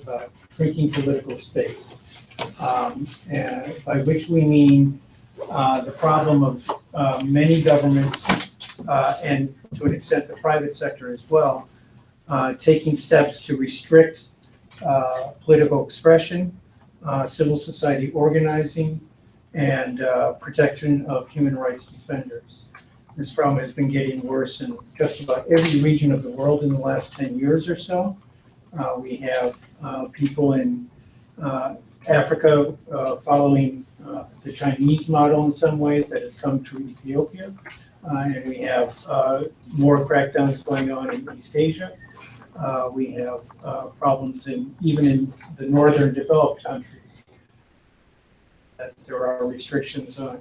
about shrinking political space, and by which we mean the problem of many governments and to an extent the private sector as well, taking steps to restrict political expression, civil society organizing, and protection of human rights defenders. This problem has been getting worse in just about every region of the world in the last 10 years or so. We have people in Africa following the Chinese model in some ways that has come to Ethiopia. And we have more crackdowns going on in East Asia. We have problems even in the northern developed countries. That there are restrictions on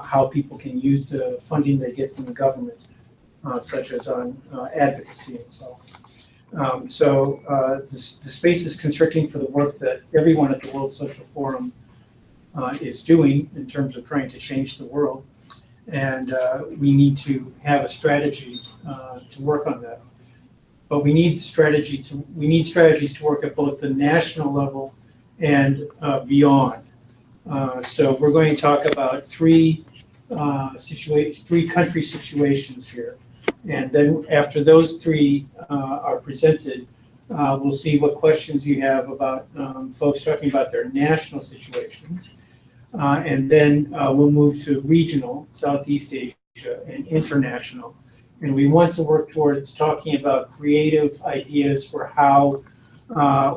how people can use the funding they get from the government, such as on advocacy and so on. The space is constricting for the work that everyone at the World Social Forum is doing in terms of trying to change the world. And we need to have a strategy to work on that. But we need strategies to work at both the national level and beyond. So we're going to talk about three country situations here. And then after those three are presented, we'll see what questions you have about folks talking about their national situations. And then we'll move to regional, Southeast Asia, and international. And we want to work towards talking about creative ideas for how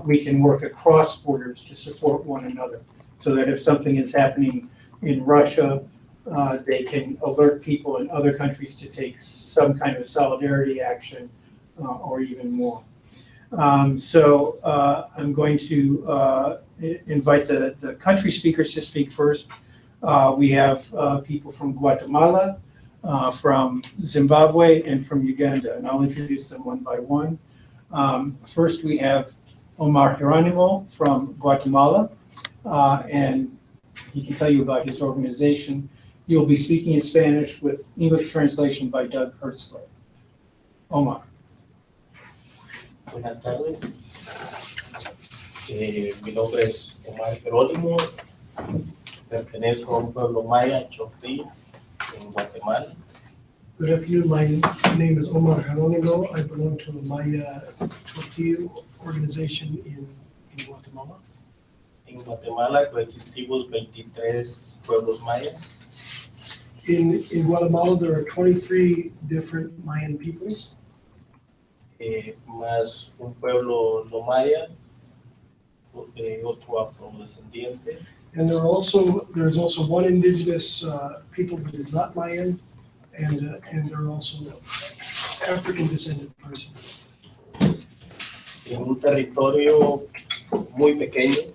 we can work across borders to support one another. So that if something is happening in Russia, they can alert people in other countries to take some kind of solidarity action or even more. I'm going to invite the country speakers to speak first. We have people from Guatemala, from Zimbabwe, and from Uganda, and I'll introduce them one by one. First, we have Omar Geronimo from Guatemala, and he can tell you about his organization. He will be speaking in Spanish with English translation by Doug Hertzler. Omar. Buenas tardes. Mi nombre es Omar Geronimo. Pertenezco a un pueblo maya, Chofrí, en Guatemala. Good afternoon. My name is Omar Geronimo. I belong to a Maya Chofrí organization in Guatemala. En Guatemala coexistimos 23 pueblos mayas. In Guatemala, there are 23 different Mayan peoples. Más un pueblo no maya, otro afrodescendiente. And there's also one indigenous people that is not Mayan, and there are also African descended persons. En un territorio muy pequeño,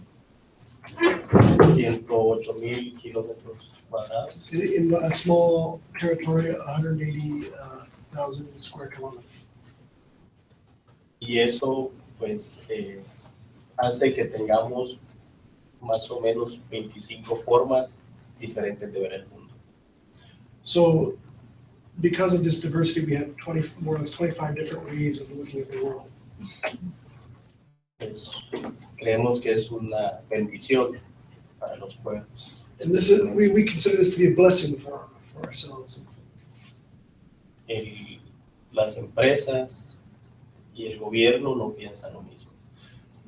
108,000 kilómetros cuadrados. In a small territory, 180,000 square kilometers. Y eso pues hace que tengamos más o menos 25 formas diferentes de ver el mundo. So because of this diversity, we have more or less 25 different ways of looking at the world. Pues, creemos que es una bendición para los pueblos. And we consider this to be a blessing for ourselves. Las empresas y el gobierno no piensan lo mismo.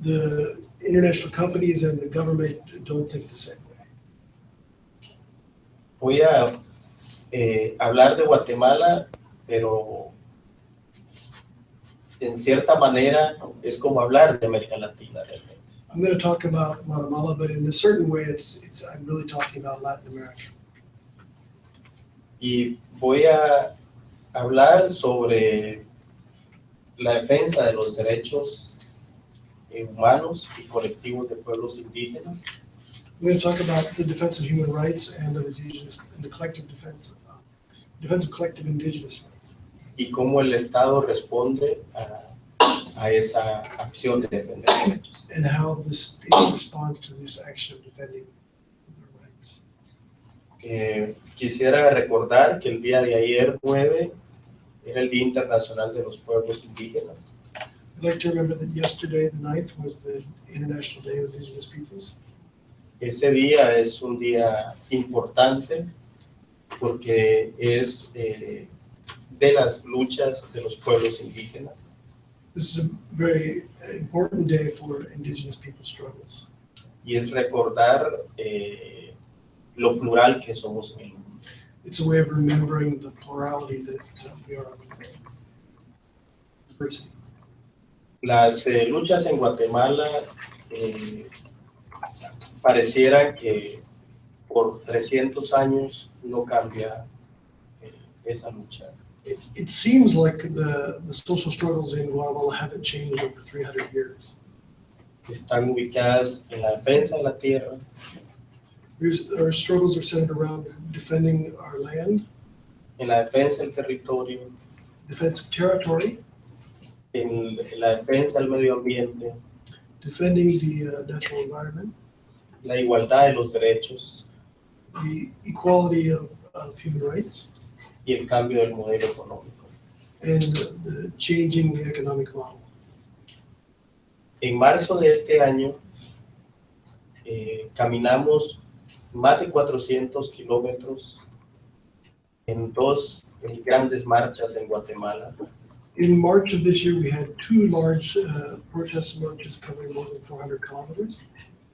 The international companies and the government don't think the same way. Voy a hablar de Guatemala, pero en cierta manera es como hablar de América Latina realmente. I'm going to talk about Guatemala, but in a certain way, I'm really talking about Latin America. Y voy a hablar sobre la defensa de los derechos humanos y colectivos de pueblos indígenas. We're going to talk about the defense of human rights and of indigenous, and the collective defense of collective indigenous rights. Y cómo el Estado responde a esa acción de defender derechos. And how the state responds to this action of defending their rights. Quisiera recordar que el día de ayer 9 era el Día Internacional de los Pueblos Indígenas. I'd like to remember that yesterday, the 9th, was the International Day of Indigenous Peoples. Ese día es un día importante porque es de las luchas de los pueblos indígenas This is a very important day for Indigenous people struggles. y es recordar lo plural que somos en el mundo. It's a way of remembering the plurality that we are on the diversity. Las luchas en Guatemala parecieran que por 300 años no cambia esa lucha. It seems like the social struggles in Guatemala haven't changed over 300 years. Están ubicadas en la defensa de la tierra, Our struggles are centered around defending our land, en la defensa del territorio, defense of territory, en la defensa del medio ambiente, defending the natural environment, la igualdad de los derechos the equality of human rights, y el cambio del modelo económico. and the changing the economic model. En marzo de este año caminamos más de 400 kilómetros en dos grandes marchas en Guatemala In March of this year, we had two large protest marches covering more than 400 kilometers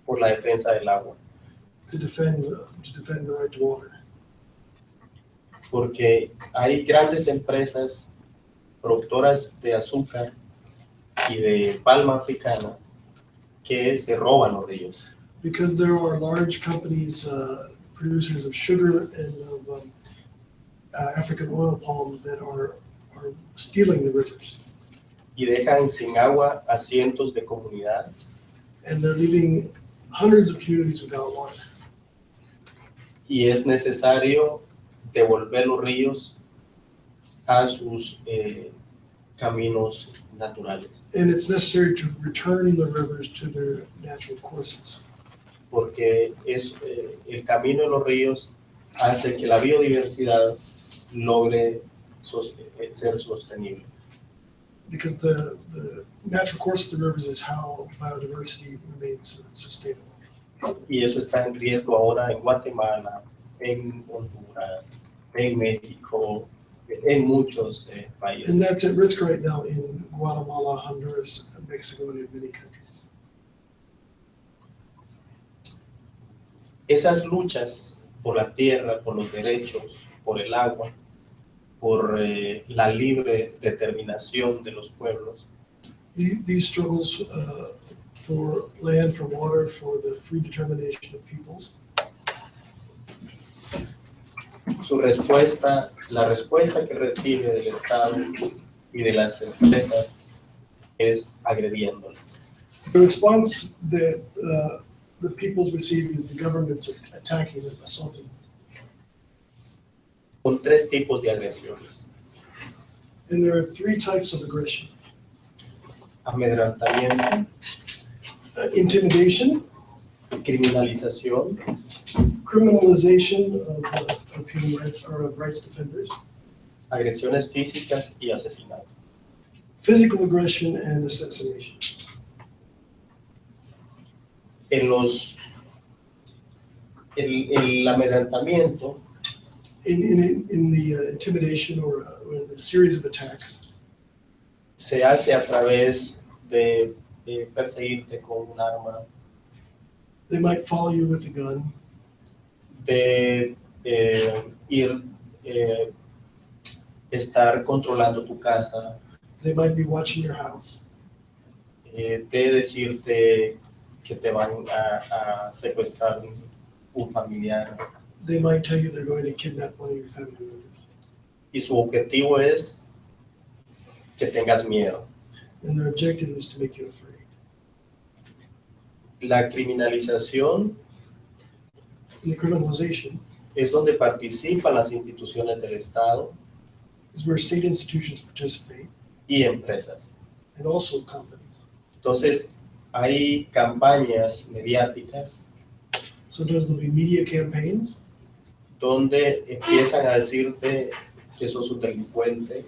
por la defensa del agua, to defend the right to water. porque hay grandes empresas productoras de azúcar y de palma africana que se roban los ríos. Because there are large companies, producers of sugar and of African oil palm that are stealing the rivers. Y dejan sin agua a cientos de comunidades. And they're leaving hundreds of communities without water. Y es necesario devolver los ríos a sus caminos naturales, And it's necessary to return the rivers to their natural courses. porque el camino de los ríos hace que la biodiversidad logre ser sostenible. Because the natural course of the rivers is how biodiversity remains sustainable. Y eso está en riesgo ahora en Guatemala, en Honduras, en México, en muchos países. And that's at risk right now in Guatemala, Honduras, Mexico, and in many countries. Esas luchas por la tierra, por los derechos, por el agua, por la libre determinación de los pueblos, These struggles for land, for water, for the free determination of peoples, la respuesta que recibe del Estado y de las empresas es agrediéndolas. the response that the peoples receive is the government's attacking them, assaulting them. Con tres tipos de agresiones: And there are three types of aggression: amedrentamiento, intimidation, criminalización criminalization of human rights or of rights defenders, agresiones físicas y asesinato. physical aggression, and assassination. El amedrentamiento In the intimidation or in a series of attacks, se hace a través de perseguirte con un arma, they might follow you with a gun, de estar controlando tu casa, they might be watching your house, de decirte que te van a secuestrar un familiar, they might tell you they're going to kidnap one of your family members. y su objetivo es que tengas miedo. And their objective is to make you afraid. La criminalización And the criminalization es donde participan las instituciones del Estado is where state institutions participate y empresas. and also companies. Entonces, hay campañas mediáticas Sometimes there'll be media campaigns donde empiezan a decirte que sos un delincuente,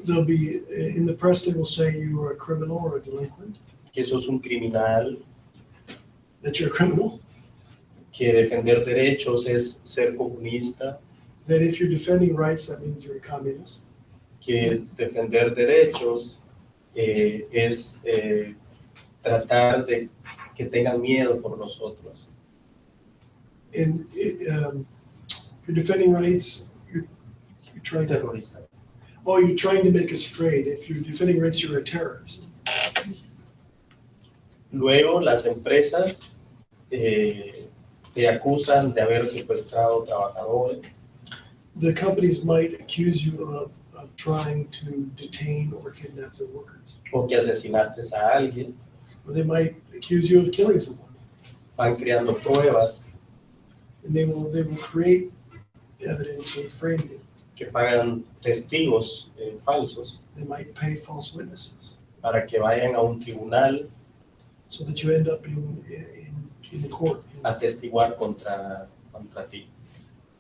They'll be, in the press, they will say you are a criminal or a delinquent, que sos un criminal, that you're a criminal, que defender derechos es ser comunista, that if you're defending rights, that means you're a communist, que defender derechos es tratar de que tengan miedo por nosotros. and if you're defending rights, you're trying to, Terrorista. oh, you're trying to make us afraid. If you're defending rights, you're a terrorist. Luego las empresas te acusan de haber secuestrado trabajadores, The companies might accuse you of trying to detain or kidnap their workers, o que asesinaste a alguien, or they might accuse you of killing someone. van creando pruebas And they will create evidence or frame you. que pagan testigos falsos They might pay false witnesses para que vayan a un tribunal so that you end up in the court, a testiguar contra ti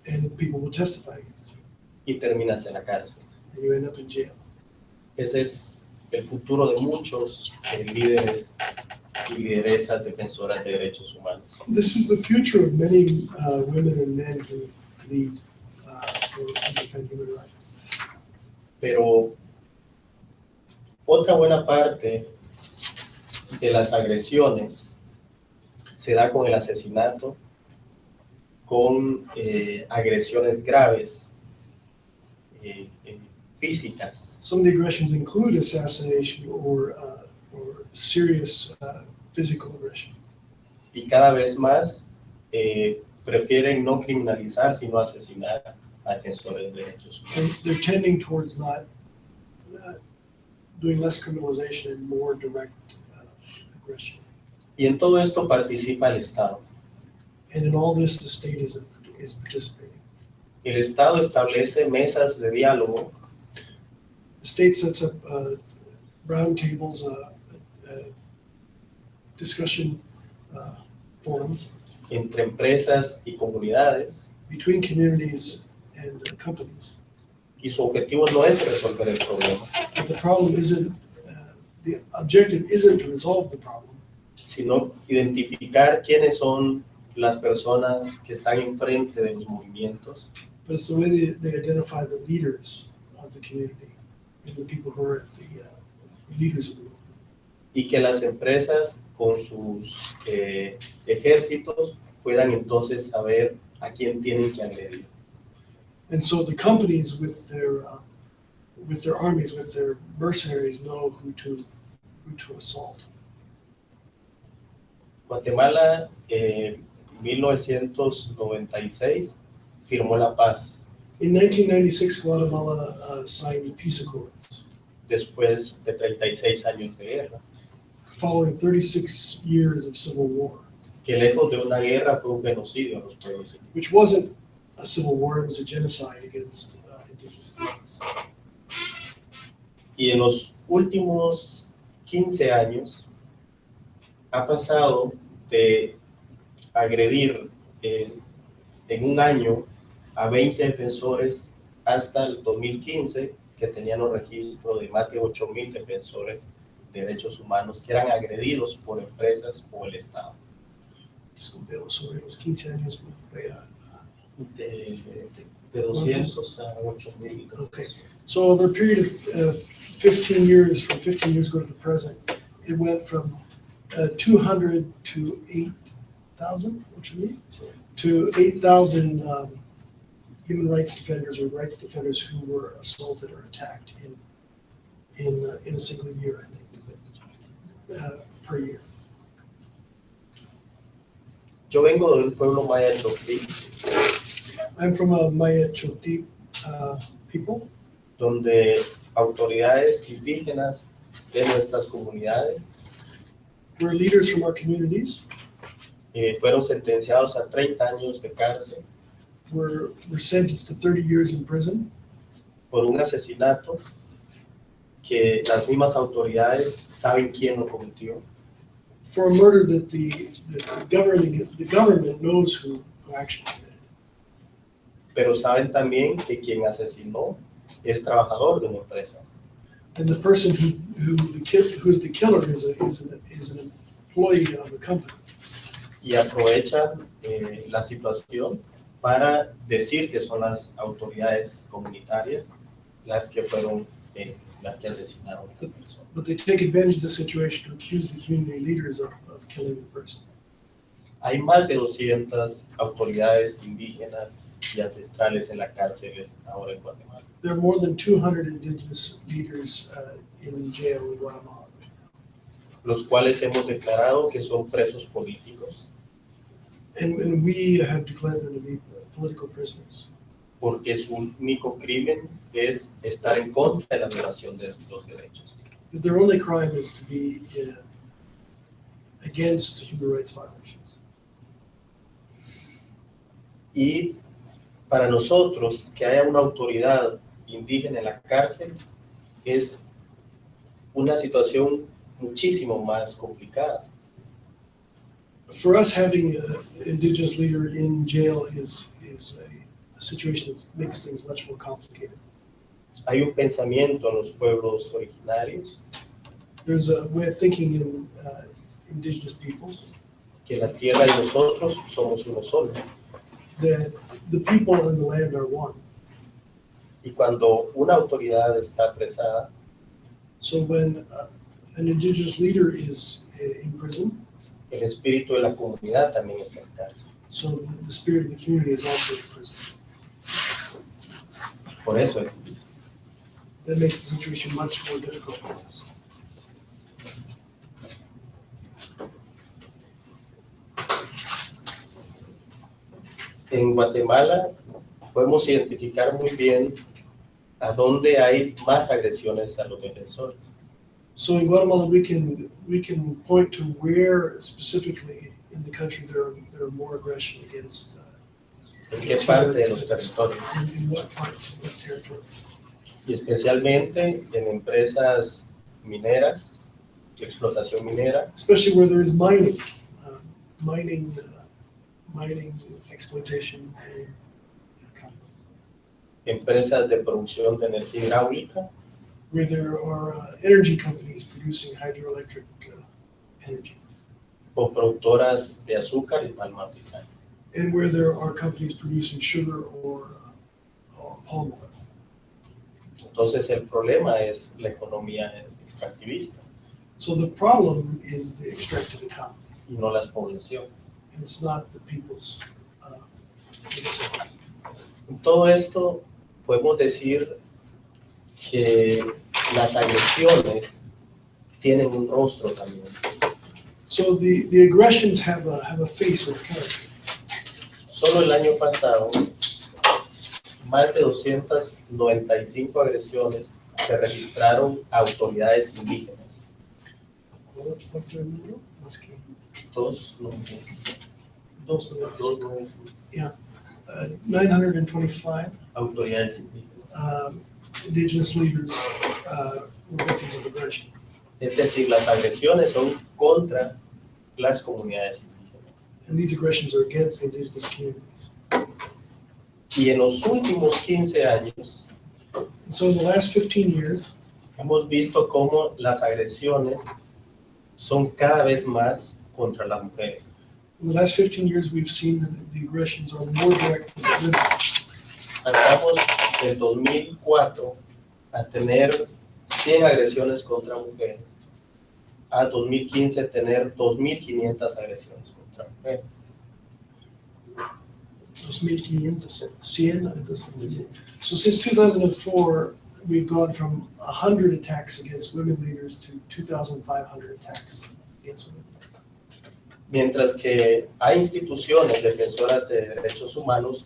and people will testify against you, y terminas en la cárcel. and you end up in jail. Ese es el futuro de muchos líderes y lideresas defensoras de derechos humanos. This is the future of many women and men who lead who defend human rights. Pero otra buena parte de las agresiones se da con el asesinato, con agresiones graves, físicas. Some of the aggressions include assassination or serious physical aggression. Y cada vez más prefieren no criminalizar, sino asesinar a defensores de derechos humanos. And they're tending towards not doing less criminalization and more direct aggression. Y en todo esto participa el Estado. And in all this, the state is participating. El Estado establece mesas de diálogo The state sets up round tables, discussion forums entre empresas y comunidades, between communities and companies. y su objetivo no es resolver el problema, But the problem isn't, the objective isn't to resolve the problem, sino identificar quiénes son las personas que están enfrente de los movimientos but it's the way they identify the leaders of the community and the people who are the leaders of the movement. y que las empresas con sus ejércitos puedan entonces saber a quién tienen que agredir. And so the companies with their armies, with their mercenaries, know who to assault. Guatemala, 1996, firmó la paz In 1996, Guatemala signed peace accords después de 36 años de guerra, following 36 years of civil war, que lejos de una guerra fue un genocidio a los pueblos indígenas. which wasn't a civil war, it was a genocide against indigenous peoples. Y en los últimos 15 años ha pasado de agredir en un año a 20 defensores hasta el 2015, que tenían un registro de más de 8,000 defensores de derechos humanos que eran agredidos por empresas o el Estado. Sobre los 15 años fue De 200 a 8,000. Okay. So over a period of 15 years, from 15 years ago to the present, it went from 200 to 8,000, which would be, to 8,000 human rights defenders or rights defenders who were assaulted or attacked in a single year, I think, per year. Yo vengo de un pueblo maya choctí, I'm from a Maya Choctí people, donde autoridades indígenas de nuestras comunidades where leaders from our communities fueron sentenciados a 30 años de cárcel were sentenced to 30 years in prison por un asesinato que las mismas autoridades saben quién lo cometió, for a murder that the government knows who actually did it. pero saben también que quien asesinó es trabajador de una empresa. And the person who's the killer is an employee of the company. Y aprovechan la situación para decir que son las autoridades comunitarias las que fueron las que asesinaron a la persona. But they take advantage of the situation to accuse the community leaders of killing the person. Hay más de 200 autoridades indígenas y ancestrales en las cárceles ahora en Guatemala. There are more than 200 indigenous leaders in jail in Guatemala, Los cuales hemos declarado que son presos políticos and we have declared them to be political prisoners porque su único crimen es estar en contra de la violación de los derechos. because their only crime is to be against human rights violations. Y para nosotros que haya una autoridad indígena en la cárcel es una situación muchísimo más complicada. For us, having an indigenous leader in jail is a situation that makes things much more complicated. Hay un pensamiento en los pueblos originarios There's a way of thinking in indigenous peoples que la tierra y nosotros somos uno solo. that the people and the land are one. Y cuando una autoridad está apresada, So when an indigenous leader is in prison, el espíritu de la comunidad también está en cárcel. so the spirit of the community is also in prison. Por eso es difícil. That makes the situation much more difficult for us. En Guatemala podemos identificar muy bien a dónde hay más agresiones a los defensores. So in Guatemala, we can point to where specifically in the country there are more aggression against. ¿En qué parte de los territorios? In what parts of the territories? Y especialmente en empresas mineras, de explotación minera, Especially where there is mining, mining exploitation. empresas de producción de energía hidráulica, Where there are energy companies producing hydroelectric energy, o productoras de azúcar y palma africana. and where there are companies producing sugar or palm oil. Entonces el problema es la economía extractivista So the problem is the extractive economy, y no las poblaciones. and it's not the people's themselves. En todo esto podemos decir que las agresiones tienen un rostro también. So the aggressions have a face or a character. Solo el año pasado, más de 295 agresiones se registraron a autoridades indígenas. What's their number? Más que Dos nombres. dos Dos nombres. nombres. 925 Autoridades indígenas. indigenous leaders were victims of aggression. Es decir, las agresiones son contra las comunidades indígenas. And these aggressions are against the indigenous communities. Y en los últimos 15 años And so in the last 15 years, hemos visto cómo las agresiones son cada vez más contra las mujeres. in the last 15 years, we've seen that the aggressions are more direct against women. Pasamos del 2004 a tener 100 agresiones contra mujeres a 2015 tener 2.500 agresiones contra mujeres. 2,500, 100, entonces. So since 2004, we've gone from 100 attacks against women leaders to 2,500 attacks against women. Mientras que hay instituciones defensoras de derechos humanos,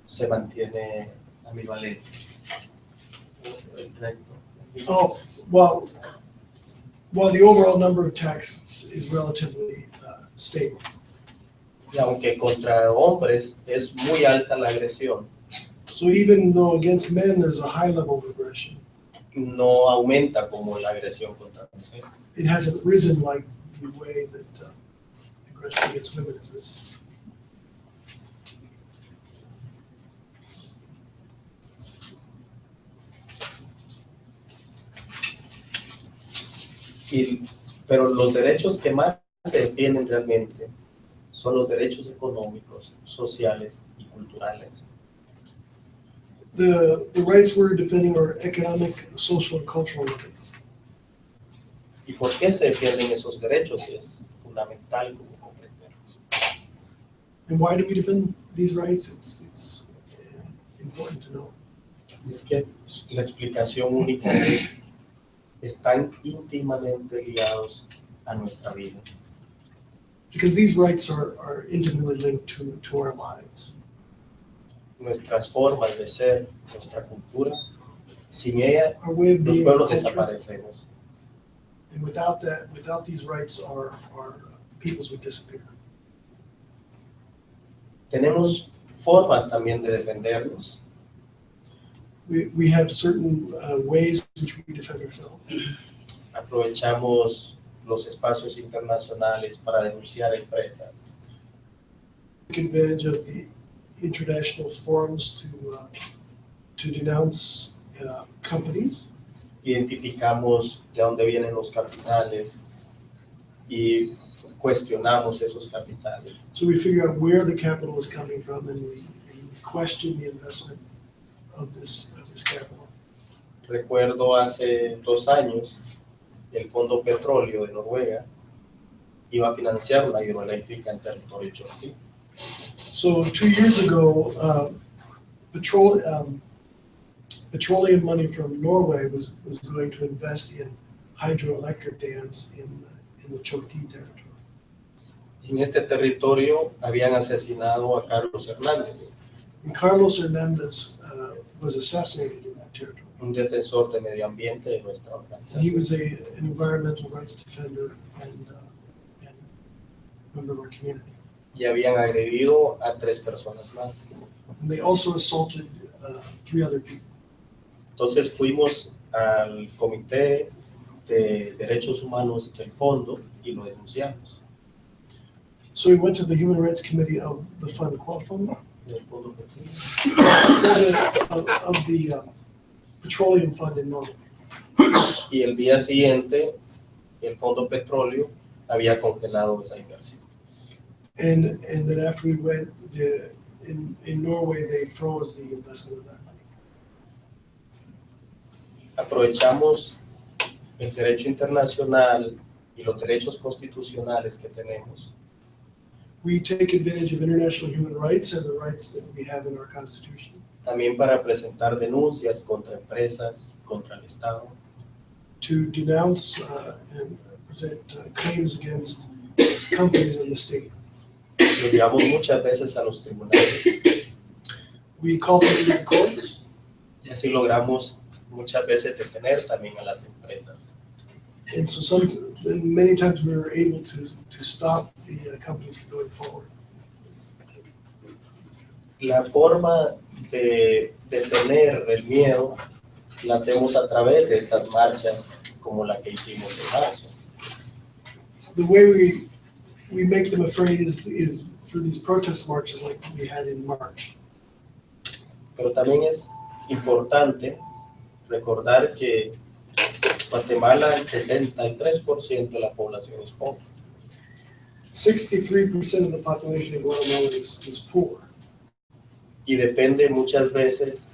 se mantiene ambivalente. Oh, while the overall number of attacks is relatively stable. Y aunque contra hombres es muy alta la agresión, So even though against men there's a high level of aggression, no aumenta como la agresión contra mujeres. it hasn't risen like the way that aggression against women has risen. Pero los derechos que más se defienden realmente son los derechos económicos, sociales y culturales. The rights we're defending are economic, social, and cultural rights. ¿Y por qué se defienden esos derechos? Es fundamental como comprenderlos. And why do we defend these rights? It's important to know. Es que la explicación única es, están íntimamente ligados a nuestra vida. Because these rights are intimately linked to our lives. Nuestras formas de ser, nuestra cultura, sin ella Our way of los being, pueblos our culture. desaparecemos. And without these rights, our peoples would disappear. Tenemos formas también de defendernos. We have certain ways in which we defend ourselves. Aprovechamos los espacios internacionales para denunciar empresas. Take advantage of the international forums to denounce companies. Identificamos de dónde vienen los capitales y cuestionamos esos capitales. So we figure out where the capital is coming from, and we question the investment of this capital. Recuerdo hace 2 años, el Fondo Petróleo de Noruega iba a financiar una hidroeléctrica en territorio chortí. So 2 years ago, petroleum money from Norway was going to invest in hydroelectric dams in the Choti territory. En este territorio habían asesinado a Carlos Hernández, And Carlos Hernandez was assassinated in that territory. un defensor de medio ambiente de nuestra And he organización. was an environmental rights defender and member of our community. Y habían agredido a 3 personas más. And they also assaulted 3 other people. Entonces fuimos al Comité de Derechos Humanos del Fondo y lo denunciamos. So we went to the Human Rights Committee of the fund, ¿cuál fondo? Del Fondo Petróleo. Of the petroleum fund in Norway. Y el día siguiente, el Fondo Petróleo había congelado esa inversión. And then after we went, in Norway, they froze the investment of that money. Aprovechamos el derecho internacional y los derechos constitucionales que tenemos We take advantage of international human rights and the rights that we have in our Constitution también para presentar denuncias contra empresas, contra el Estado. to denounce and present claims against companies in the state. Lo llevamos muchas veces a los tribunales We call them to the courts, y así logramos muchas veces detener también a las empresas. and so many times we were able to stop the companies from going forward. La forma de detener el miedo la hacemos a través de estas marchas como la que hicimos en marzo. The way we make them afraid is through these protest marches like we had in March. Pero también es importante recordar que Guatemala, el 63% de la población es pobre. 63% of the population in Guatemala is poor. Y depende muchas veces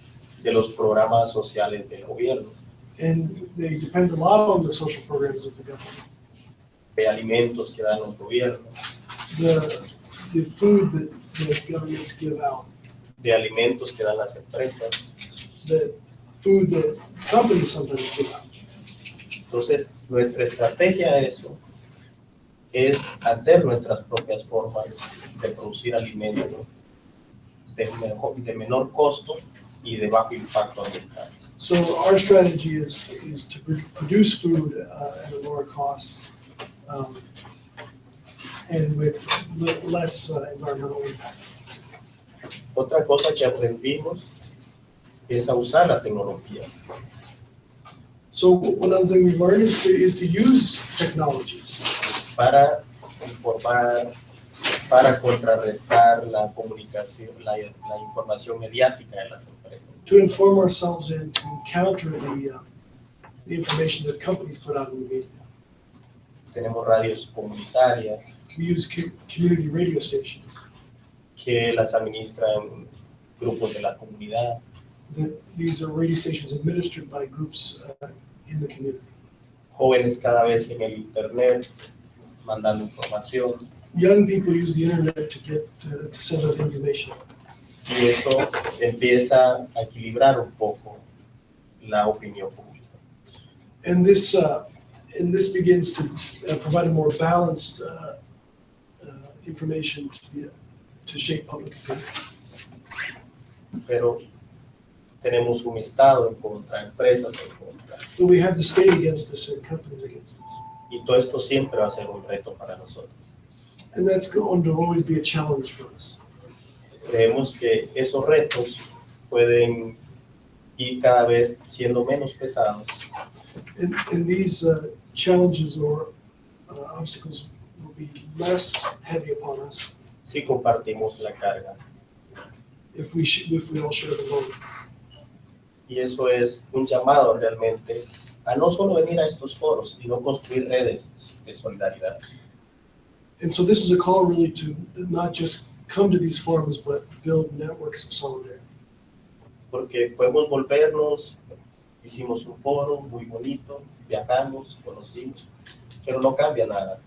de los programas sociales del gobierno, And they depend a lot on the social programs of the government. de alimentos que dan los gobiernos, The food that the governments give out, de alimentos que dan las empresas. the food that companies sometimes give out. Entonces, nuestra estrategia a eso es hacer nuestras propias formas de producir alimentos de menor costo y de bajo impacto ambiental. So our strategy is to produce food at a lower cost and with less environmental impact. Otra cosa que aprendimos es a usar la tecnología. So one other thing we learned is to use technologies Para informar, para contrarrestar la comunicación, la información mediática de las empresas. to inform ourselves and to counter the information that companies put out in the media. tenemos radios comunitarias We use community radio stations. que las administran grupos de la comunidad. These are radio stations administered by groups in the community. Jóvenes cada vez en el internet, mandando información, Young people use the internet to send out information. y eso empieza a equilibrar un poco la opinión pública. And this begins to provide a more balanced information to shape public opinion. Pero tenemos un Estado en contra, empresas en contra, But we have the state against us and companies against us. y todo esto siempre va a ser un reto para nosotros. And that's going to always be a challenge for us. Creemos que esos retos pueden ir cada vez siendo menos pesados And these challenges or obstacles will be less heavy upon us si compartimos la carga. if we all share the load. Y eso es un llamado realmente a no solo venir a estos foros, sino construir redes de solidaridad. And so this is a call really to not just come to these forums, but build networks of solidarity. Porque podemos volvernos, hicimos un foro muy bonito, viajamos, conocimos, pero no cambia nada.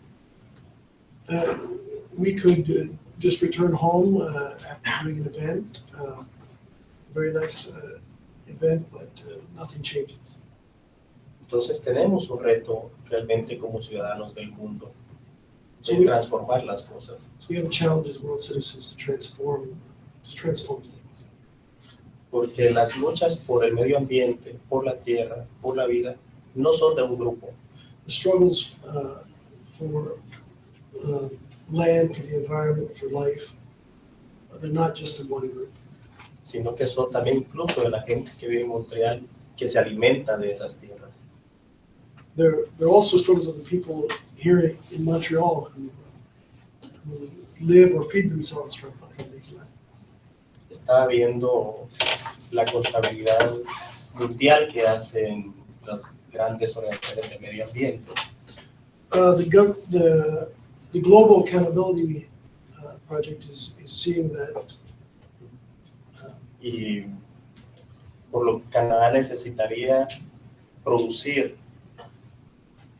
We could just return home after doing an event, very nice event, but nothing changes. Entonces tenemos un reto realmente como ciudadanos del mundo So de transformar las cosas. we have a challenge as world citizens to transform things. Porque las luchas por el medio ambiente, por la tierra, por la vida, no son de un grupo, The struggles for land, for the environment, for life, they're not just in one group. sino que son también incluso de la gente que vive en Montreal, que se alimenta de esas tierras. They're also struggles of the people here in Montreal who live or feed themselves from these lands. Estaba viendo la contabilidad mundial que hacen las grandes organizaciones de medio ambiente. The Global Accountability Project is seeing that Y por lo que Canadá necesitaría producir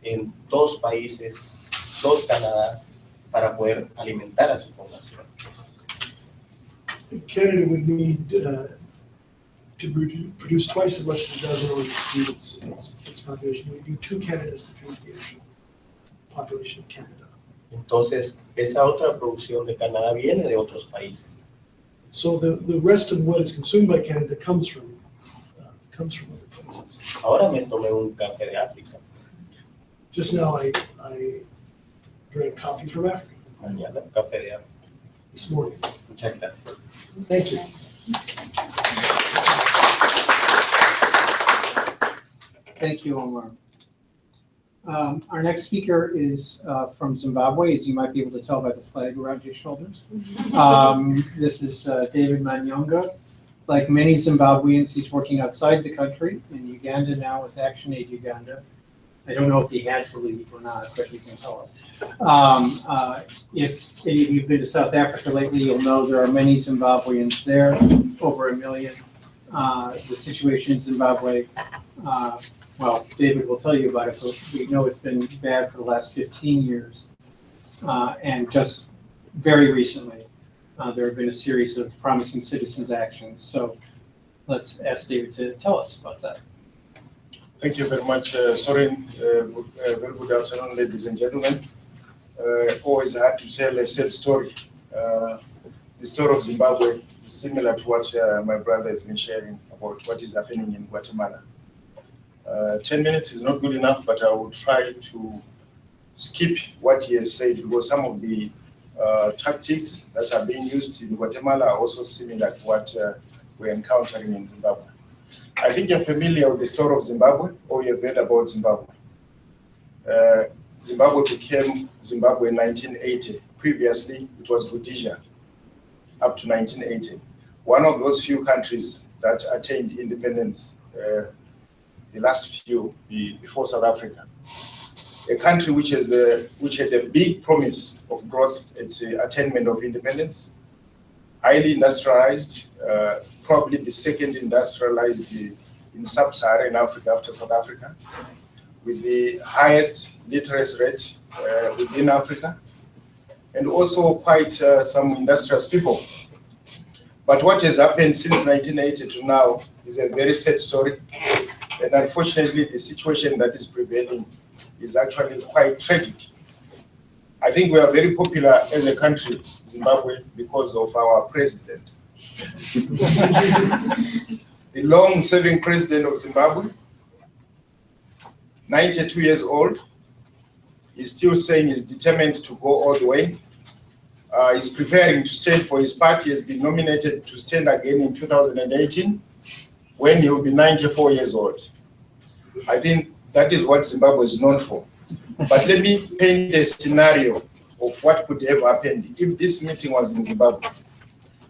en 2 países, 2 Canadá, para poder alimentar a su población. Canada would need to produce twice as much as it does in order to feed its population. We need 2 Canadas to feed the actual population of Canada. Entonces, esa otra producción de Canadá viene de otros países. So the rest of what is consumed by Canada comes from other places. Ahora me tomé un café de África, Just now I drank coffee from Africa mañana un café de África. this morning. Muchas gracias. Thank you. Thank you, Omar. Our next speaker is from Zimbabwe, as you might be able to tell by the flag around your shoulders. This is David Manyonga. Like many Zimbabweans, he's working outside the country in Uganda now with Action Aid Uganda. I don't know if he had to leave or not, but he can tell us. If any of you have been to South Africa lately, you'll know there are many Zimbabweans there, over 1 million. The situation in Zimbabwe, well, David will tell you about it, but we know it's been bad for the last 15 years. And just very recently, there have been a series of promising citizens' actions. So let's ask David to tell us about that. Thank you very much, Soren. Very good afternoon, ladies and gentlemen. Always hard to tell a sad story. The story of Zimbabwe is similar to what my brother has been sharing about what is happening in Guatemala. 10 minutes is not good enough, but I will try to skip what he has said because some of the tactics that are being used in Guatemala are also similar to what we're encountering in Zimbabwe. I think you're familiar with the story of Zimbabwe, or you've heard about Zimbabwe. Zimbabwe became Zimbabwe in 1980. Previously, it was Rhodesia up to 1980. One of those few countries that attained independence, the last few before South Africa. a country which had a big promise of growth at attainment of independence, highly industrialized, probably the second industrialized in sub-Saharan Africa after South Africa, with the highest literacy rate within Africa, and also quite some industrious people. But what has happened since 1980 to now is a very sad story. And unfortunately, the situation that is prevailing is actually quite tragic. I think we are very popular as a country, Zimbabwe, because of our president. The long-serving president of Zimbabwe, 92 years old, is still saying he's determined to go all the way. He's preparing to stand for his party. He has been nominated to stand again in 2018, when he will be 94 years old. I think that is what Zimbabwe is known for. But let me paint a scenario of what could have happened if this meeting was in Zimbabwe.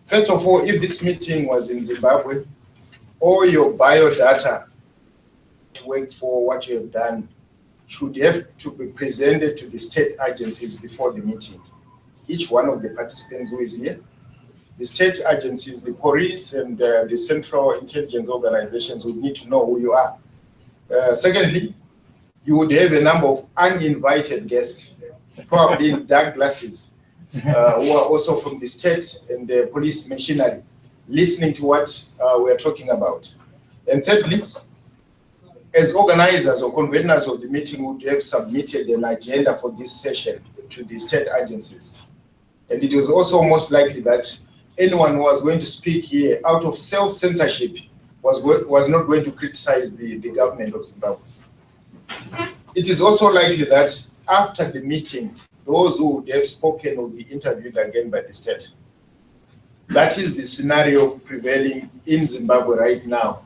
First of all, if this meeting was in Zimbabwe, all your biodata to work for what you have done should have to be presented to the state agencies before the meeting. Each one of the participants who is here, the state agencies, the police, and the central intelligence organizations would need to know who you are. Secondly, you would have a number of uninvited guests, probably in dark glasses, who are also from the state and the police machinery, listening to what we are talking about. And thirdly, as organizers or conveners of the meeting would have submitted an agenda for this session to the state agencies. And it was also most likely that anyone who was going to speak here out of self-censorship was not going to criticize the government of Zimbabwe. It is also likely that after the meeting, those who would have spoken will be interviewed again by the state. That is the scenario prevailing in Zimbabwe right now.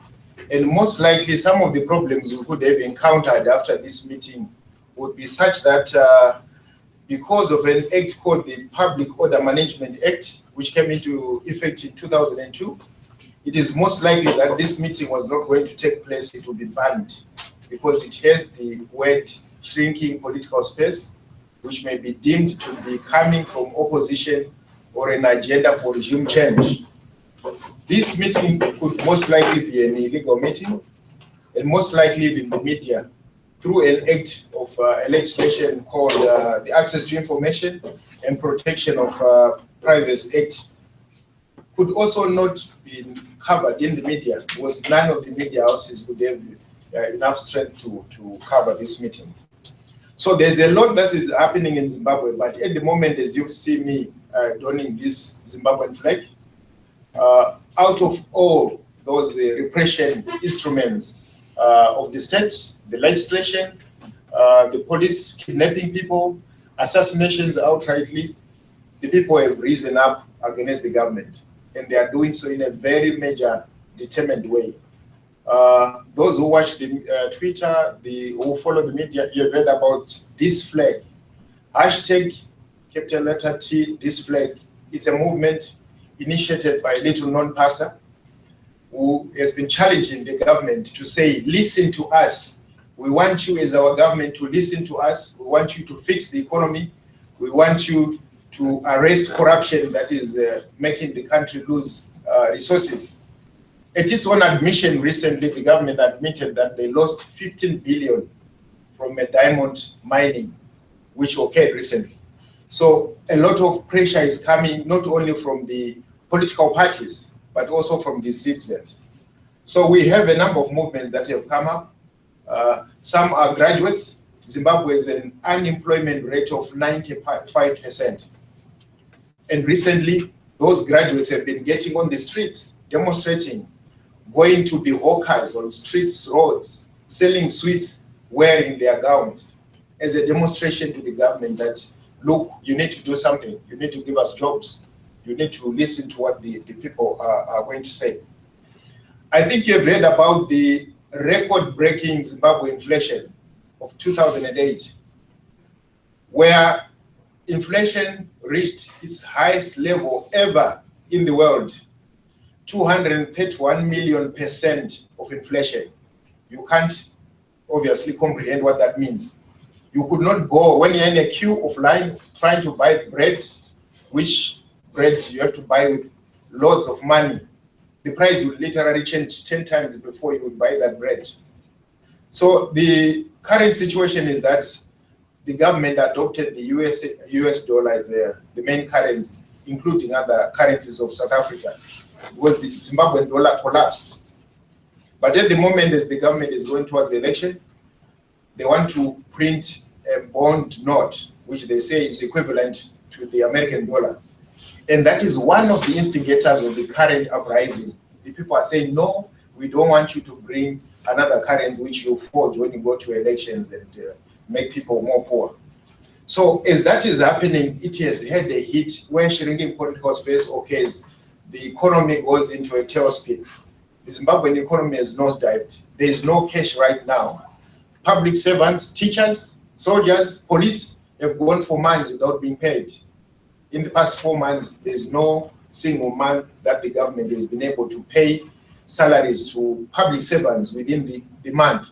And most likely some of the problems we could have encountered after this meeting would be such that because of an act called the Public Order Management Act, which came into effect in 2002, it is most likely that this meeting was not going to take place, it will be banned, because it has the word shrinking political space, which may be deemed to be coming from opposition or an agenda for regime change. This meeting could most likely be an illegal meeting, and most likely in the media, through an act of legislation called the Access to Information and Protection of Privacy Act, could also not be covered in the media, because none of the media houses would have enough strength to cover this meeting. So there's a lot that is happening in Zimbabwe, but at the moment, as you see me donning this Zimbabwean flag, out of all those repression instruments of the state, the legislation, the police kidnapping people, assassinations outrightly, the people have risen up against the government, and they are doing so in a very major, determined way. Those who watch the Twitter, who follow the media, you have heard about this flag. Hashtag capital letter T, this flag. It's a movement initiated by a little known pastor who has been challenging the government to say, listen to us. We want you as our government to listen to us. We want you to fix the economy. We want you to arrest corruption that is making the country lose resources. At its own admission recently, the government admitted that they lost 15 billion from a diamond mining, which occurred recently. So a lot of pressure is coming, not only from the political parties, but also from the citizens. So we have a number of movements that have come up. Some are graduates. Zimbabwe has an unemployment rate of 95%. And recently, those graduates have been getting on the streets, demonstrating, going to be hawkers on streets, roads, selling sweets, wearing their gowns, as a demonstration to the government that, look, you need to do something. You need to give us jobs. You need to listen to what the people are going to say. I think you've heard about the record-breaking Zimbabwe inflation of 2008, where inflation reached its highest level ever in the world, 231 million% of inflation. You can't obviously comprehend what that means. You could not go when you're in a queue of line trying to buy bread, which bread you have to buy with loads of money. The price will literally change 10 times before you would buy that bread. So the current situation is that the government adopted the US dollar as the main currency, including other currencies of South Africa, because the Zimbabwean dollar collapsed. But at the moment, as the government is going towards the election, they want to print a bond note, which they say is equivalent to the American dollar. And that is one of the instigators of the current uprising. The people are saying, no, we don't want you to bring another currency which you forge when you go to elections and make people more poor. So as that is happening, it has had a hit where shrinking political space occurs. The economy goes into a tailspin. The Zimbabwean economy has nosedived. There is no cash right now. Public servants, teachers, soldiers, police have gone for months without being paid. In the past 4 months, there's no single month that the government has been able to pay salaries to public servants within the month.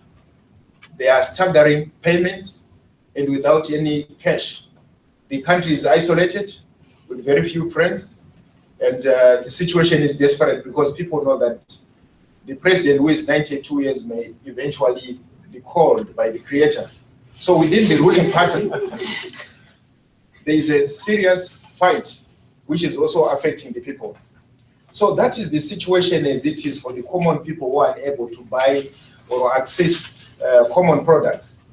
They are staggering payments and without any cash. The country is isolated with very few friends, and the situation is desperate because people know that the president, who is 92 years, may eventually be called by the creator. So within the ruling party, there is a serious fight which is also affecting the people. So that is the situation as it is for the common people who are unable to buy or access common products.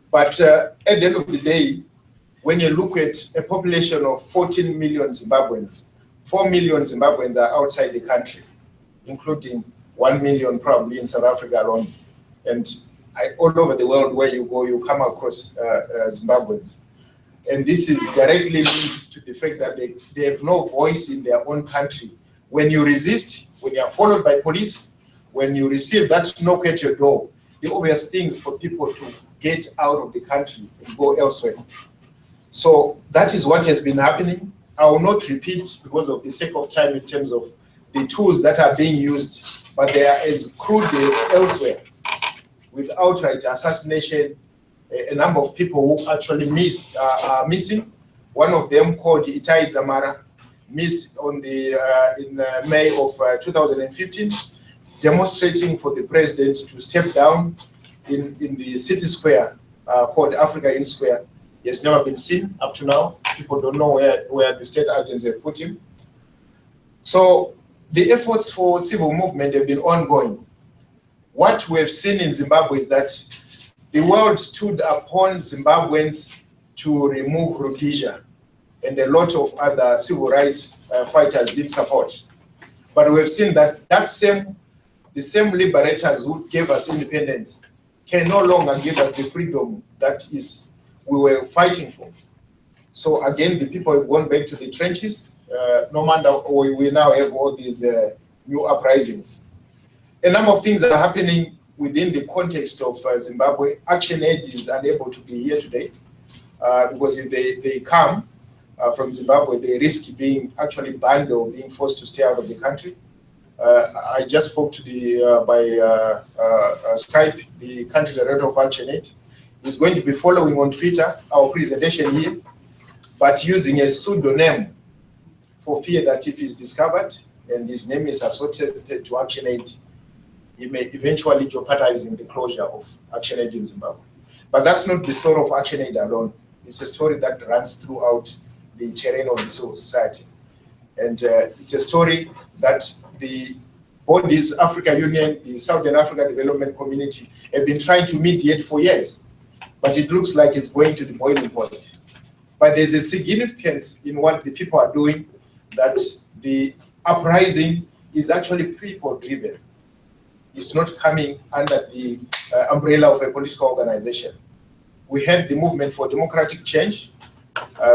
But at the end of the day, when you look at a population of 14 million Zimbabweans, 4 million Zimbabweans are outside the country, including 1 million probably in South Africa alone. And all over the world where you go, you come across Zimbabweans. And this is directly linked to the fact that they have no voice in their own country. When you resist, when you are followed by police, when you receive that knock at your door, the obvious things for people to get out of the country and go elsewhere. So that is what has been happening. I will not repeat because of the sake of time in terms of the tools that are being used, but they are as crude as elsewhere, with outright assassination. A number of people who actually are missing. One of them, called Itai Zamara, missed on in May of 2015, demonstrating for the president to step down in the city square called Africa Union Square. He has never been seen up to now. People don't know where the state agents have put him. So the efforts for civil movement have been ongoing. What we have seen in Zimbabwe is that the world stood upon Zimbabweans to remove Rhodesia, and a lot of other civil rights fighters did support. But we have seen that the same liberators who gave us independence can no longer give us the freedom that we were fighting for. So again, the people have gone back to the trenches. No matter we now have all these new uprisings. A number of things are happening within the context of Zimbabwe. ActionAid is unable to be here today because if they come from Zimbabwe, they risk being actually banned or being forced to stay out of the country. I just spoke to by Skype, the country director of ActionAid. He's going to be following on Twitter our presentation here, but using a pseudonym for fear that if he's discovered and his name is associated to ActionAid, he may eventually jeopardizing the closure of ActionAid in Zimbabwe. But that's not the story of ActionAid alone. It's a story that runs throughout the terrain of the civil society. And it's a story that the bodies, Africa Union, the Southern Africa Development Community, have been trying to mediate for years. But it looks like it's going to the boiling point. But there's a significance in what the people are doing, that the uprising is actually people-driven. It's not coming under the umbrella of a political organization. We had the movement for democratic change,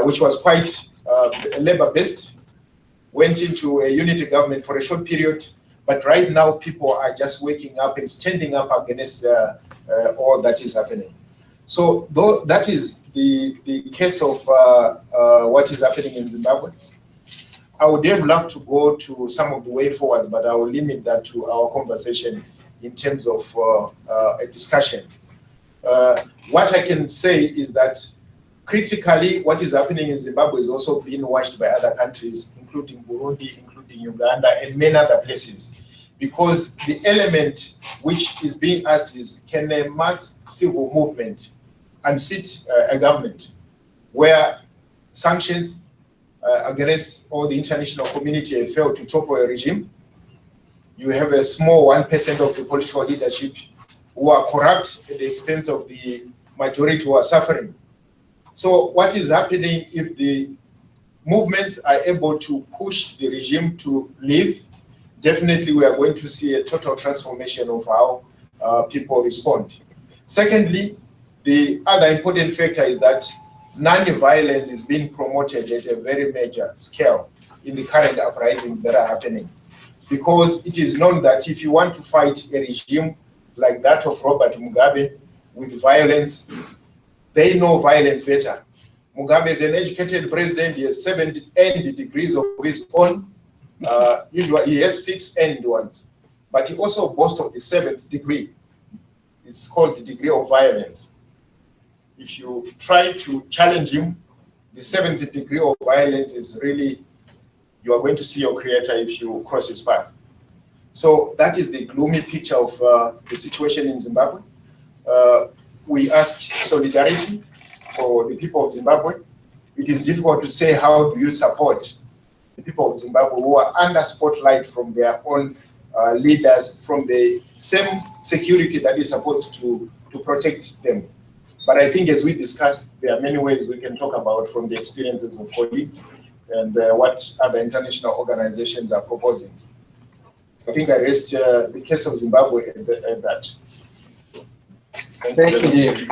which was quite labor-based, went into a unity government for a short period, but right now people are just waking up and standing up against all that is happening. So that is the case of what is happening in Zimbabwe. I would have loved to go to some of the way forwards, but I will limit that to our conversation in terms of a discussion. What I can say is that critically, what is happening in Zimbabwe is also being watched by other countries, including Burundi, including Uganda, and many other places. Because the element which is being asked is, can a mass civil movement unseat a government where sanctions against all the international community have failed to topple a regime? You have a small 1% of the political leadership who are corrupt at the expense of the majority who are suffering. So what is happening if the movements are able to push the regime to leave? Definitely we are going to see a total transformation of how people respond. Secondly, the other important factor is that non-violence is being promoted at a very major scale in the current uprisings that are happening. Because it is known that if you want to fight a regime like that of Robert Mugabe with violence, they know violence better. Mugabe is an educated president. He has 7 earned degrees of his own. Usually he has 6 earned ones. But he also boasts of the 7th degree. It's called the degree of violence. If you try to challenge him, the 7th degree of violence is really, you are going to see your creator if you cross his path. So that is the gloomy picture of the situation in Zimbabwe. We ask solidarity for the people of Zimbabwe. It is difficult to say how do you support the people of Zimbabwe who are under spotlight from their own leaders, from the same security that is supposed to protect them. But I think as we discussed, there are many ways we can talk about from the experiences of colleagues and what other international organizations are proposing. I think I raised the case of Zimbabwe at that. Thank you, David.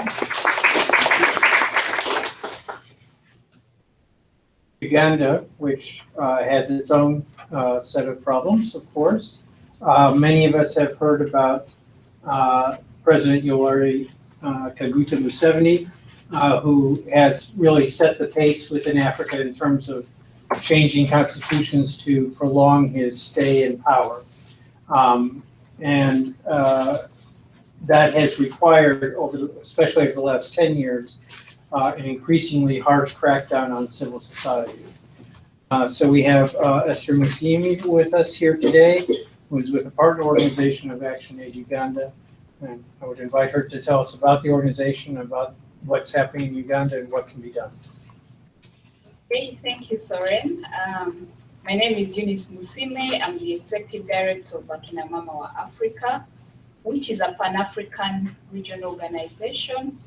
Uganda, which has its own set of problems, of course. Many of us have heard about President Yoweri Kaguta Museveni, who has really set the pace within Africa in terms of changing constitutions to prolong his stay in power. That has required, especially over the last 10 years, an increasingly harsh crackdown on civil society. So we have Esther Musimi with us here today, who is with a partner organization of Action Aid Uganda. And I would invite her to tell us about the organization, about what's happening in Uganda and what can be done. Great, thank you, Soren. My name is Eunice Musime. I'm the Executive Director of Akina Mama wa Africa, which is a Pan-African regional organization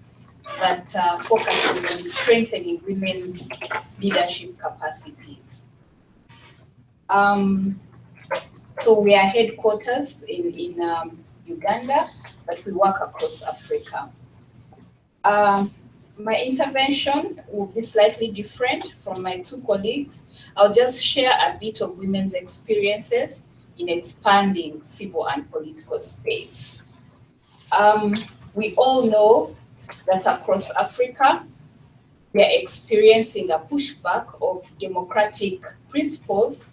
that focuses on strengthening women's leadership capacities. So we are headquarters in Uganda, but we work across Africa. My intervention will be slightly different from my two colleagues. I'll just share a bit of women's experiences in expanding civil and political space. We all know that across Africa, we are experiencing a pushback of democratic principles,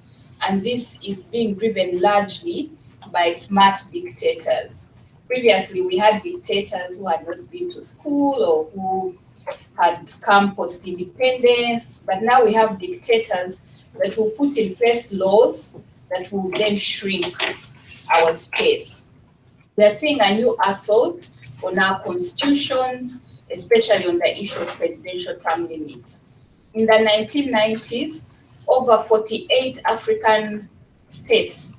and this is being driven largely by smart dictators. Previously, we had dictators who had not been to school or who had come post-independence, but now we have dictators that will put in place laws that will then shrink our space. We are seeing a new assault on our constitutions, especially on the issue of presidential term limits. In the 1990s, over 48 African states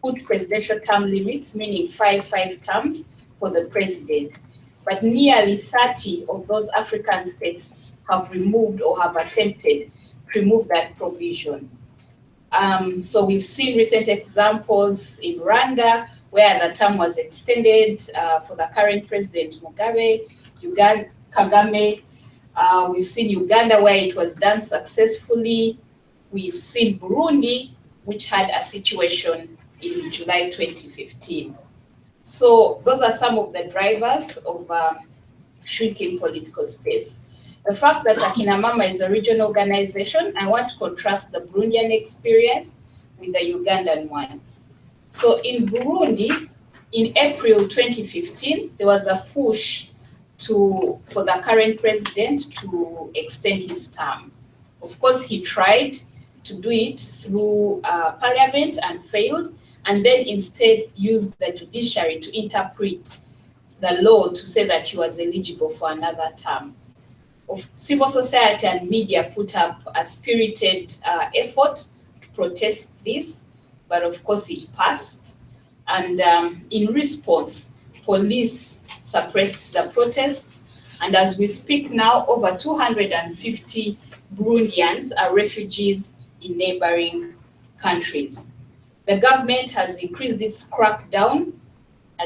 put presidential term limits, meaning 5 terms for the president. But nearly 30 of those African states have removed or have attempted to remove that provision. So we've seen recent examples in Rwanda, where the term was extended for the current president Mugabe, Kagame. We've seen Uganda, where it was done successfully. We've seen Burundi, which had a situation in July 2015. So those are some of the drivers of shrinking political space. The fact that Akina Mama is a regional organization, I want to contrast the Burundian experience with the Ugandan one. So in Burundi, in April 2015, there was a push for the current president to extend his term. Of course, he tried to do it through parliament and failed, and then instead used the judiciary to interpret the law to say that he was eligible for another term. Civil society and media put up a spirited effort to protest this, but of course it passed. And in response, police suppressed the protests. And as we speak now, over 250 Burundians are refugees in neighboring countries. The government has increased its crackdown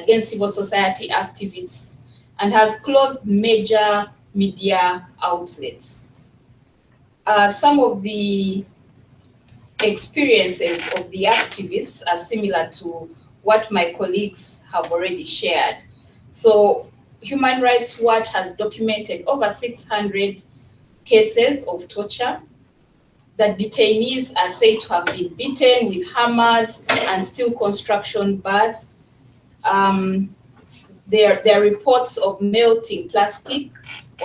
against civil society activists and has closed major media outlets. Some of the experiences of the activists are similar to what my colleagues have already shared. So Human Rights Watch has documented over 600 cases of torture. The detainees are said to have been beaten with hammers and steel construction bars. There are reports of melting plastic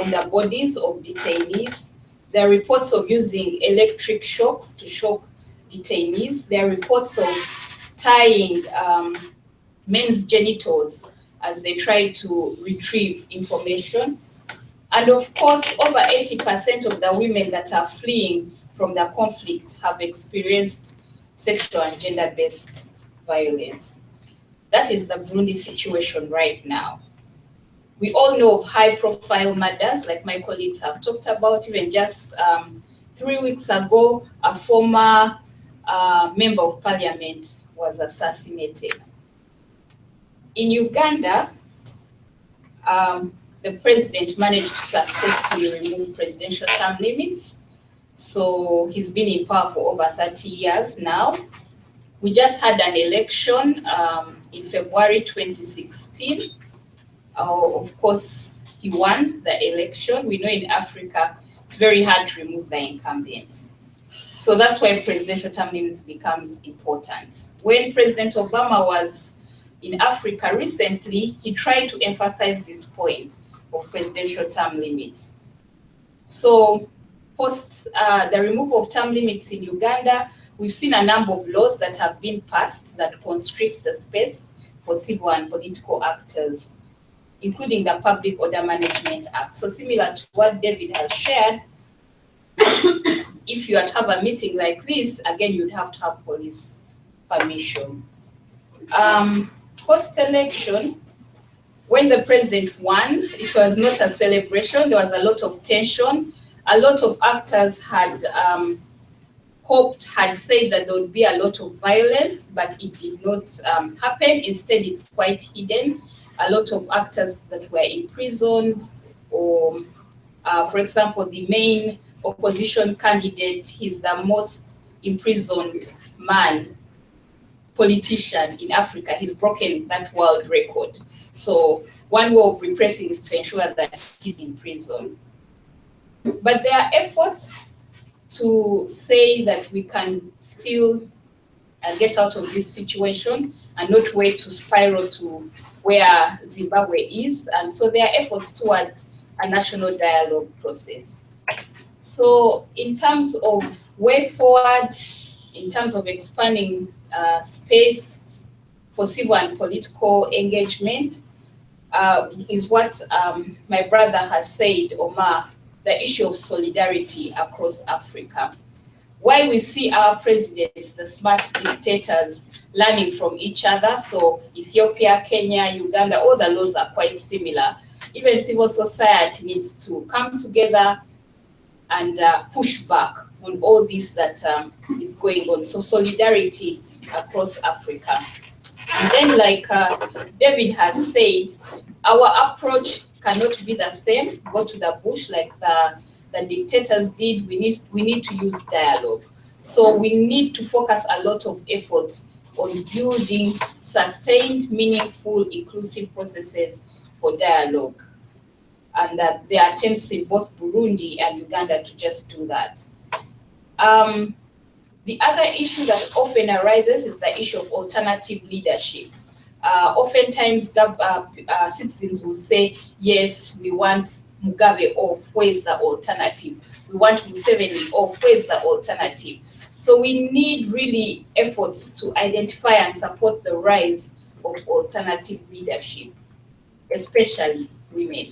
on the bodies of detainees. There are reports of using electric shocks to shock detainees. There are reports of tying men's genitals as they try to retrieve information. And of course, over 80% of the women that are fleeing from the conflict have experienced sexual and gender-based violence. That is the Burundi situation right now. We all know of high-profile murders, like my colleagues have talked about. Even just 3 weeks ago, a former member of parliament was assassinated. In Uganda, the president managed to successfully remove presidential term limits. So he's been in power for over 30 years now. We just had an election in February 2016. Of course, he won the election. We know in Africa, it's very hard to remove the incumbent. So that's why presidential term limits becomes important. When President Obama was in Africa recently, he tried to emphasize this point of presidential term limits. So post the removal of term limits in Uganda, we've seen a number of laws that have been passed that constrict the space for civil and political actors, including the Public Order Management Act. So similar to what David has shared, if you had to have a meeting like this, again, you'd have to have police permission. Post-election, when the president won, it was not a celebration. There was a lot of tension. A lot of actors had had said that there would be a lot of violence, but it did not happen. Instead, it's quite hidden. A lot of actors that were imprisoned, or for example, the main opposition candidate, he's the most imprisoned politician in Africa. He's broken that world record. So one way of repressing is to ensure that he's in prison. But there are efforts to say that we can still get out of this situation and not wait to spiral to where Zimbabwe is. And so there are efforts towards a national dialogue process. So in terms of way forward, in terms of expanding space for civil and political engagement, is what my brother has said, Omar, the issue of solidarity across Africa. While we see our presidents, the smart dictators, learning from each other, so Ethiopia, Kenya, Uganda, all the laws are quite similar. Even civil society needs to come together and push back on all this that is going on. So solidarity across Africa. And then, like David has said, our approach cannot be the same, go to the bush like the dictators did. We need to use dialogue. So we need to focus a lot of efforts on building sustained, meaningful, inclusive processes for dialogue. And there are attempts in both Burundi and Uganda to just do that. The other issue that often arises is the issue of alternative leadership. Oftentimes, citizens will say, yes, we want Mugabe off, where's the alternative? We want Museveni off, where's the alternative? So we need really efforts to identify and support the rise of alternative leadership, especially women.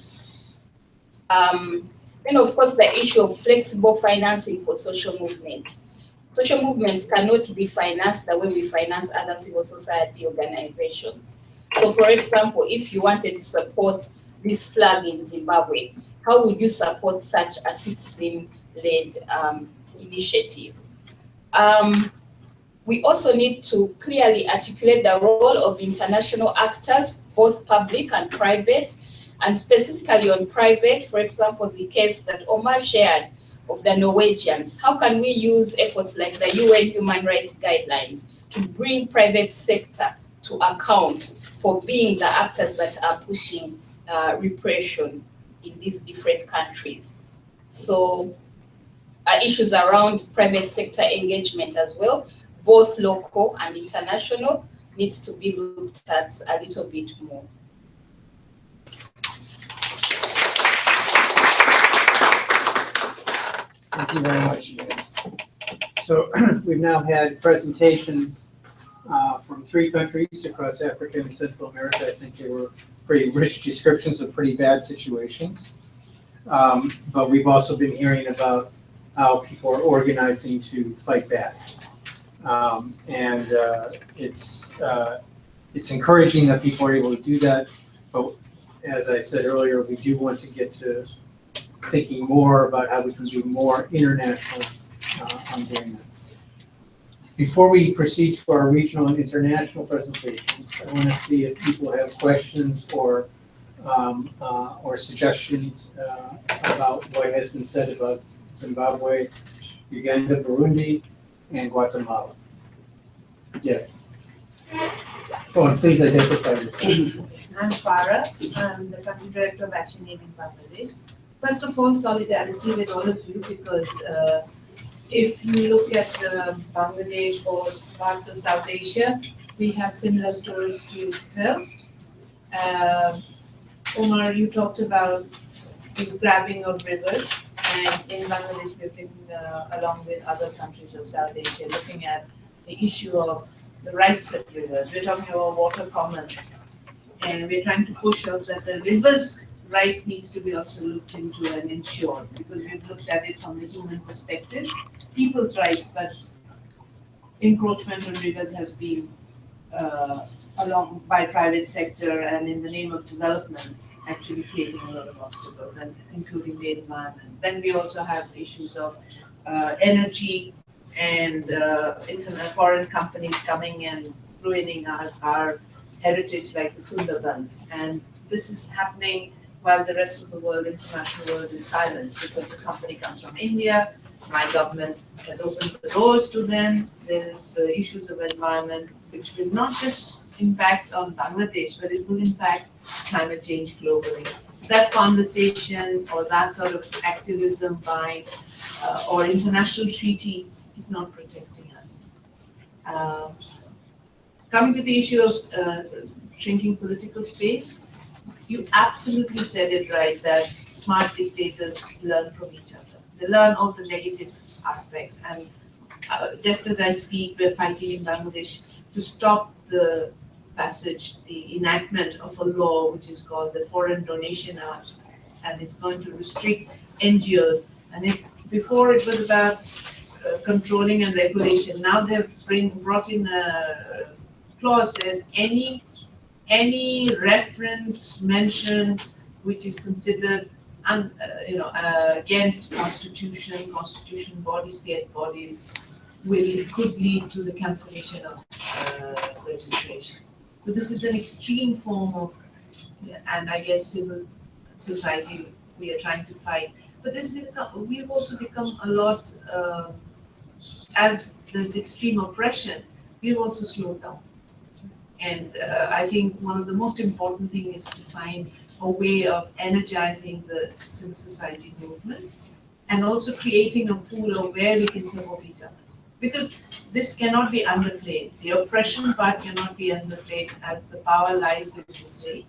Then of course the issue of flexible financing for social movements. Social movements cannot be financed the way we finance other civil society organizations. So for example, if you wanted to support this flag in Zimbabwe, how would you support such a citizen-led initiative? We also need to clearly articulate the role of international actors, both public and private, and specifically on private, for example, the case that Omar shared of the Norwegians. How can we use efforts like the UN Human Rights Guidelines to bring private sector to account for being the actors that are pushing repression in these different countries? So issues around private sector engagement as well, both local and international, needs to be looked at a little bit more. Thank you very much, James. So we've now had presentations from 3 countries across Africa and Central America. I think they were pretty rich descriptions of pretty bad situations. But we've also been hearing about how people are organizing to fight back. It's encouraging that people are able to do that. But as I said earlier, we do want to get to thinking more about how we can do more international on doing that. Before we proceed to our regional and international presentations, I want to see if people have questions or suggestions about what has been said about Zimbabwe, Uganda, Burundi, and Guatemala. Yes. Go on, please identify yourself. I'm Farah. I'm the country director of Action Aid in Bangladesh. First of all, solidarity with all of you, because if you look at Bangladesh or parts of South Asia, we have similar stories to tell. Omar, you talked about the grabbing of rivers, and in Bangladesh we've been, along with other countries of South Asia, looking at the issue of the rights of rivers. We're talking about water commons, and we're trying to push out that the rivers' rights needs to be also looked into and ensured, because we've looked at it from the human perspective, people's rights, but encroachment on rivers has been along by private sector and in the name of development, actually creating a lot of obstacles, and including the environment. Then we also have issues of energy and foreign companies coming and ruining our heritage, like the Sundarbans. And this is happening while the rest of the world, international world, is silenced, because the company comes from India. My government has opened the doors to them. There's issues of environment which will not just impact on Bangladesh, but it will impact climate change globally. That conversation or that sort of activism by or international treaty is not protecting us. Coming to the issue of shrinking political space, you absolutely said it right, that smart dictators learn from each other. They learn all the negative aspects, and just as I speak, we're fighting in Bangladesh to stop the passage, the enactment of a law which is called the Foreign Donation Act, and it's going to restrict NGOs. And before it was about controlling and regulation. Now they've brought in a clause says any reference mention which is considered against constitution bodies, state bodies, could lead to the cancellation of registration. So this is an extreme form of, and I guess civil society we are trying to fight. But we've also become a lot, as there's extreme oppression, we've also slowed down. And I think one of the most important things is to find a way of energizing the civil society movement, and also creating a pool of where we can support each other. Because this cannot be underplayed. The oppression part cannot be underplayed as the power lies with the state.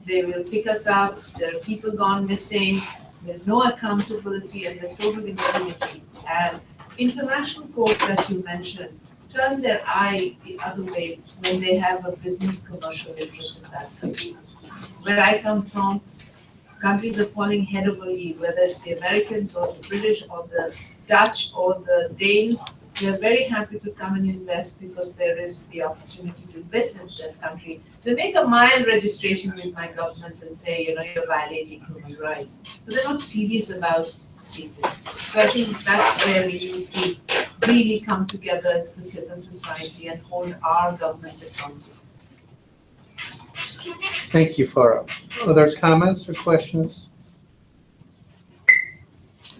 They will pick us up, there are people gone missing, there's no accountability and there's total impunity. And international courts that you mentioned turn their eye the other way when they have a business commercial interest in that country. Where I come from, countries are falling head over heel, whether it's the Americans or the British or the Dutch or the Danes. They're very happy to come and invest because there is the opportunity to invest in that country. They make a mild registration with my government and say, you're violating human rights. But they're not serious about seeing this. So I think that's where we need to really come together as the civil society and hold our governments accountable. Thank you, Farah. Other comments or questions?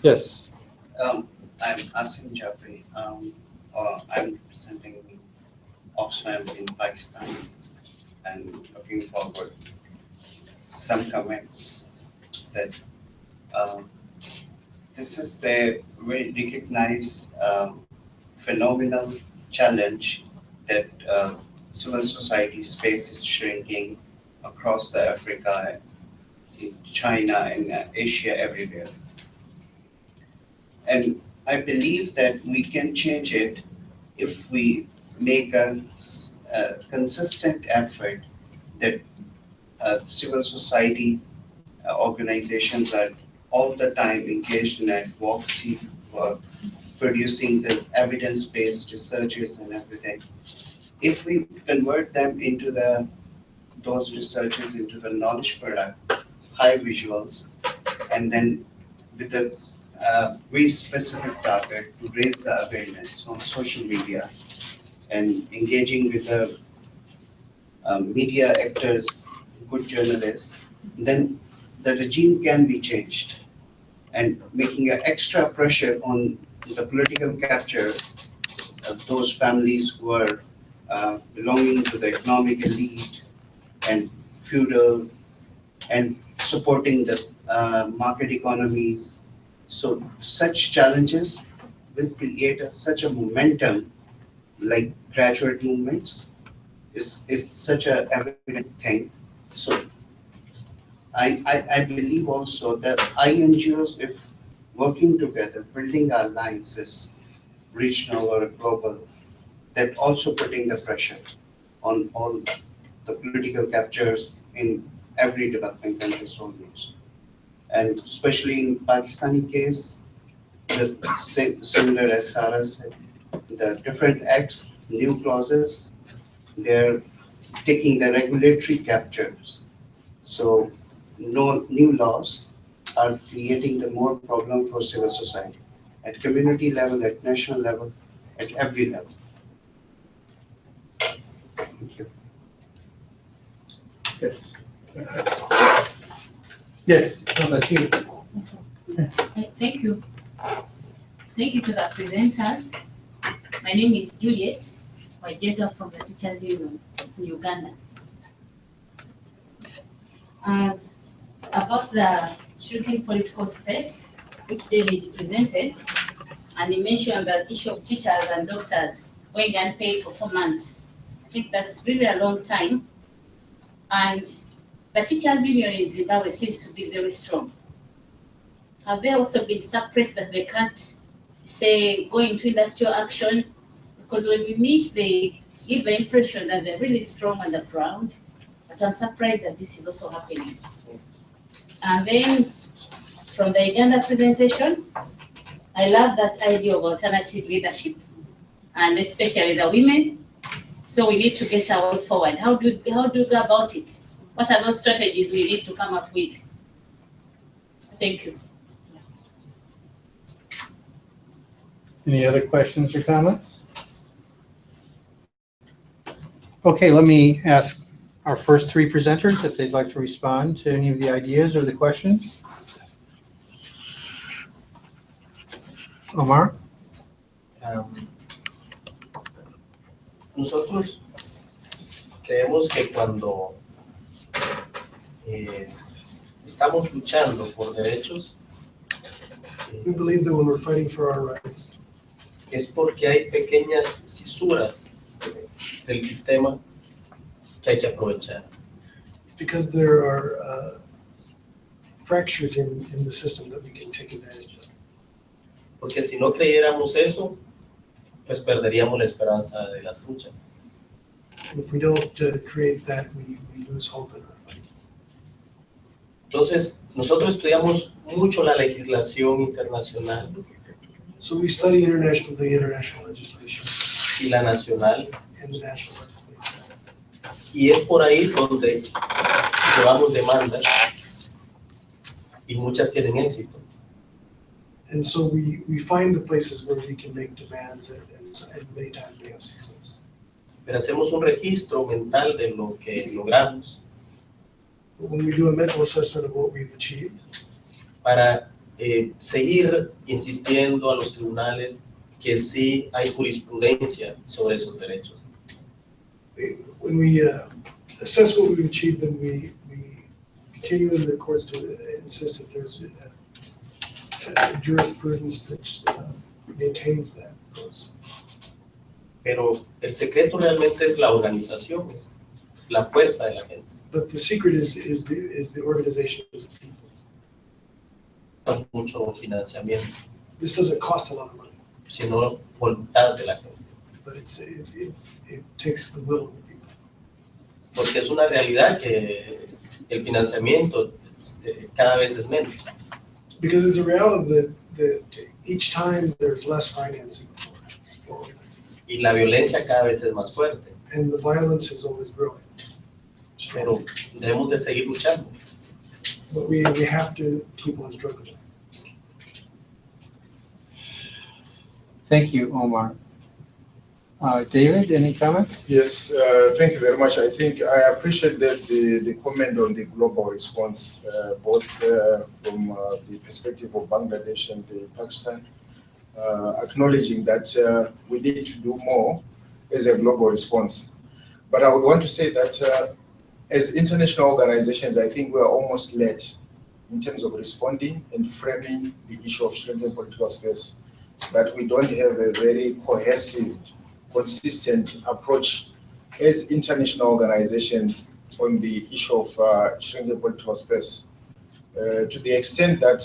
Yes. I'm Asim Jafri. I'm representing Oxfam in Pakistan and looking forward some comments that this is the very recognized phenomenal challenge that civil society space is shrinking across the Africa, in China, in Asia, everywhere. And I believe that we can change it if we make a consistent effort that civil society organizations are all the time engaged in advocacy work, producing the evidence-based researches and everything. If we convert them into those researches into the knowledge product, high visuals, and then with the very specific target to raise the awareness on social media and engaging with the media actors, good journalists, then the regime can be changed and making an extra pressure on the political capture of those families who are belonging to the economic elite and feudal and supporting the market economies. So such challenges will create such a momentum like graduate movements is such a evident thing. So I believe also that INGOs, if working together, building alliances, regional or global, that also putting the pressure on all the political captures in every developing country almost. And especially in Pakistani case, similar as Sarah said, the different acts, new clauses, they're taking the regulatory captures. So no new laws are creating the more problem for civil society at community level, at national level, at every level. Thank you. Yes. Yes, that's you. Thank you. Thank you to the presenters. My name is Juliet Wajega from the Teachers Union in Uganda. About the shrinking political space, which David presented, and he mentioned the issue of teachers and doctors going unpaid for 4 months. I think that's really a long time. And the teachers union in Zimbabwe seems to be very strong. Have they also been suppressed that they can't, say, go into industrial action? Because when we meet, they give the impression that they're really strong on the ground, but I'm surprised that this is also happening. And then from the Uganda presentation, I love that idea of alternative leadership, and especially the women. So we need to get our way forward. How do we go about it? What are those strategies we need to come up with? Thank you. Any other questions or comments? Okay, let me ask our first three presenters if they'd like to respond to any of the ideas or the questions. Omar? Nosotros creemos que cuando estamos luchando por derechos, We believe that when we're fighting for our rights, es porque hay pequeñas cisuras del sistema que hay que aprovechar. Because there are fractures in the system that we can take advantage of. Porque si no creyéramos eso, pues perderíamos la esperanza de las luchas. And if we don't create that, we lose hope in our fights. Entonces, nosotros estudiamos mucho la legislación internacional So we study the international legislation y la nacional, and the national legislation. y es por ahí donde llevamos demandas y muchas tienen éxito. And so we find the places where we can make demands and many times we have success. Pero hacemos un registro mental de lo que logramos But when we do a mental assessment of what we've achieved, para seguir insistiendo a los tribunales que sí hay jurisprudencia sobre esos derechos. when we assess what we've achieved, then we continue in the courts to insist that there's jurisprudence that maintains that. Pero el secreto realmente es la organización, es la fuerza de la gente. But the secret is the organization of the people. Mucho financiamiento, This doesn't cost a lot of money, sino voluntad de la gente. but it takes the will of the people. Porque es una realidad que el financiamiento cada vez es menos. Because it's a reality that each time there's less financing for organizing. Y la violencia cada vez es más fuerte. And the violence is always growing. Pero debemos de seguir luchando. But we have to keep on struggling. Thank you, Omar. David, any comments? Yes, thank you very much. I think I appreciate the comment on the global response, both from the perspective of Bangladesh and Pakistan, acknowledging that we need to do more as a global response. But I would want to say that as international organizations, I think we are almost late in terms of responding and framing the issue of shrinking political space, that we don't have a very cohesive, consistent approach as international organizations on the issue of shrinking political space, to the extent that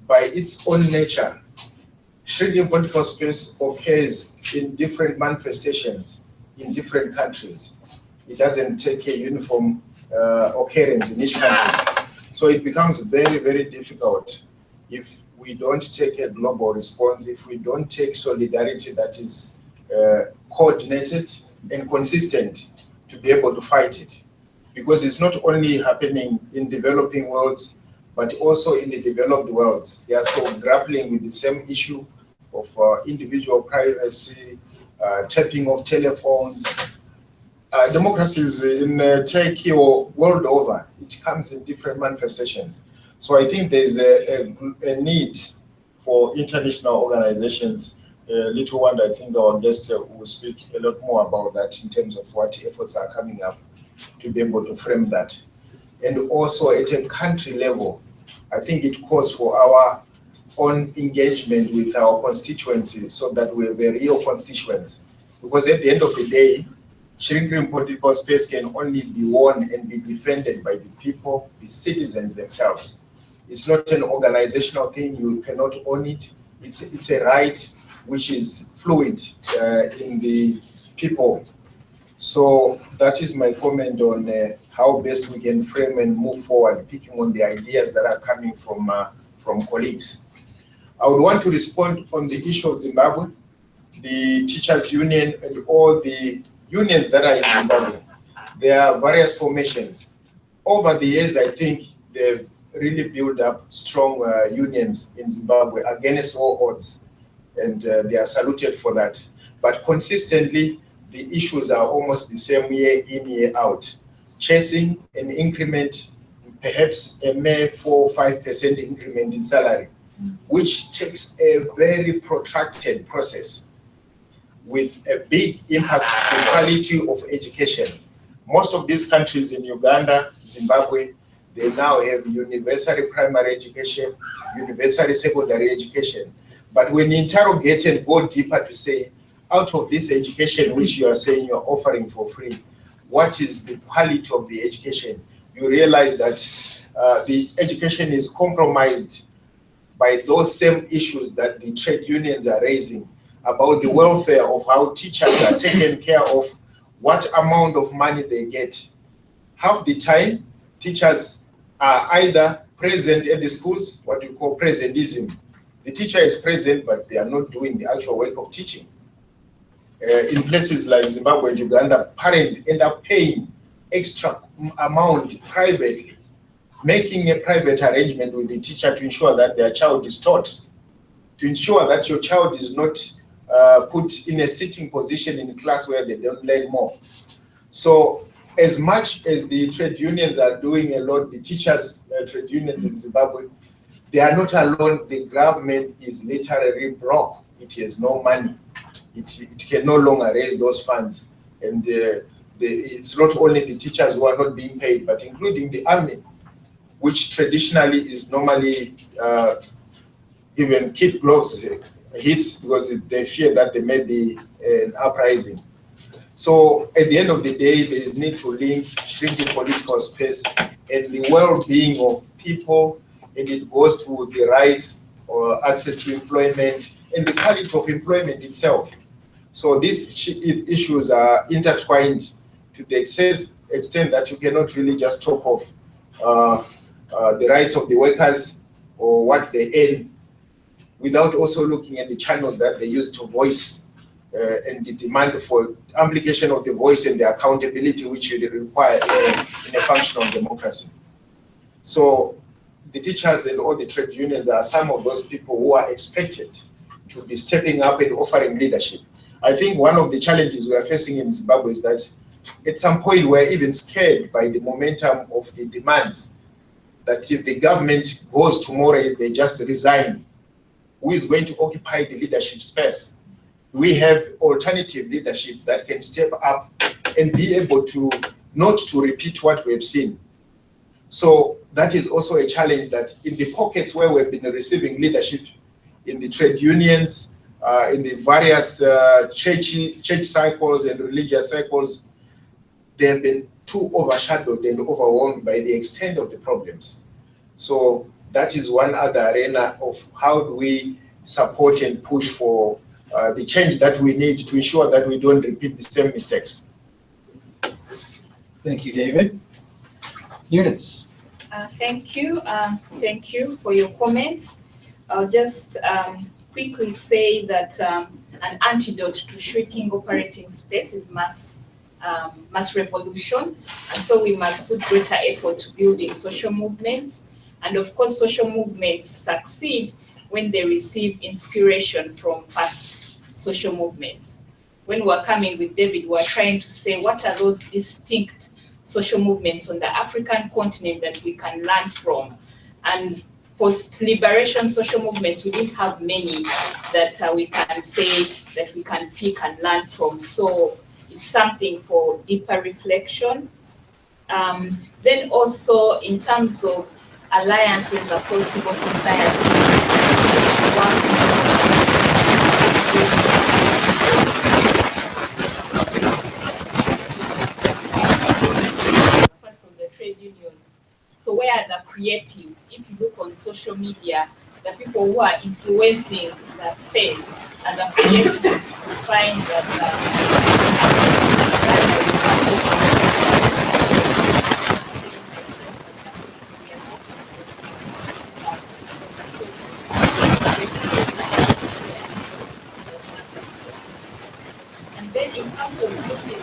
by its own nature, shrinking political space occurs in different manifestations in different countries. It doesn't take a uniform occurrence in each country. So it becomes very, very difficult if we don't take a global response, if we don't take solidarity that is coordinated and consistent to be able to fight it. Because it's not only happening in developing worlds, but also in the developed worlds. They are so grappling with the same issue of individual privacy, tapping of telephones. Democracies in Turkey or world over, it comes in different manifestations. So I think there's a need for international organizations. Little wonder, I think our guest will speak a lot more about that in terms of what efforts are coming up to be able to frame that. And also at a country level, I think it calls for our own engagement with our constituencies so that we have a real constituents. Because at the end of the day, shrinking political space can only be won and be defended by the people, the citizens themselves. It's not an organizational thing, you cannot own it. It's a right which is fluid in the people. So that is my comment on how best we can frame and move forward, picking on the ideas that are coming from colleagues. I would want to respond on the issue of Zimbabwe, the teachers union and all the unions that are in Zimbabwe. There are various formations. Over the years, I think they've really built up strong unions in Zimbabwe against all odds, and they are saluted for that. But consistently, the issues are almost the same year in, year out. Chasing an increment, perhaps a mere 4 or 5% increment in salary, which takes a very protracted process with a big impact on the quality of education. Most of these countries in Uganda, Zimbabwe, they now have universal primary education, universal secondary education. But when you interrogate and go deeper to say, out of this education which you are saying you are offering for free, what is the quality of the education? You realize that the education is compromised by those same issues that the trade unions are raising about the welfare of how teachers are taken care of, what amount of money they get. Half the time, teachers are either present at the schools, what you call presentism. The teacher is present, but they are not doing the actual work of teaching. In places like Zimbabwe and Uganda, parents end up paying extra amount privately, making a private arrangement with the teacher to ensure that their child is taught, to ensure that your child is not put in a sitting position in class where they don't learn more. So as much as the trade unions are doing a lot, the teachers' trade unions in Zimbabwe, they are not alone. The government is literally broke. It has no money. It can no longer raise those funds. And it's not only the teachers who are not being paid, but including the army, which traditionally is normally even kid gloves hits because they fear that there may be an uprising. So at the end of the day, there is need to link shrinking political space and the well-being of people, and it goes to the rights or access to employment and the quality of employment itself. So these issues are intertwined to the extent that you cannot really just talk of the rights of the workers or what they earn without also looking at the channels that they use to voice and the demand for amplification of the voice and the accountability which you require in a functional democracy. So the teachers and all the trade unions are some of those people who are expected to be stepping up and offering leadership. I think one of the challenges we are facing in Zimbabwe is that at some point we're even scared by the momentum of the demands that if the government goes tomorrow, they just resign. Who is going to occupy the leadership space? We have alternative leadership that can step up and be able to not to repeat what we have seen. So that is also a challenge, that in the pockets where we've been receiving leadership, in the trade unions, in the various church cycles and religious cycles, they have been too overshadowed and overwhelmed by the extent of the problems. So that is one other arena of how do we support and push for the change that we need to ensure that we don't repeat the same mistakes. Thank you, David. Eunice. Thank you. Thank you for your comments. I'll just quickly say that an antidote to shrinking operating space is mass revolution. And so we must put greater effort to building social movements. And of course, social movements succeed when they receive inspiration from past social movements. When we're coming with David, we're trying to say, what are those distinct social movements on the African continent that we can learn from? And post-liberation social movements, we didn't have many that we can say that we can pick and learn from. So it's something for deeper reflection. Then also in terms of alliances across civil society, apart from the trade unions. So where are the creatives? If you look on social media, the people who are influencing the space and the creatives, you find that and then in terms of looking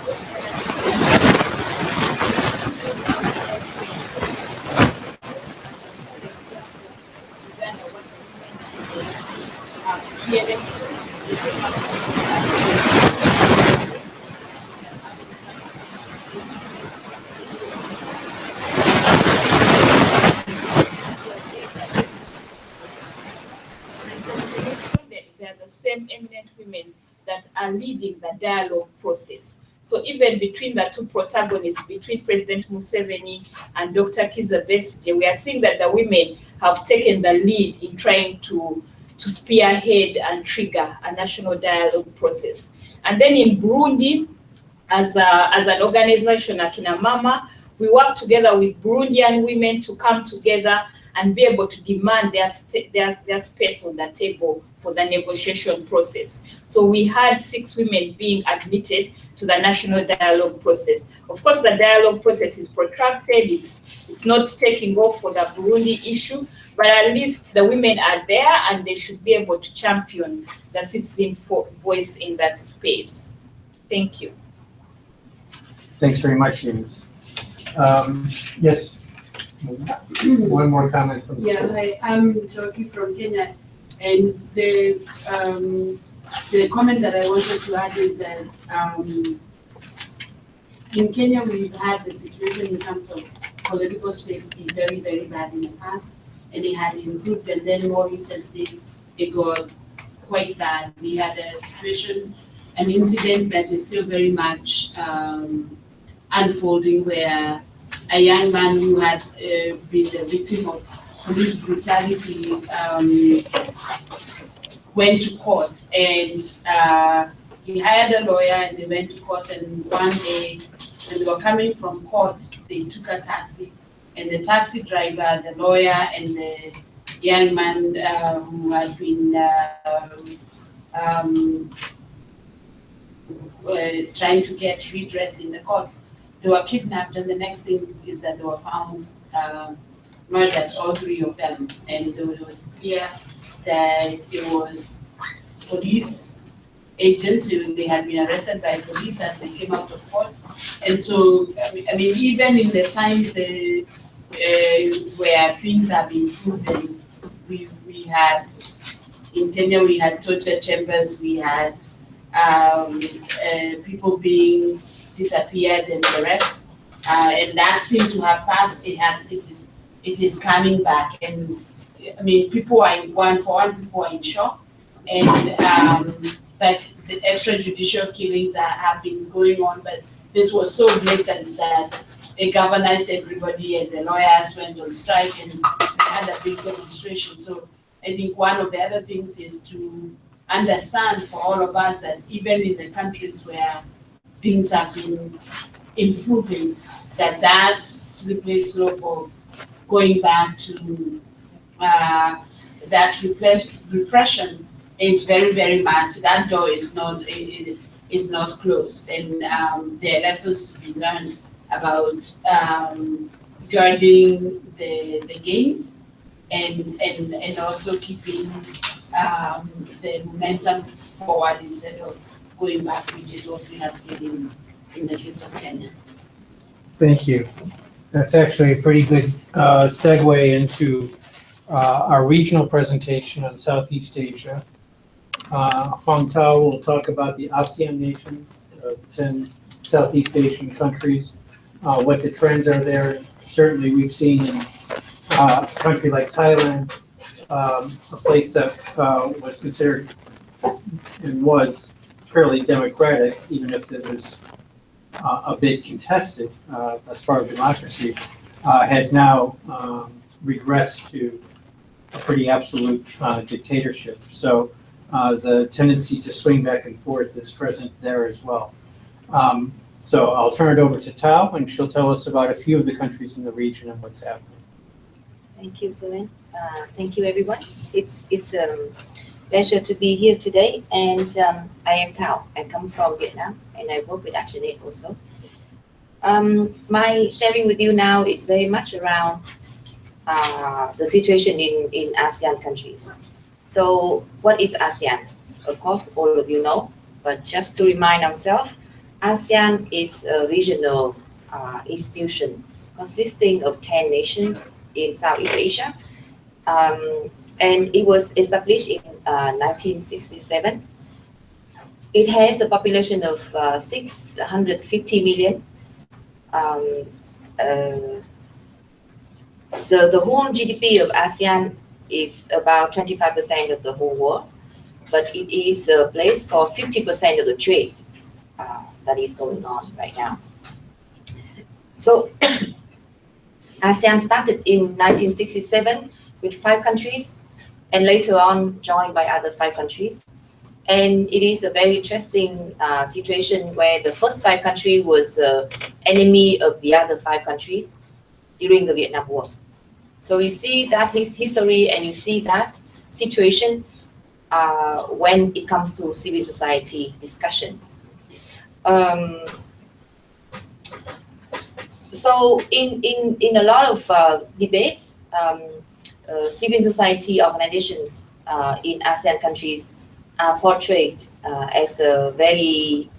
they are the same eminent women that are leading the dialogue process. So even between the two protagonists, between President Museveni and Dr. Kizza Besigye, we are seeing that the women have taken the lead in trying to to spearhead and trigger a national dialogue process. And then in Burundi, as an organization, Akina Mama, we work together with Burundian women to come together and be able to demand their space on the table for the negotiation process. So we had 6 women being admitted to the national dialogue process. Of course, the dialogue process is protracted, it's not taking off for the Burundi issue, but at least the women are there and they should be able to champion the citizen voice in that space. Thank you. Thanks very much, Eunice. Yes, one more comment from the Yeah, floor. hi, I'm talking from Kenya, and the comment that I wanted to add is that in Kenya we've had the situation in terms of political space be very, very bad in the past, and it had improved, and then more recently it got quite bad. We had a situation, an incident that is still very much unfolding, where a young man who had been the victim of police brutality went to court, and he hired a lawyer and they went to court, and one day when they were coming from court, they took a taxi, and the taxi driver, the lawyer, and the young man who had been trying to get redress in the court, they were kidnapped, and the next thing is that they were found murdered, all 3 of them, and it was clear that it was police agents. They had been arrested by police as they came out of court, and so I mean even in the times where things have been proven, we had in Kenya we had torture chambers, we had people being disappeared and the rest, and that seemed to have passed. It is coming back, and I mean people are people are in shock, and but the extrajudicial killings have been going on, but this was so blatant that it galvanized everybody, and the lawyers went on strike, and they had a big demonstration. So I think one of the other things is to understand for all of us that even in the countries where things have been improving, that slippery slope of going back to that repression is very, very much, that door is not closed, and there are lessons to be learned about guarding the gains and also keeping the momentum forward instead of going back, which is what we have seen in the case of Kenya. Thank you. That's actually a pretty good segue into our regional presentation on Southeast Asia. Hong Tao will talk about the ASEAN nations, 10 Southeast Asian countries, what the trends are there. Certainly we've seen in a country like Thailand, a place that was considered and was fairly democratic, even if it was a bit contested as far as democracy, has now regressed to a pretty absolute dictatorship. So the tendency to swing back and forth is present there as well. So I'll turn it over to Tao, and she'll tell us about a few of the countries in the region and what's happening. Thank you, Suman. Thank you, everyone. It's a pleasure to be here today, and I am Tao. I come from Vietnam, and I work with ActionAid also. My sharing with you now is very much around the situation in ASEAN countries. So what is ASEAN? Of course, all of you know, but just to remind ourselves, ASEAN is a regional institution consisting of 10 nations in Southeast Asia. And it was established in 1967. It has a population of 650 million. The whole GDP of ASEAN is about 25% of the whole world, but it is a place for 50% of the trade that is going on right now. So ASEAN started in 1967 with 5 countries, and later on joined by other 5 countries. And it is a very interesting situation where the first 5 countries was enemy of the other 5 countries during the Vietnam War. So you see that history and you see that situation when it comes to civil society discussion. So in a lot of debates, civil society organizations in ASEAN countries are portrayed as a very,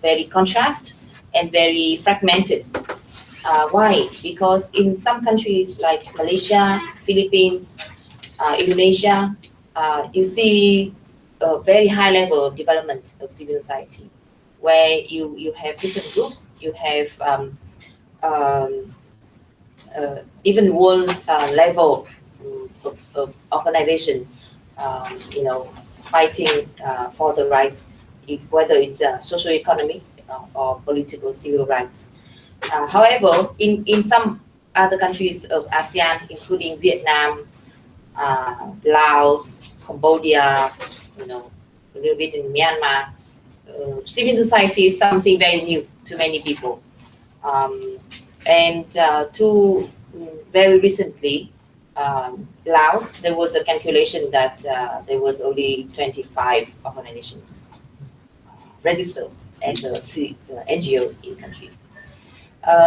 very contrast and very fragmented. Why? Because in some countries like Malaysia, Philippines, Indonesia, you see a very high level of development of civil society, where you have different groups, you have even world level of organization, fighting for the rights, whether it's socio-economic or political civil rights. However, in some other countries of ASEAN, including Vietnam, Laos, Cambodia, a little bit in Myanmar, civil society is something very new to many people. To very recently, Laos, there was a calculation that there was only 25 organizations registered as NGOs in country.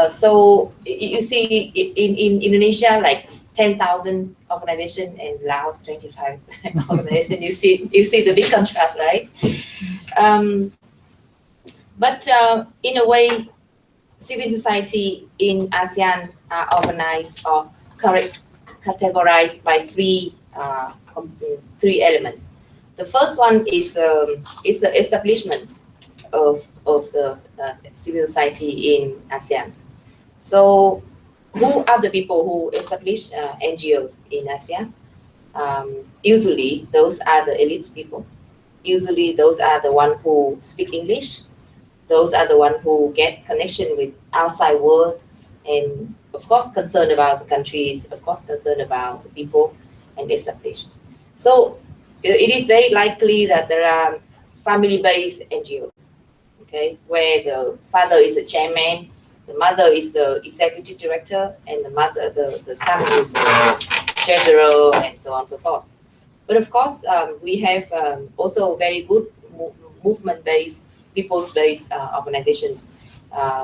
So you see in Indonesia, like 10,000 organization, and Laos 25 organization. You see the big contrast, right? But in a way, civil society in ASEAN are organized or categorized by three elements. The first one is the establishment of the civil society in ASEAN. So, who are the people who establish NGOs in ASEAN? Usually, those are the elite people. Usually, those are the ones who speak English. Those are the ones who get connection with outside world, and of course concerned about the countries, of course concerned about the people, and established. So it is very likely that there are family-based NGOs, okay, where the father is a chairman, the mother is the executive director, and the son is the treasurer, and so on and so forth. But of course, we have also very good movement-based, people's-based organizations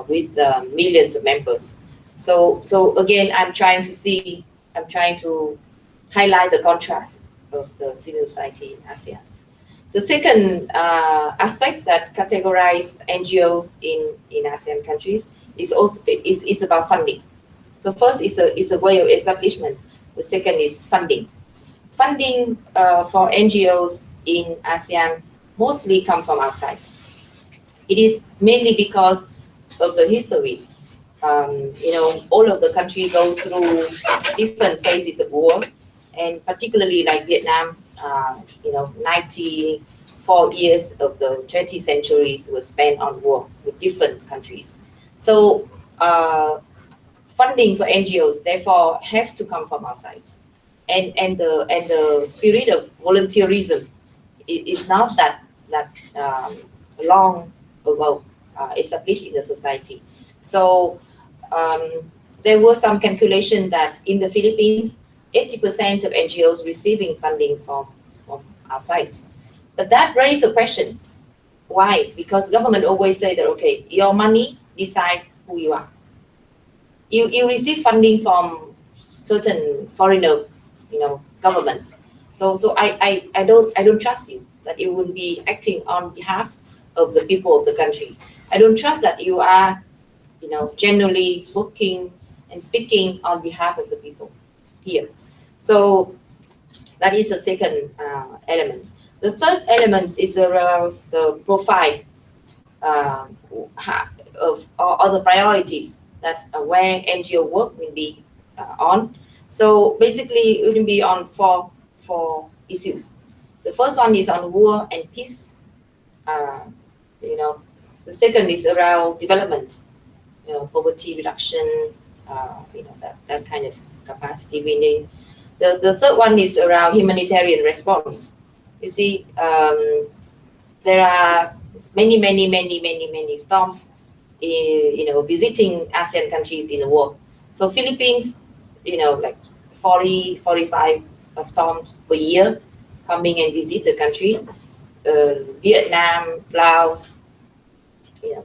with millions of members. So again, I'm trying to highlight the contrast of the civil society in ASEAN. The second aspect that categorizes NGOs in ASEAN countries is about funding. So first is a way of establishment. The second is funding. Funding for NGOs in ASEAN mostly come from outside. It is mainly because of the history. All of the countries go through different phases of war, and particularly like Vietnam, 94 years of the 20th centuries was spent on war with different countries. So funding for NGOs therefore have to come from outside, and the spirit of volunteerism is not that long ago established in the society. So there was some calculation that in the Philippines, 80% of NGOs receiving funding from outside. But that raised a question. Why? Because government always say that, okay, your money decide who you are. You receive funding from certain foreigner, governments. So I don't trust you that you will be acting on behalf of the people of the country. I don't trust that you are, generally working and speaking on behalf of the people here. So that is the second element. The third element is around the profile of other priorities that where NGO work will be on. So basically, it will be on four issues. The first one is on war and peace. The second is around development, poverty reduction, that kind of capacity building. The third one is around humanitarian response. You see, there are many storms, visiting ASEAN countries in the world. So Philippines, like 45 storms per year coming and visit the country. Vietnam, Laos,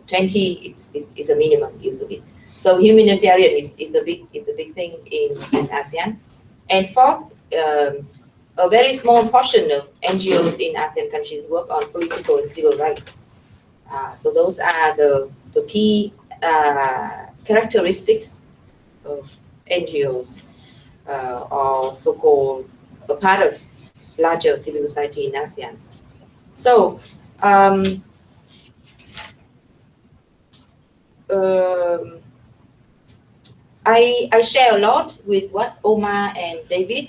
20 is a minimum usually. So humanitarian is a big thing in ASEAN. And fourth, a very small portion of NGOs in ASEAN countries work on political and civil rights. So those are the key characteristics of NGOs, or so-called a part of larger civil society in ASEAN. So I share a lot with what Omar and David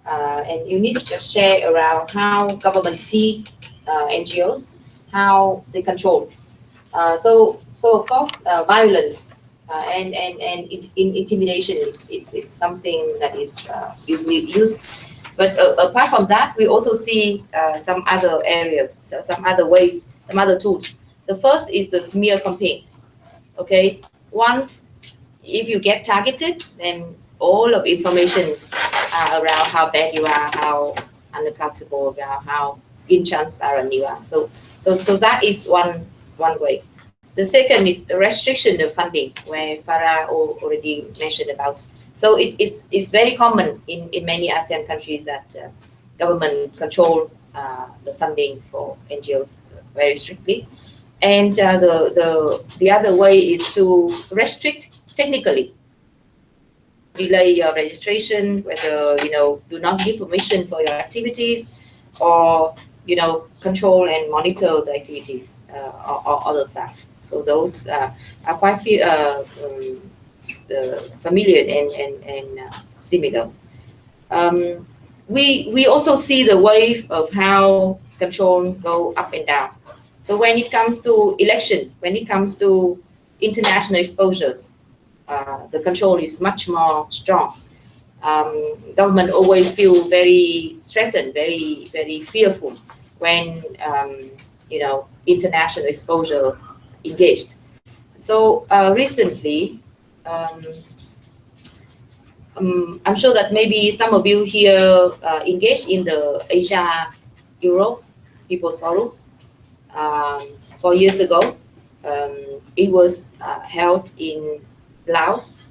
and Eunice just share around how governments see NGOs, how they control. So of course, violence and intimidation, it's something that is usually used. But apart from that, we also see some other areas, some other ways, some other tools. The first is the smear campaigns. Okay, once if you get targeted, then all of information around how bad you are, how unaccountable you are, how intransparent you are. So that is one way. The second is the restriction of funding, where Farah already mentioned about. So it's very common in many ASEAN countries that government control the funding for NGOs very strictly. And the other way is to restrict technically, delay your registration, whether do not give permission for your activities, or control and monitor the activities or other stuff. So those are quite familiar and similar. We also see the wave of how control go up and down. So when it comes to elections, when it comes to international exposures, the control is much more strong. Government always feel very threatened, very fearful when international exposure engaged. So recently, I'm sure that maybe some of you here engaged in the Asia-Europe People's Forum. 4 years ago, it was held in Laos,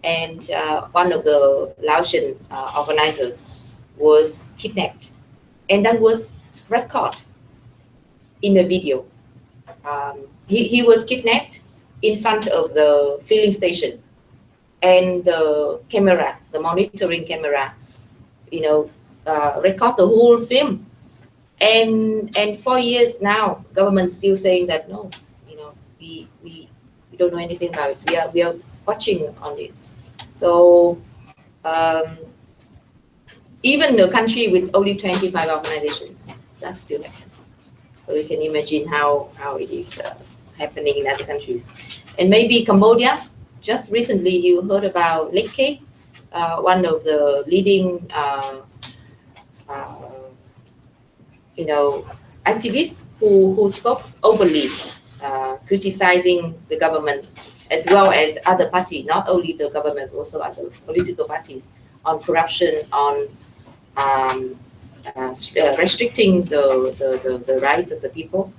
and one of the Laotian organizers was kidnapped, and that was recorded in a video. He was kidnapped in front of the filling station, and the camera, the monitoring camera, record the whole film. And 4 years now, government still saying that no, we don't know anything about it. We are watching on it. So even a country with only 25 organizations, that's still happening. So you can imagine how it is happening in other countries. And maybe Cambodia, just recently you heard about Lek K, one of the leading activists who spoke openly, criticizing the government as well as other parties, not only the government, also other political parties, on corruption, on restricting the rights of the people,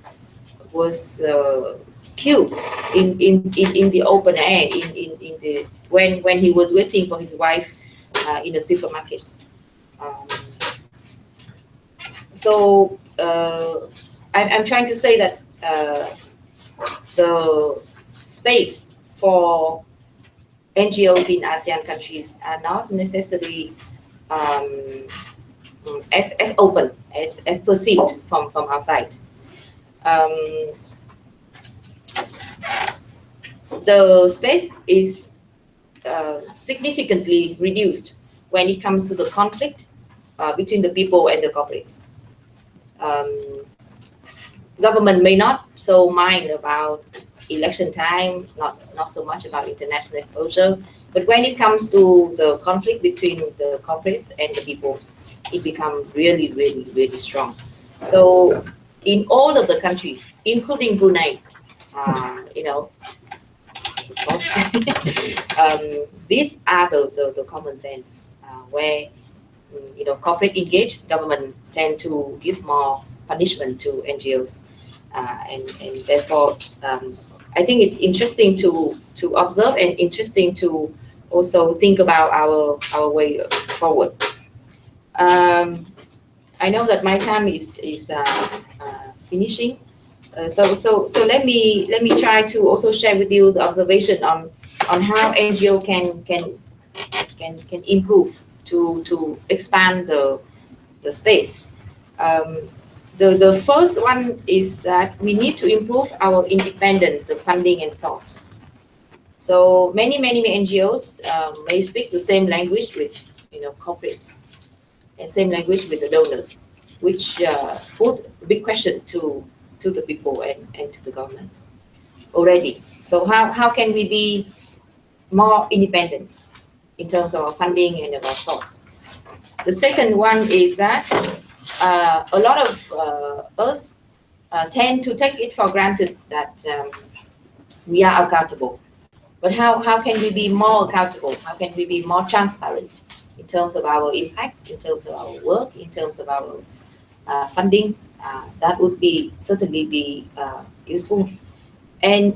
was killed in the open air when he was waiting for his wife in a supermarket. So I'm trying to say that the space for NGOs in ASEAN countries are not necessarily as open as perceived from outside. The space is significantly reduced when it comes to the conflict between the people and the corporates. Government may not so mind about election time, not so much about international exposure, But when it comes to the conflict between the corporates and the people, it becomes really, really, really strong. So in all of the countries, including Brunei, you know, of course, these are the common sense where, you know, corporate engaged, government tend to give more punishment to NGOs. And therefore, I think it's interesting to observe and interesting to also think about our way forward. I know that my time is finishing. So let me try to also share with you the observation on how NGO can improve to expand the space. The first one is that we need to improve our independence of funding and thoughts. So many NGOs may speak the same language with, you know, corporates, and same language with the donors, which put a big question to the people and to the government already. So how can we be more independent in terms of our funding and of our thoughts? The second one is that a lot of us tend to take it for granted that we are accountable. But how can we be more accountable? How can we be more transparent in terms of our impacts, in terms of our work, in terms of our funding? That would be certainly be useful. And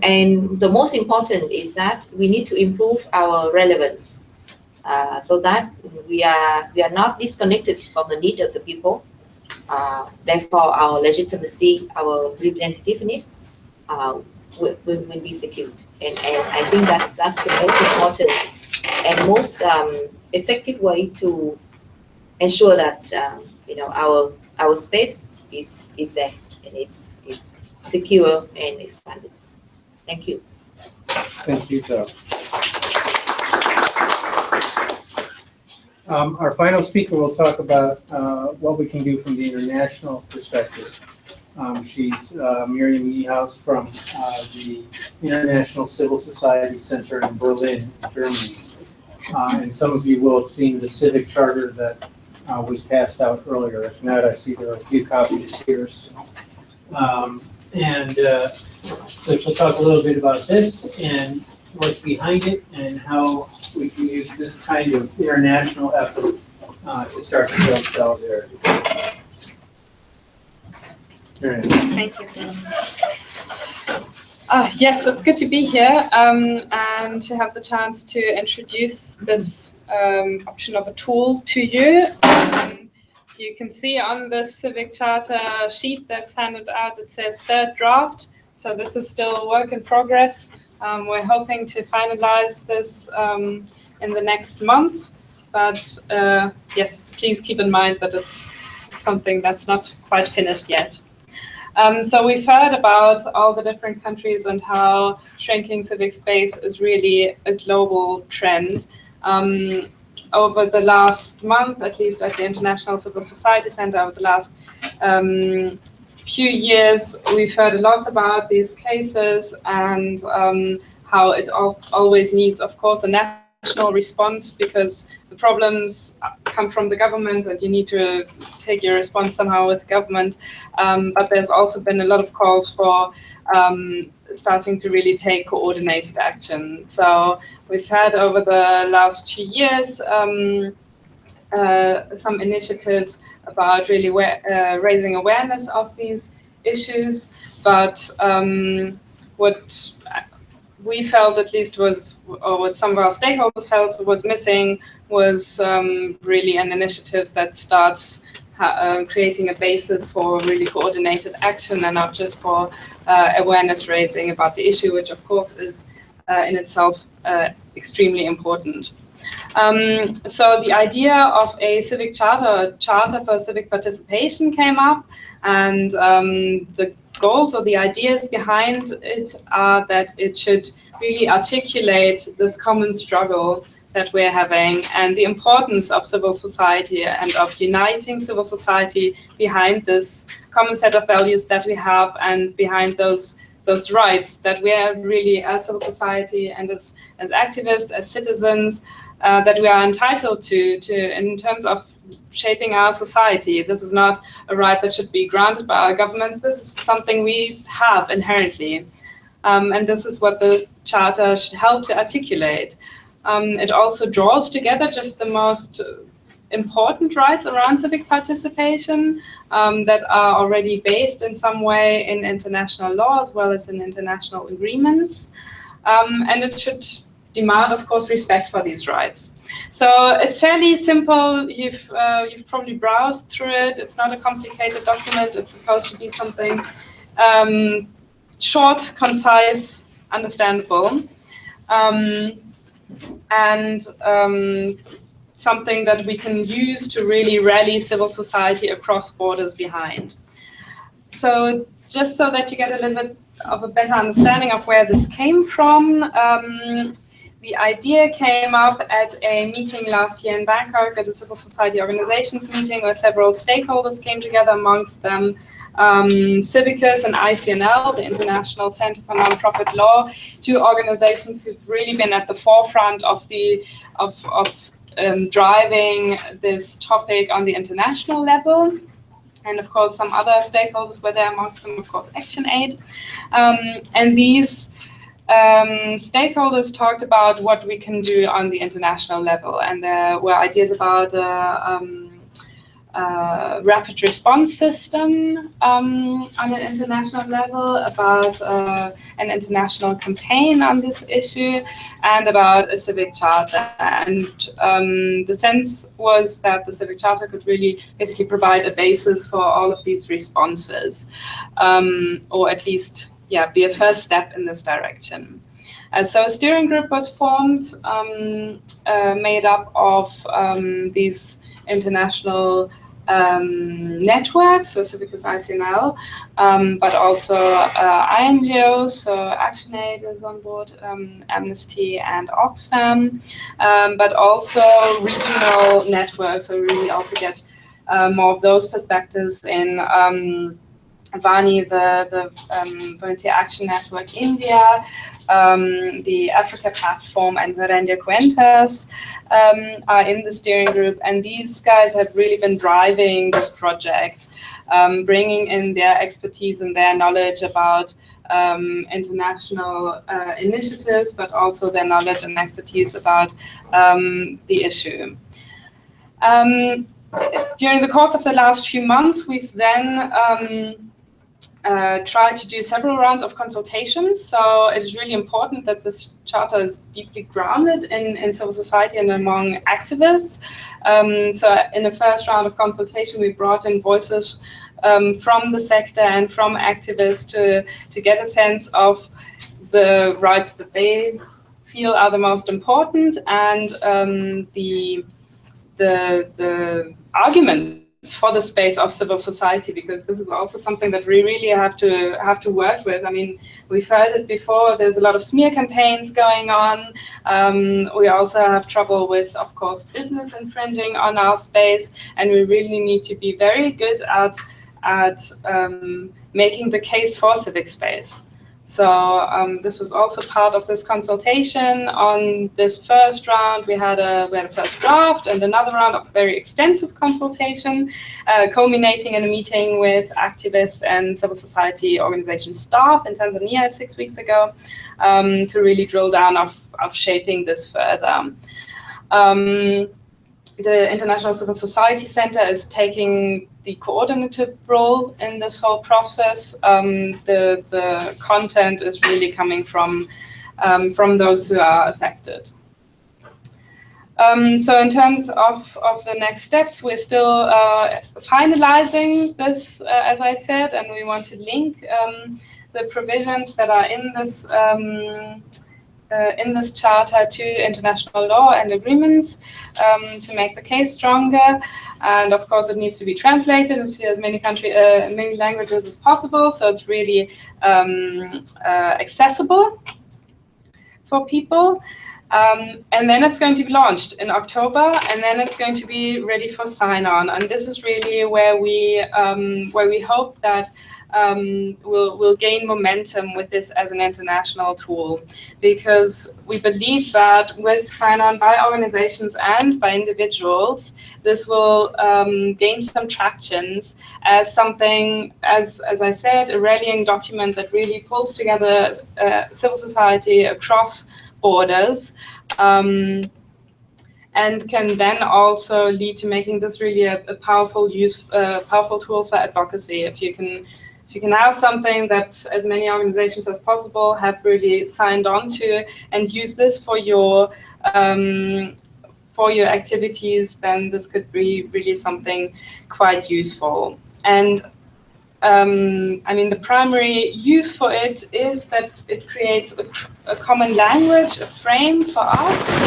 the most important is that we need to improve our relevance so that we are not disconnected from the need of the people. Therefore, our legitimacy, our representativeness will be secured. And I think that's the most important and most effective way to ensure that you know, our space is there and it's secure and expanded. Thank you. Thank you, Tao. Our final speaker will talk about what we can do from the international perspective. She's Miriam Niehaus from the International Civil Society Center in Berlin, Germany. And some of you will have seen the civic charter that was passed out earlier. If not, I see there are a few copies here. So she'll talk a little bit about this and what's behind it and how we can use this kind of international effort to start to build solidarity. Thank you, Sam. Yes, it's good to be here and to have the chance to introduce this option of a tool to you. You can see on the Civic Charter sheet that's handed out, it says third draft. So this is still a work in progress. We're hoping to finalize this in the next month. But yes, please keep in mind that it's something that's not quite finished yet. So we've heard about all the different countries and how shrinking civic space is really a global trend. Over the last month, at least at the International Civil Society Center, over the last few years, we've heard a lot about these cases and how it always needs, of course, a national response because the problems come from the government and you need to take your response somehow with the government. But there's also been a lot of calls for starting to really take coordinated action. So we've had over the last few years some initiatives about really raising awareness of these issues. But what we felt at least was, or what some of our stakeholders felt was missing was really an initiative that starts creating a basis for really coordinated action and not just for awareness raising about the issue, which of course is in itself extremely important. So the idea of a civic charter for civic participation came up, and the goals or the ideas behind it are that it should really articulate this common struggle that we're having and the importance of civil society and of uniting civil society behind this common set of values that we have and behind those those rights that we are really, as civil society and as activists, as citizens, that we are entitled to in terms of shaping our society. This is not a right that should be granted by our governments. This is something we have inherently. And this is what the Charter should help to articulate. It also draws together just the most important rights around civic participation that are already based in some way in international law as well as in international agreements. And it should demand, of course, respect for these rights. So it's fairly simple. You've probably browsed through it. It's not a complicated document. It's supposed to be something short, concise, understandable, and something that we can use to really rally civil society across borders behind. So just so that you get a little bit of a better understanding of where this came from, the idea came up at a meeting last year in Bangkok, at a civil society organizations meeting where several stakeholders came together, amongst them Civicus and ICNL, the International Center for Nonprofit Law, two organizations who've really been at the forefront of driving this topic on the international level. And of course, some other stakeholders were there, amongst them, of course, ActionAid. And these stakeholders talked about what we can do on the international level. And there were ideas about rapid response system on an international level, about an international campaign on this issue, and about a civic charter. And the sense was that the civic charter could really basically provide a basis for all of these responses, or at least, be a first step in this direction. So a steering group was formed, made up of these international networks, so Civicus ICNL, but also INGOs, so ActionAid is on board, Amnesty and Oxfam, but also regional networks, so we really also get more of those perspectives in Vani, the Volunteer Action Network India, the Africa Platform, and Verendia Cuentas are in the steering group. And these guys have really been driving this project, bringing in their expertise and their knowledge about international initiatives, but also their knowledge and expertise about the issue. During the course of the last few months, we've then tried to do several rounds of consultations. So it is really important that this charter is deeply grounded in civil society and among activists. So in the first round of consultation, we brought in voices from the sector and from activists to get a sense of the rights that they feel are the most important, and the arguments for the space of civil society, because this is also something that we really have to work with. I mean, we've heard it before, there's a lot of smear campaigns going on. We also have trouble with, of course, business infringing on our space, and we really need to be very good at making the case for civic space. So this was also part of this consultation. On this first round, we had a first draft and another round of very extensive consultation, culminating in a meeting with activists and civil society organization staff in Tanzania 6 weeks ago, to really drill down of shaping this further. The International Civil Society Center is taking the coordinative role in this whole process. The content is really coming from those who are affected. So in terms of the next steps, we're still finalizing this, as I said, and we want to link the provisions that are in this charter to international law and agreements to make the case stronger. And of course, it needs to be translated into as many many languages as possible, so it's really accessible for people. And then it's going to be launched in October, and then it's going to be ready for sign-on. And this is really where we hope that will gain momentum with this as an international tool, because we believe that with sign-on by organizations and by individuals, this will gain some tractions as something, as I said, a rallying document that really pulls together civil society across borders, and can then also lead to making this really a powerful tool for advocacy. If you can have something that as many organizations as possible have really signed on to and use this for your activities, then this could be really something quite useful. And I mean, the primary use for it is that it creates a common language, a frame for us to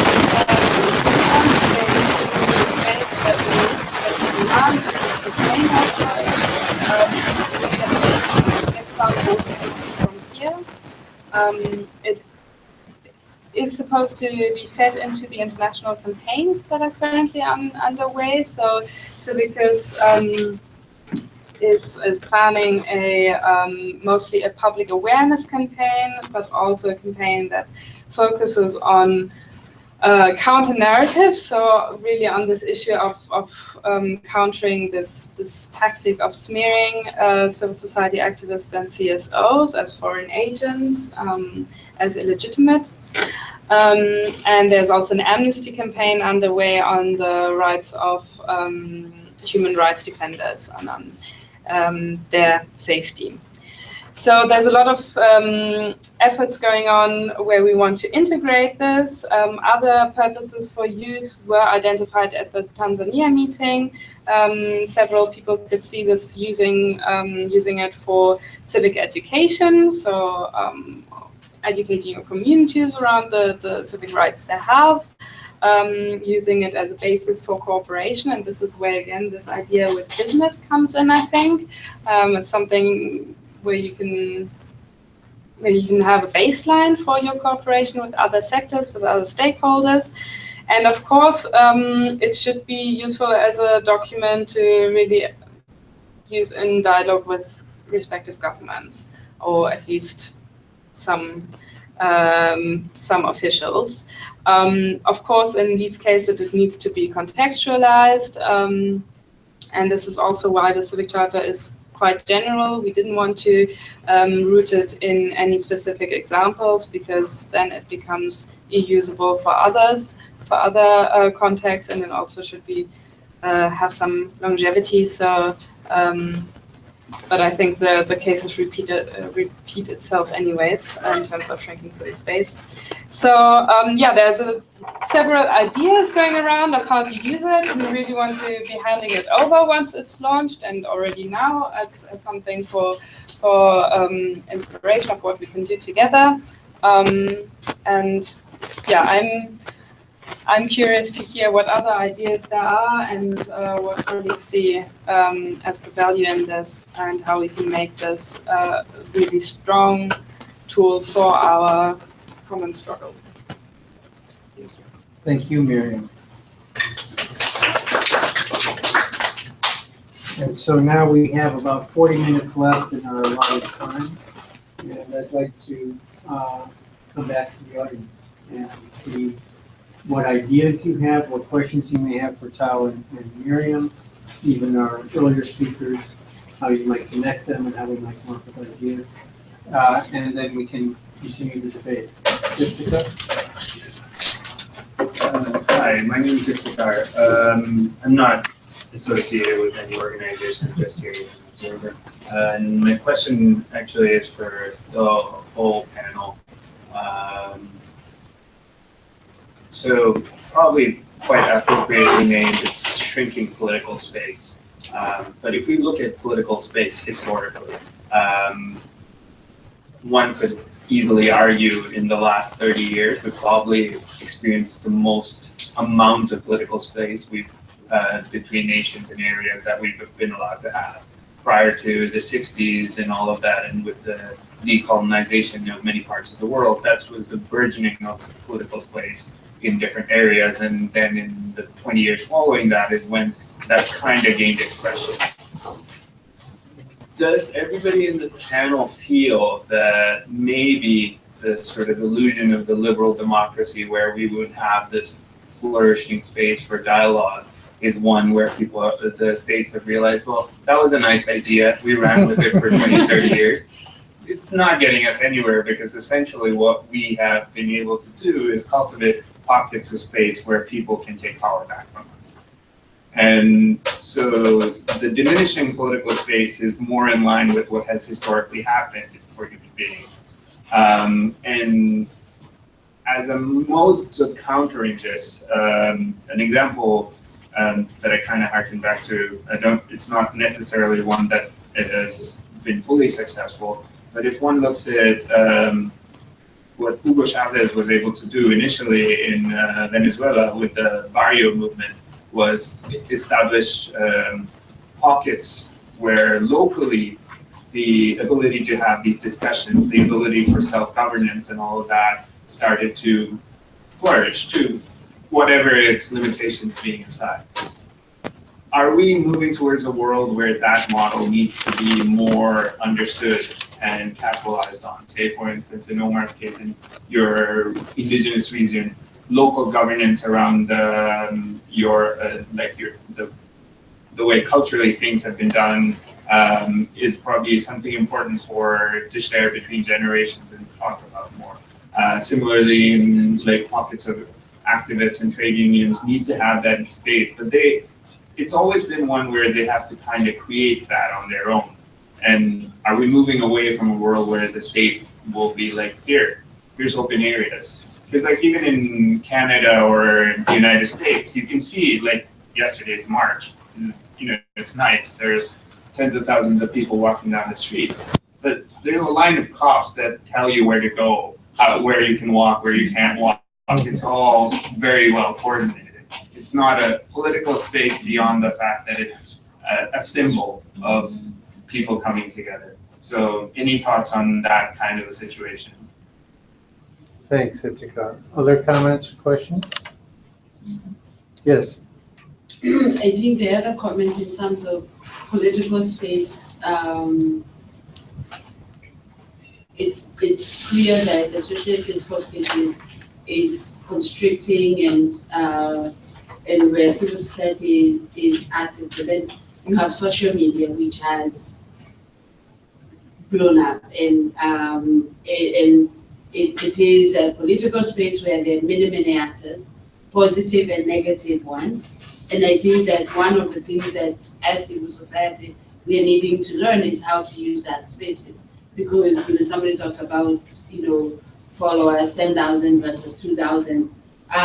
say this is the space that we demand, this is the framework for it. Let's start from here. It is supposed to be fed into the international campaigns that are currently underway. So Civicus is planning mostly a public awareness campaign, but also a campaign that focuses on counter narratives. So really on this issue of countering this tactic of smearing civil society activists and CSOs as foreign agents, as illegitimate. And there's also an amnesty campaign underway on the rights of human rights defenders and on their safety. So there's a lot of efforts going on where we want to integrate this. Other purposes for use were identified at the Tanzania meeting. Several people could see this using it for civic education. So educating your communities around the civic rights they have. Using it as a basis for cooperation, and this is where again this idea with business comes in. I think it's something where you can have a baseline for your cooperation with other sectors, with other stakeholders, and of course it should be useful as a document to really use in dialogue with respective governments, or at least some officials. Of course, in these cases, it needs to be contextualized, and this is also why the Civic Charter is quite general. We didn't want to root it in any specific examples, because then it becomes unusable for others, for other contexts, and it also should be have some longevity. So. But I think the cases repeat itself anyways in terms of shrinking city space. So yeah, there's several ideas going around of how to use it. We really want to be handing it over once it's launched, and already now as something for inspiration of what we can do together. And yeah, I'm curious to hear what other ideas there are and what colleagues see as the value in this, and how we can make this a really strong tool for our common struggle. Thank you. Thank you, Miriam. And so now we have about 40 minutes left in our allotted time, and I'd like to come back to the audience and see what ideas you have, what questions you may have for Tao and Miriam, even our earlier speakers, how you might connect them and how we might come up with ideas. And then we can continue the debate. Iftikhar? Hi, my name is Iftikhar. I'm not associated with any organization, I'm just here as an observer. And my question actually is for the whole panel. So probably quite appropriately named, it's shrinking political space. But if we look at political space historically, one could easily argue in the last 30 years, we've probably experienced the most amount of political space we've between nations and areas that we've been allowed to have. Prior to the 60s and all of that, and with the decolonization of many parts of the world, that was the burgeoning of political space in different areas, and then in the 20 years following that is when that kind of gained expression. does everybody in the panel feel that maybe the sort of illusion of the liberal democracy where we would have this flourishing space for dialogue is one where people, the states have realized, well, that was a nice idea, we ran with it for 20, 30 years. It's not getting us anywhere because essentially what we have been able to do is cultivate pockets of space where people can take power back from us. And so the diminishing political space is more in line with what has historically happened for human beings. And as a mode of countering this, an example that I kind of harken back to, it's not necessarily one that has been fully successful, but if one looks at what Hugo Chavez was able to do initially in Venezuela with the Barrio movement, was establish pockets where locally the ability to have these discussions, the ability for self-governance and all of that started to flourish to whatever its limitations being aside. Are we moving towards a world where that model needs to be more understood and capitalized on? Say, for instance, in Omar's case, in your indigenous region, local governance around the way culturally things have been done is probably something important for to share between generations and talk about more. Similarly, in like pockets of activists and trade unions need to have that space, but it's always been one where they have to kind of create that on their own. And are we moving away from a world where the state will be like, here's open areas? Because like even in Canada or the United States, you can see like yesterday's march. It's nice. There's tens of thousands of people walking down the street, but there's a line of cops that tell you where to go, where you can walk, where you can't walk. It's all very well coordinated. It's not a political space beyond the fact that it's a symbol of people coming together. So any thoughts on that kind of a situation? Thanks, Itika. Other comments, questions? Yes. I think the other comment in terms of political space, it's clear that especially fiscal space is constricting and where civil society is active, but then you have social media which has blown up and it is a political space where there are many actors, positive and negative ones. And I think that one of the things that as civil society we're needing to learn is how to use that space. Because somebody talked about followers 10,000 versus 2,000. But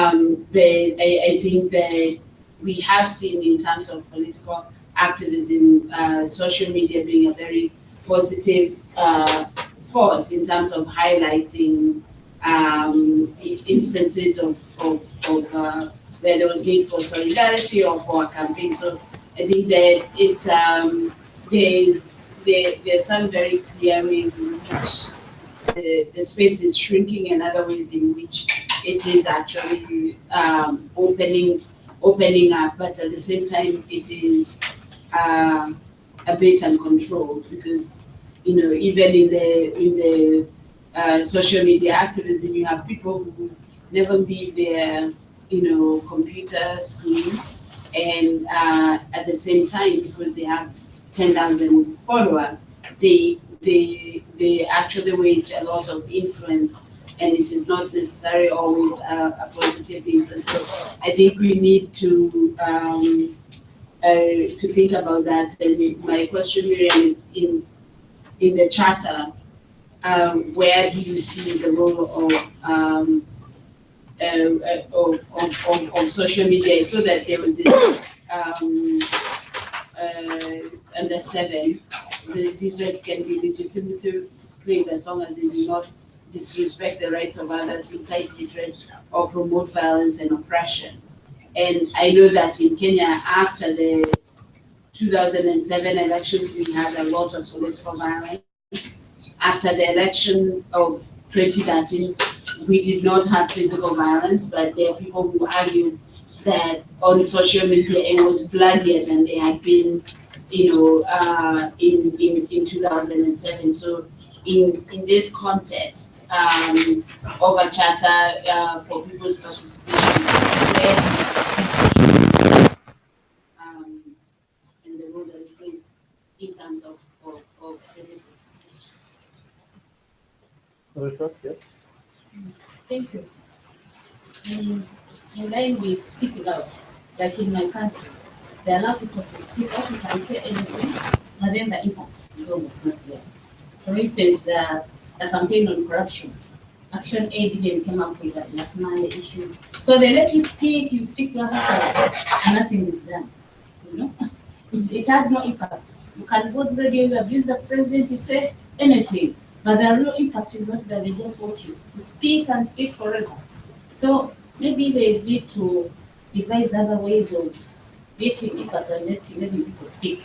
I think that we have seen in terms of political activism, social media being a very positive force in terms of highlighting instances of where there was need for solidarity or for a campaign. So I think that it's there's some very clear ways in which the space is shrinking and other ways in which it is actually opening up, but at the same time it is a bit uncontrolled because even in the social media activism you have people who never leave their computer screen, and at the same time because they have 10,000 followers, they actually wage a lot of influence, and it is not necessarily always a positive influence. So I think we need to think about that. And my question, Miriam, is in the charter, where do you see the role of social media, so that there was this under 7, these rights can be legitimately claimed as long as they do not disrespect the rights of others, incite hatred, or promote violence and oppression. And I know that in Kenya, after the 2007 elections, we had a lot of political violence. After the election of 2013, we did not have physical violence, but there are people who argued that on social media it was bloodier than they had been in 2007. So in this context, of a charter for people's participation, where do you succeed and the role that it plays in terms of civic participation? Other thoughts, yes? Thank you. In line with speaking out, like in my country, they allow people to speak out, you can say anything, but then the impact is almost not there. For instance, the campaign on corruption, Action Aid didn't come up with enough money issues. So they let you speak your heart out, and nothing is done. You know? It has no impact. You can go to radio, you abuse the president, you say anything, but the real impact is not there. They just want you to speak and speak forever. So maybe there is need to devise other ways of creating impact and letting people speak.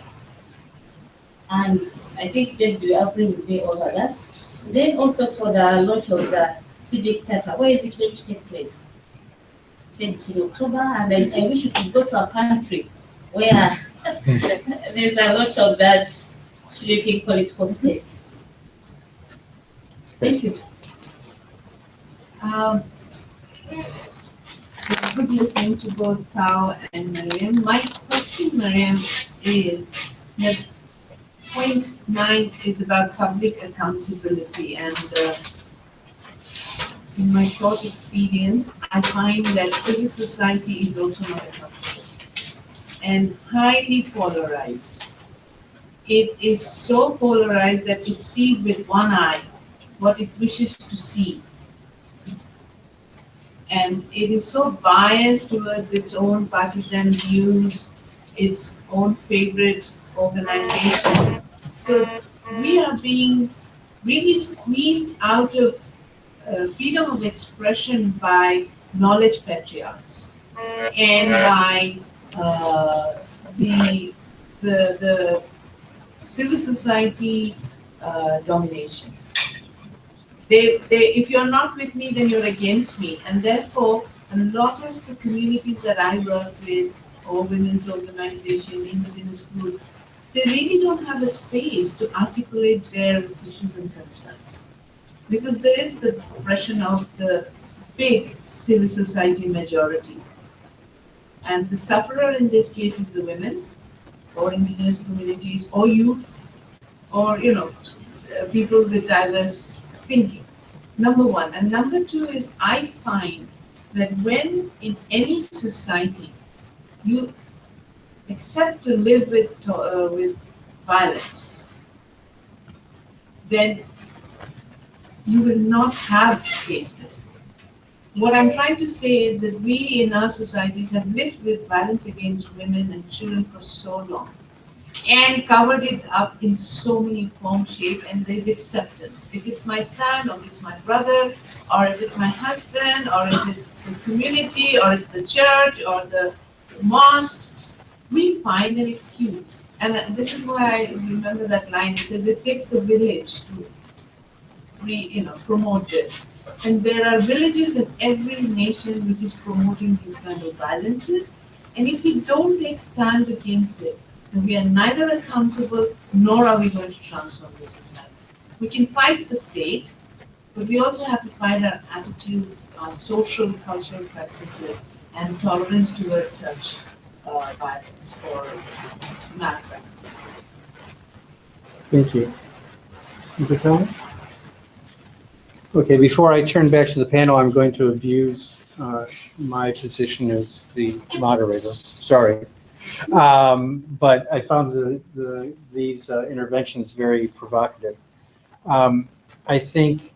And I think that we are agree with me over that. Then also for the launch of the civic charter, where is it going to take place? Said it's in October, and I wish you could go to a country where there's a lot of that civic political space. Thank you. Good listening to both Tao and Mariam. My question, Mariam, is that point 9 is about public accountability, and in my short experience, I find that civil society is also not accountable and highly polarized. It is so polarized that it sees with one eye what it wishes to see. And it is so biased towards its own partisan views, its own favorite organization. So we are being really squeezed out of freedom of expression by knowledge patriarchs and by the civil society domination. If you're not with me, then you're against me. And therefore, a lot of the communities that I work with, or women's organizations, indigenous groups, they really don't have a space to articulate their issues and concerns. Because there is the oppression of the big civil society majority. And the sufferer in this case is the women, or indigenous communities, or youth, or people with diverse thinking. Number one. And number two is, I find that when in any society you accept to live with violence, then you will not have spaces. What I'm trying to say is that we in our societies have lived with violence against women and children for so long, and covered it up in so many form, shape, and there's acceptance. If it's my son, or if it's my brother, or if it's my husband, or if it's the community, or it's the church, or the mosque, we find an excuse. And this is why I remember that line. It says it takes a village to promote this. And there are villages in every nation which is promoting these kind of violences. And if we don't take stand against it, then we are neither accountable nor are we going to transform the society. We can fight the state, but we also have to fight our attitudes, our social, cultural practices, and tolerance towards such violence or malpractices. Thank you. Mr. Collins? Okay, before I turn back to the panel, I'm going to abuse my position as the moderator. Sorry. But I found these interventions very provocative. I think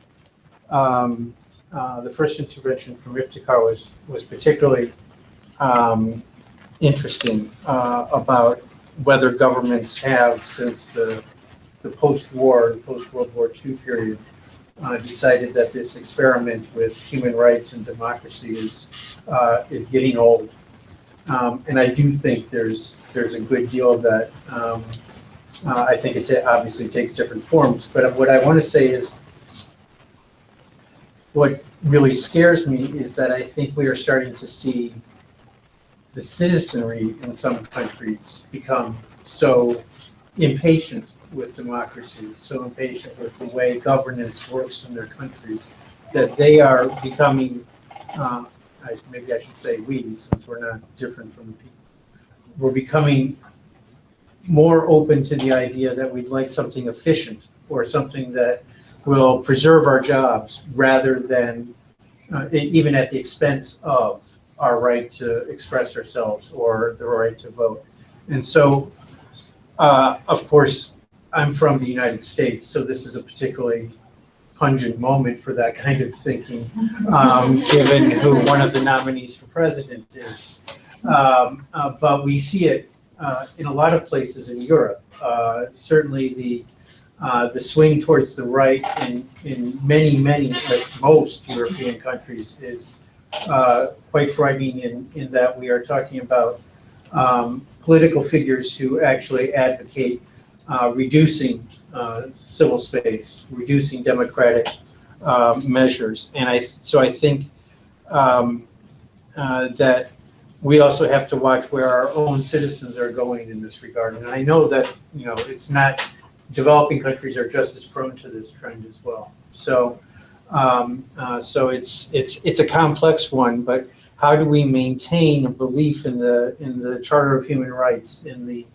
the first intervention from Iftikhar was particularly interesting about whether governments have, since the post-World War II period, decided that this experiment with human rights and democracy is getting old. And I do think there's a good deal of that. I think it obviously takes different forms, but what I want to say is, what really scares me is that I think we are starting to see the citizenry in some countries become so impatient with democracy, so impatient with the way governance works in their countries, that they are becoming, maybe I should say we, since we're not different from the people, we're becoming more open to the idea that we'd like something efficient or something that will preserve our jobs rather than even at the expense of our right to express ourselves or the right to vote. And so, of course, I'm from the United States, so this is a particularly pungent moment for that kind of thinking, given who one of the nominees for president is. But we see it in a lot of places in Europe. Certainly the swing towards the right in many, like most European countries is quite frightening in that we are talking about political figures who actually advocate reducing civil space, reducing democratic measures. And so I think that we also have to watch where our own citizens are going in this regard. And I know that, it's not, developing countries are just as prone to this trend as well. So, so it's a complex one, but how do we maintain a belief in the Charter of Human Rights, in the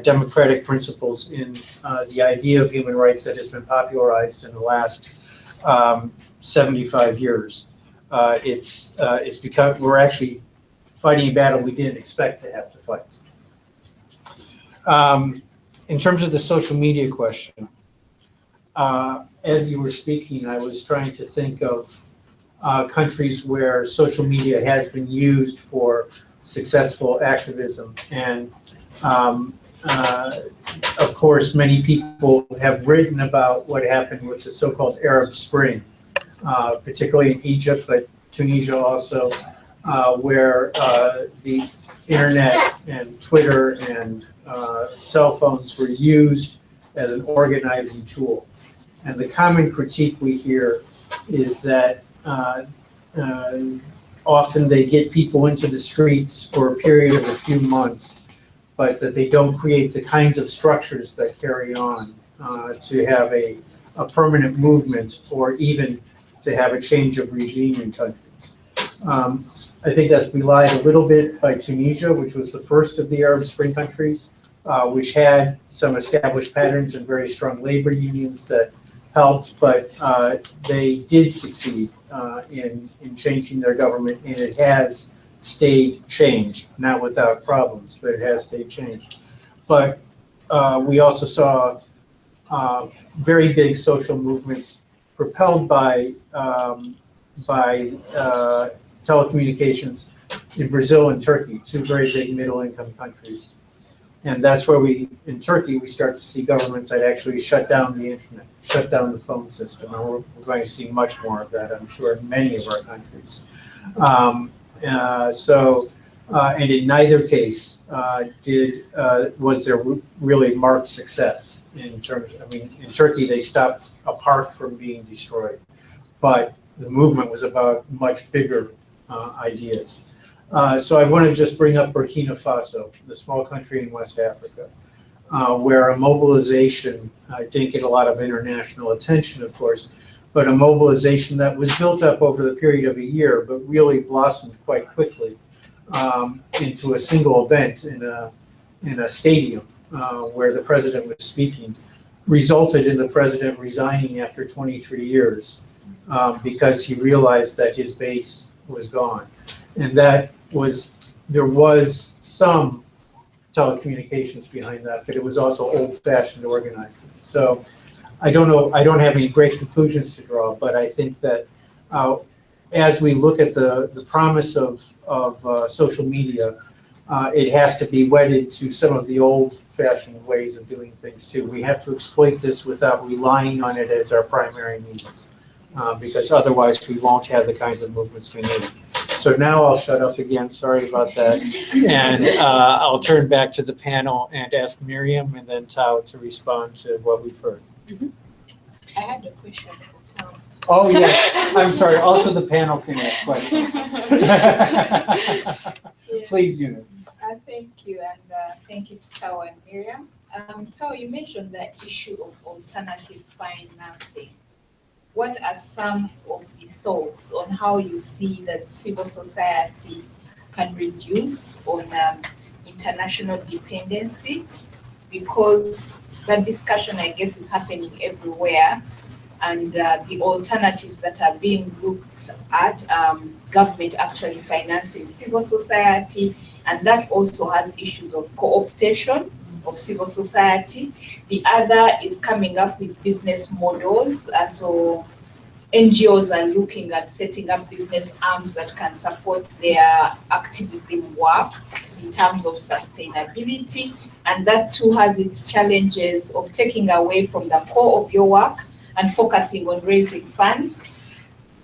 democratic principles, in the idea of human rights that has been popularized in the last 75 years? It's because we're actually fighting a battle we didn't expect to have to fight. In terms of the social media question, as you were speaking, I was trying to think of countries where social media has been used for successful activism. And of course, many people have written about what happened with the so-called Arab Spring, particularly in Egypt, but Tunisia also, where the internet and Twitter and cell phones were used as an organizing tool. And the common critique we hear is that often they get people into the streets for a period of a few months, but that they don't create the kinds of structures that carry on to have a permanent movement or even to have a change of regime in countries. I think that's belied a little bit by Tunisia, which was the first of the Arab Spring countries, which had some established patterns and very strong labor unions that helped, but they did succeed in changing their government, and it has stayed changed, not without problems, but it has stayed changed. But we also saw very big social movements propelled by telecommunications in Brazil and Turkey, two very big middle-income countries. And that's where in Turkey, we start to see governments that actually shut down the internet, shut down the phone system. And we're going to see much more of that, I'm sure, in many of our countries. And in neither case was there really marked success in terms of, in Turkey, they stopped a park from being destroyed, but the movement was about much bigger ideas. So I want to just bring up Burkina Faso, the small country in West Africa, where a mobilization didn't get a lot of international attention, of course, but a mobilization that was built up over the period of a year, but really blossomed quite quickly into a single event in a stadium where the president was speaking, resulted in the president resigning after 23 years because he realized that his base was gone. And there was some telecommunications behind that, but it was also old-fashioned organizing. So I don't know, I don't have any great conclusions to draw, but I think that as we look at the promise of social media, it has to be wedded to some of the old-fashioned ways of doing things too. We have to exploit this without relying on it as our primary means, because otherwise we won't have the kinds of movements we need. So now I'll shut up again, sorry about that. And I'll turn back to the panel and ask Miriam and then Tao to respond to what we've heard. Mm-hmm. I had a question for Tao. Oh, yes, I'm sorry, also the panel can ask questions. Please, Una. Thank you, and thank you to Tao and Miriam. Tao, you mentioned the issue of alternative financing. What are some of the thoughts on how you see that civil society can reduce on international dependency? Because that discussion, I guess, is happening everywhere, and the alternatives that are being looked at, government actually financing civil society, and that also has issues of co-optation of civil society. The other is coming up with business models. So NGOs are looking at setting up business arms that can support their activism work in terms of sustainability. And that too has its challenges of taking away from the core of your work and focusing on raising funds.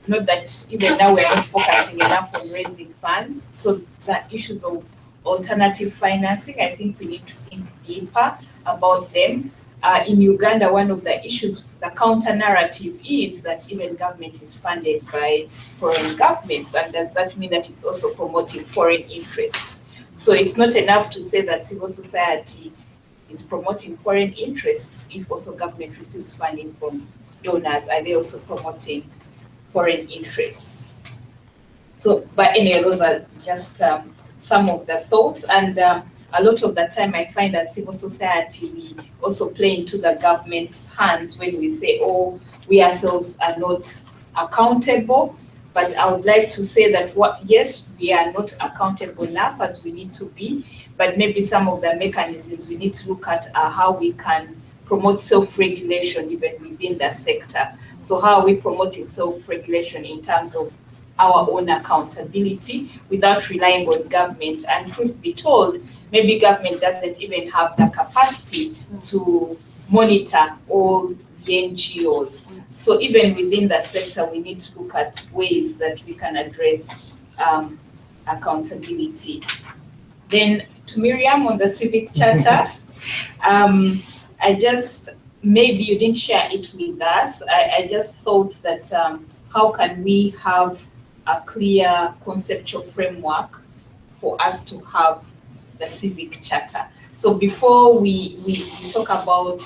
Not that even now we're not focusing enough on raising funds. So the issues of alternative financing, I think we need to think deeper about them. In Uganda, one of the issues, the counter narrative is that even government is funded by foreign governments, and does that mean that it's also promoting foreign interests? So it's not enough to say that civil society is promoting foreign interests if also government receives funding from donors. Are they also promoting foreign interests? So, but anyway, those are just some of the thoughts, and a lot of the time I find as civil society, we also play into the government's hands when we say, oh, we ourselves are not accountable. But I would like to say that yes, we are not accountable enough as we need to be, but maybe some of the mechanisms we need to look at are how we can promote self-regulation even within the sector. So how are we promoting self-regulation in terms of our own accountability without relying on government? And truth be told, maybe government doesn't even have the capacity to monitor all the NGOs. So even within the sector, we need to look at ways that we can address accountability. Then to Miriam on the civic charter, I just, maybe you didn't share it with us. I just thought that how can we have a clear conceptual framework for us to have the civic charter? So before we talk about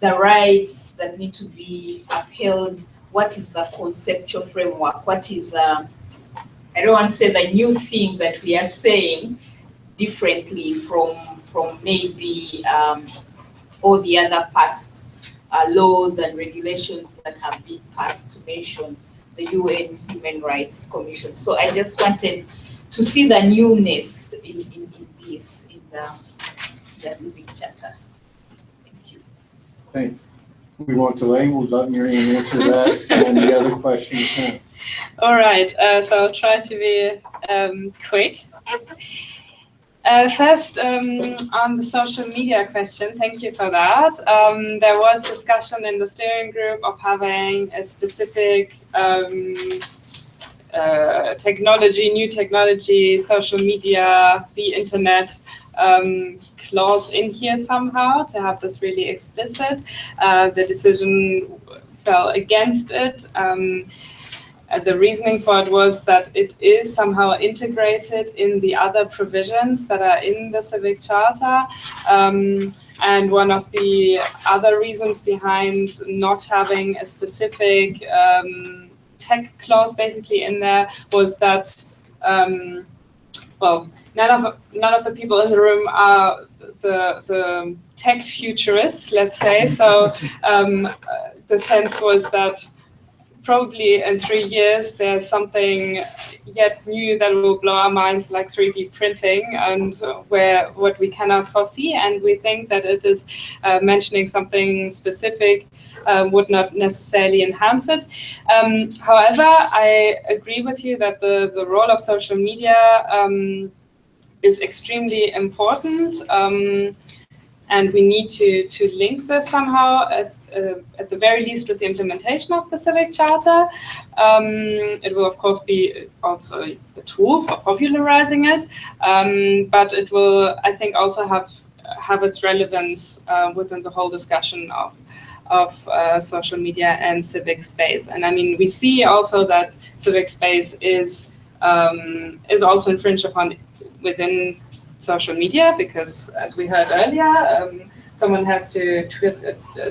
the rights that need to be upheld, what is the conceptual framework? What is I don't want to say the new thing that we are saying differently from maybe all the other past laws and regulations that have been passed, to mention the UN Human Rights Commission. So I just wanted to see the newness in this, in the civic charter. Thank you. Thanks. We won't delay. We'll let Miriam answer that and the other questions now. All right, so I'll try to be quick. First, on the social media question, thank you for that. There was discussion in the steering group of having a specific new technology, social media, the internet clause in here somehow to have this really explicit. The decision fell against it. The reasoning for it was that it is somehow integrated in the other provisions that are in the Civic Charter. And one of the other reasons behind not having a specific tech clause basically in there was that, well, none of the people in the room are the tech futurists, let's say. So the sense was that probably in 3 years, there's something yet new that will blow our minds, like 3D printing, and what we cannot foresee. And we think that it is mentioning something specific would not necessarily enhance it. However, I agree with you that the role of social media is extremely important. And we need to link this somehow, at the very least, with the implementation of the Civic Charter. It will, of course, be also a tool for popularizing it, but it will, I think, also have its relevance within the whole discussion of social media and civic space. And I mean, we see also that civic space is is also infringed upon within social media, because as we heard earlier, someone has to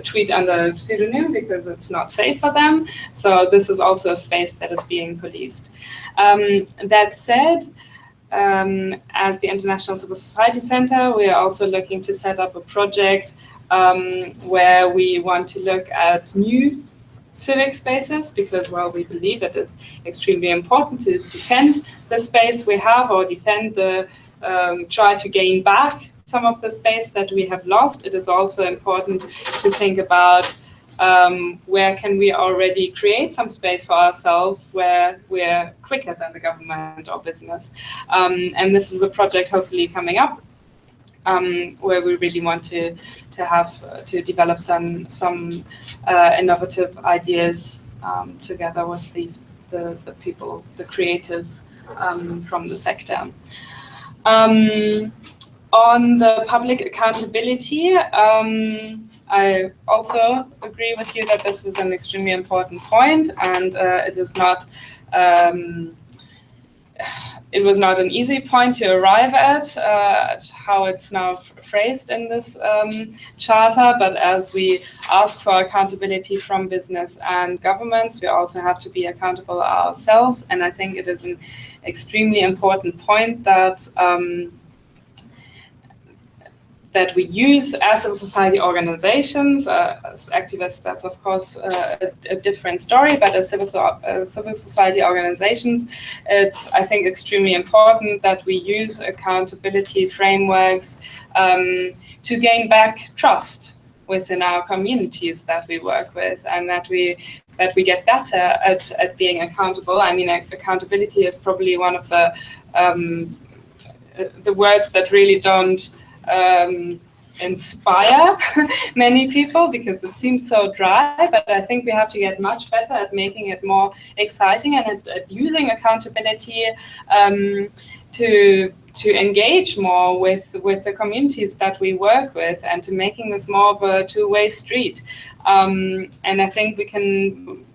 tweet under pseudonym because it's not safe for them. So this is also a space that is being policed. That said, as the International Civil Society Center, we are also looking to set up a project where we want to look at new civic spaces, because, well, we believe it is extremely important to defend the space we have, or defend the, try to gain back some of the space that we have lost. It is also important to think about where can we already create some space for ourselves where we're quicker than the government or business. And this is a project hopefully coming up where we really want to have to develop some innovative ideas together with the people, the creatives from the sector. On the public accountability, I also agree with you that this is an extremely important point, and it is not. It was not an easy point to arrive at how it's now phrased in this charter, but as we ask for accountability from business and governments, we also have to be accountable ourselves. And I think it is an extremely important point that that we use as civil society organizations. As activists, that's of course a different story, but as civil society organizations, it's, I think, extremely important that we use accountability frameworks to gain back trust within our communities that we work with, and that we get better at being accountable. I mean, accountability is probably one of the words that really don't inspire many people, because it seems so dry, but I think we have to get much better at making it more exciting and at using accountability to engage more with the communities that we work with, and to making this more of a two-way street. And I think we can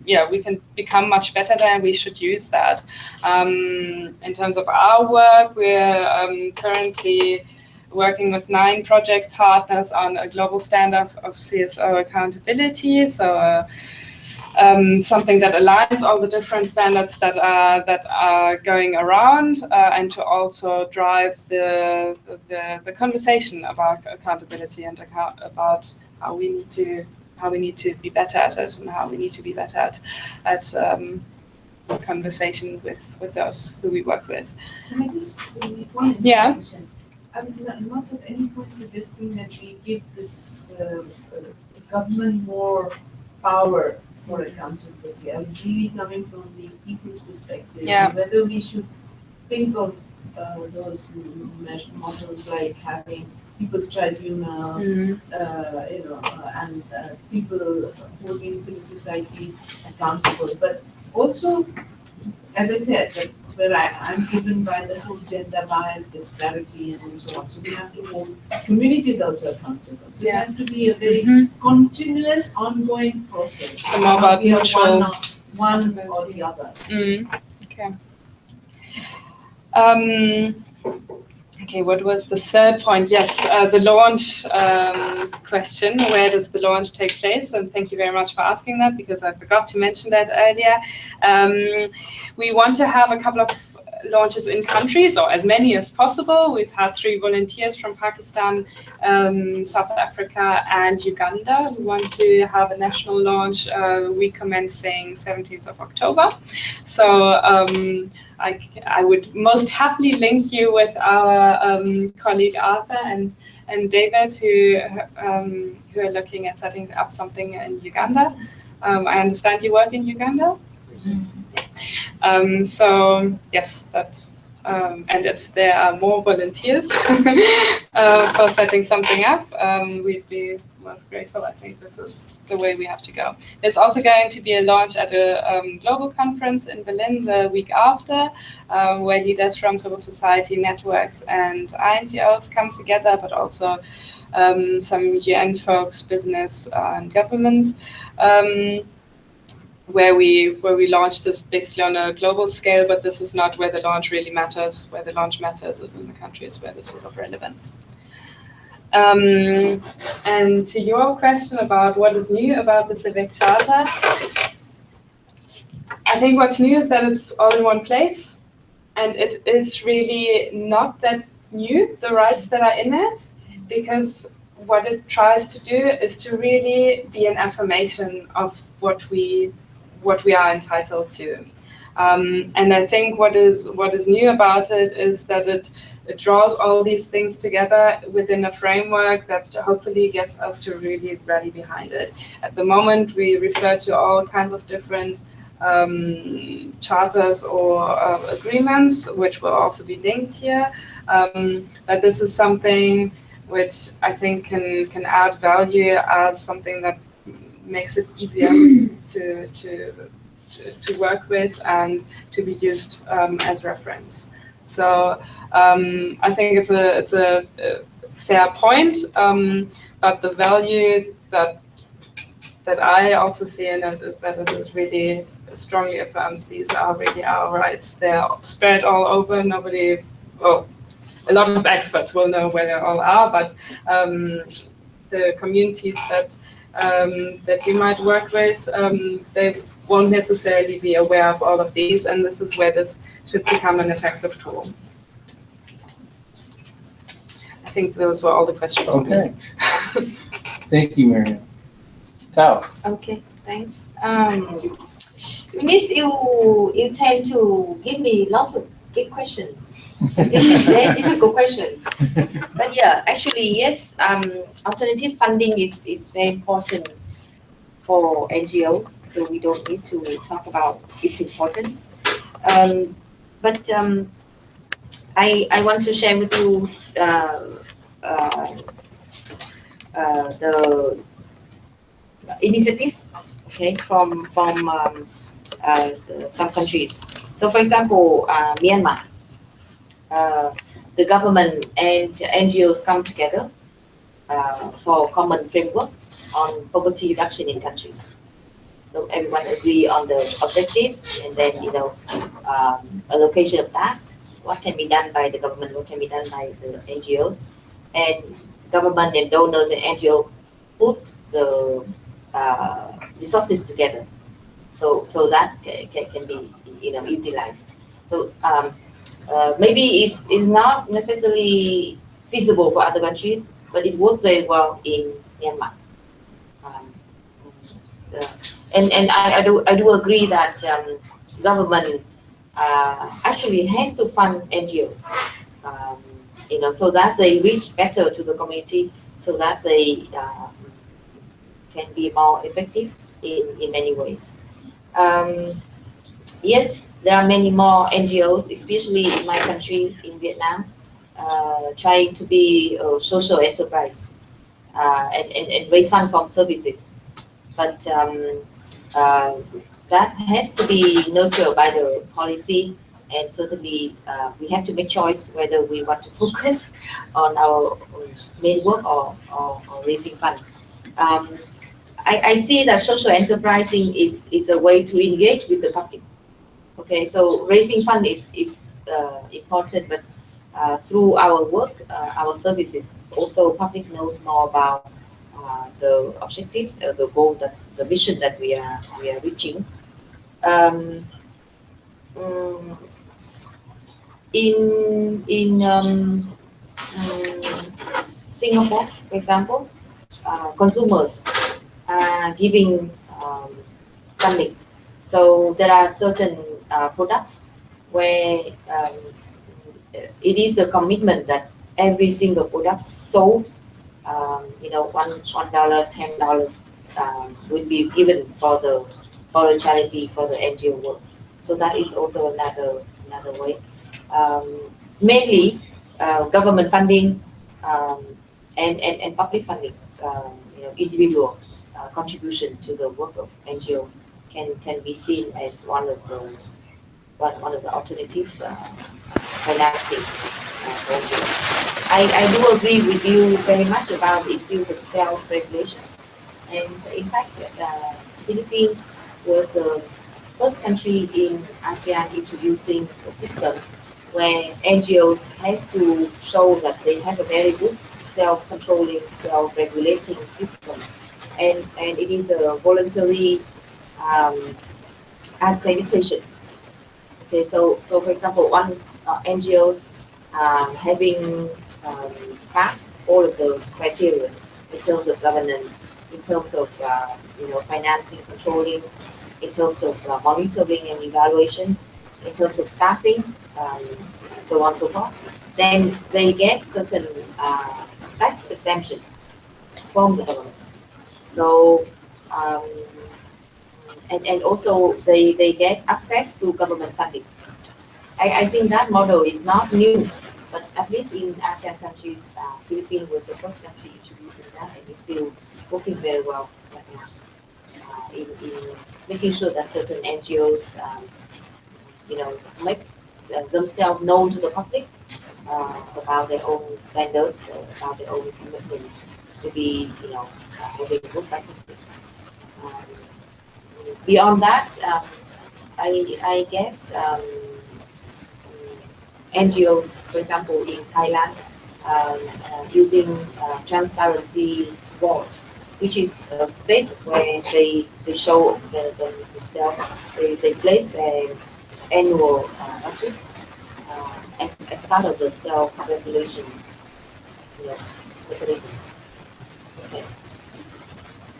become much better there, and we should use that. In terms of our work, we're currently working with 9 project partners on a global standard of CSO accountability. So something that aligns all the different standards that are going around, and to also drive the conversation about accountability and about how we need to be better at it, and how we need to be better at conversation with those who we work with. Can I just make one intervention? I was not at any point suggesting that we give this government more power for accountability. I was really coming from the people's perspective. Yeah. Whether we should think of those models like having people's tribunal, and people holding civil society accountable. But also, as I said, that where I'm driven by the whole gender bias, disparity, and so on. So we have to hold communities also accountable. So it has to be a very continuous, ongoing process. So more about mutual one or the other. Okay. Okay, what was the third point? Yes, the launch question. Where does the launch take place? And thank you very much for asking that, because I forgot to mention that earlier. We want to have a couple of launches in countries, or as many as possible. We've had 3 volunteers from Pakistan, South Africa, and Uganda. We want to have a national launch week commencing 17th of October. So I would most happily link you with our colleague Arthur and David, who are looking at setting up something in Uganda. I understand you work in Uganda? So yes, that, and if there are more volunteers for setting something up, we'd be most grateful. I think this is the way we have to go. There's also going to be a launch at a global conference in Berlin the week after, where leaders from civil society networks and NGOs come together, but also some UN folks, business, and government. where we launched this basically on a global scale, but this is not where the launch really matters. Where the launch matters is in the countries where this is of relevance. And to your question about what is new about the Civic Charter, I think what's new is that it's all in one place, and it is really not that new, the rights that are in it, because what it tries to do is to really be an affirmation of what we are entitled to. And I think what is new about it is that it draws all these things together within a framework that hopefully gets us to really rally behind it. At the moment, we refer to all kinds of different charters or agreements, which will also be linked here. But this is something which I think can add value as something that makes it easier to work with and to be used as reference. So I think it's a fair point, but the value that I also see in it is that it is really strongly affirms these are really our rights. They're spread all over. Nobody, well, a lot of experts will know where they all are, but the communities that you might work with, they won't necessarily be aware of all of these, and this is where this should become an effective tool. I think those were all the questions. Okay. Thank you, Miriam. Tao. Okay, thanks. Eunice, you tend to give me lots of big questions. Very difficult questions. But yeah, actually, yes, alternative funding is very important for NGOs, so we don't need to talk about its importance. But I want to share with you the initiatives, okay, from some countries. So, for example, Myanmar, the government and NGOs come together for a common framework on poverty reduction in country. So everyone agree on the objective, and then allocation of tasks. What can be done by the government? What can be done by the NGOs? And government and donors and NGO put the resources together, so that can be utilized. So maybe it's not necessarily feasible for other countries, but it works very well in Myanmar. And I do agree that government actually has to fund NGOs, so that they reach better to the community, so that they can be more effective in many ways. Yes, there are many more NGOs, especially in my country, in Vietnam, trying to be a social enterprise and raise funds from services. But that has to be nurtured by the policy, and certainly we have to make choice whether we want to focus on our main work or raising funds. I see that social enterprising is a way to engage with the public. Okay, so raising fund is important, but through our work, our services, also public knows more about the objectives, the goal, the vision that we are reaching. In Singapore, for example, consumers are giving funding. So there are certain products where it is a commitment that every single product sold, $1, $10 will be given for a charity, for the NGO work. So that is also another way. Mainly government funding and public funding, individual contribution to the work of NGO can be seen as one of the alternative financing for NGOs. I do agree with you very much about the issues of self-regulation, and in fact, Philippines was the first country in ASEAN introducing a system where NGOs has to show that they have a very good self-controlling, self-regulating system, and it is a voluntary accreditation. Okay, so for example, one NGOs having passed all of the criteria in terms of governance, in terms of financing, controlling, in terms of monitoring and evaluation, in terms of staffing, so on and so forth, then they get certain tax exemption from the government. So and also they get access to government funding. I think that model is not new, but at least in ASEAN countries, Philippines was the first country introducing that, and it's still working very well right now. In making sure that certain NGOs, make themselves known to the public about their own standards, about their own commitments to be, having good practices. Beyond that, I guess NGOs, for example, in Thailand, using transparency board, which is a space where they show themselves, they place their annual budgets as part of the self-regulation mechanism. Okay.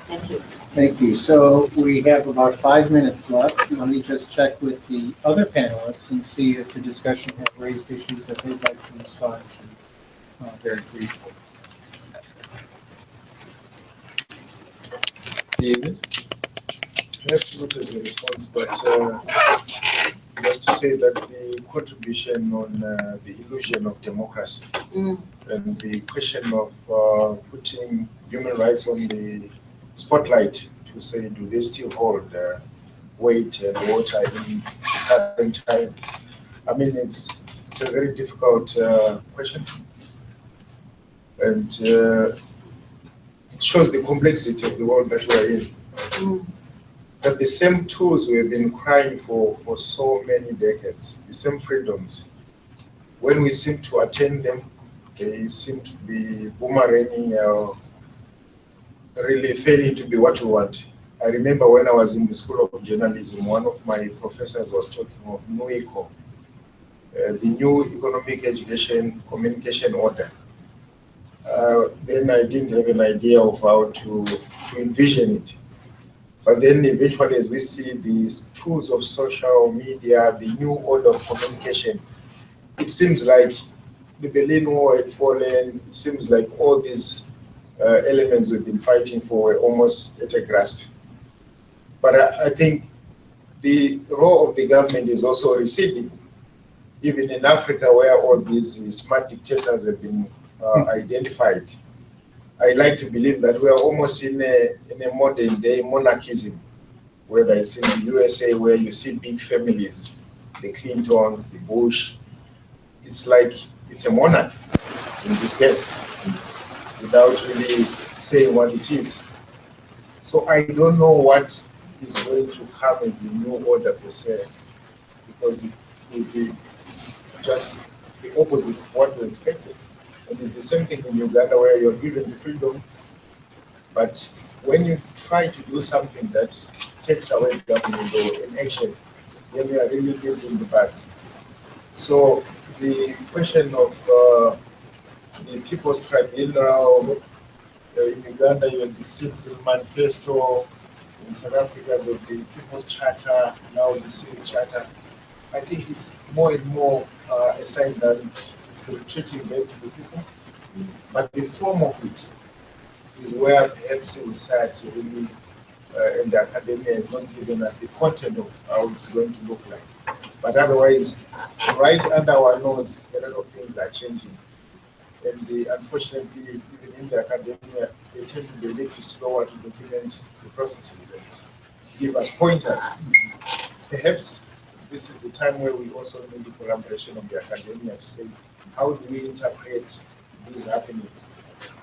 Thank you. Thank you. So we have about 5 minutes left. Let me just check with the other panelists and see if the discussion has raised issues that they'd like to respond to very briefly. David? Perhaps not as a response, but just to say that the contribution on the illusion of democracy and the question of putting human rights on the spotlight to say, do they still hold weight and water in the current time? I mean, it's a very difficult question, and it shows the complexity of the world that we are in. That the same tools we have been crying for so many decades, the same freedoms, when we seem to attain them, they seem to be boomeranging really failing to be what we want. I remember when I was in the School of Journalism, one of my professors was talking of NUECO, the New Economic Education Communication Order. Then I didn't have an idea of how to envision it. But then eventually, as we see these tools of social media, the new order of communication, it seems like the Berlin Wall had fallen. It seems like all these elements we've been fighting for were almost at a grasp. But I think the role of the government is also receding, even in Africa, where all these smart dictators have been identified. I like to believe that we are almost in a modern day monarchism, whether it's in the USA where you see big families, the Clintons, the Bush. It's like it's a monarch in this case, without really saying what it is. So I don't know what is going to come as the new order per se, because it's just the opposite of what we expected. And it's the same thing in Uganda where you're given the freedom, but when you try to do something that takes away government or an action, then you are really building the bad. So the question of the People's Tribunal, in Uganda you have the Citizen Manifesto, in South Africa the People's Charter, now the Civic Charter. I think it's more and more a sign that it's retreating back to the people, but the form of it is where perhaps civil society really and the academia is not giving us the content of how it's going to look like. But otherwise, right under our nose, a lot of things are changing. And unfortunately, even in the academia, they tend to be a little slower to document the processes and give us pointers. Perhaps this is the time where we also need the collaboration of the academia to say, how do we interpret these happenings?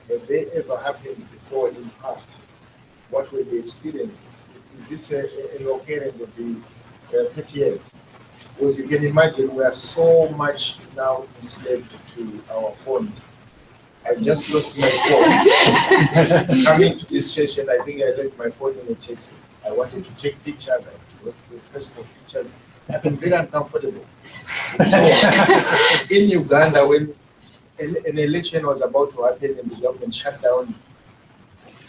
Have they ever happened before in the past? What were the experiences? is this a occurrence of the 30 years? Because you can imagine we are so much now enslaved to our phones. I've just lost my phone. Coming to this session, I think I left my phone in a taxi. I wanted to take pictures, I request for pictures. I've been very uncomfortable. So in Uganda, when an election was about to happen and the government shut down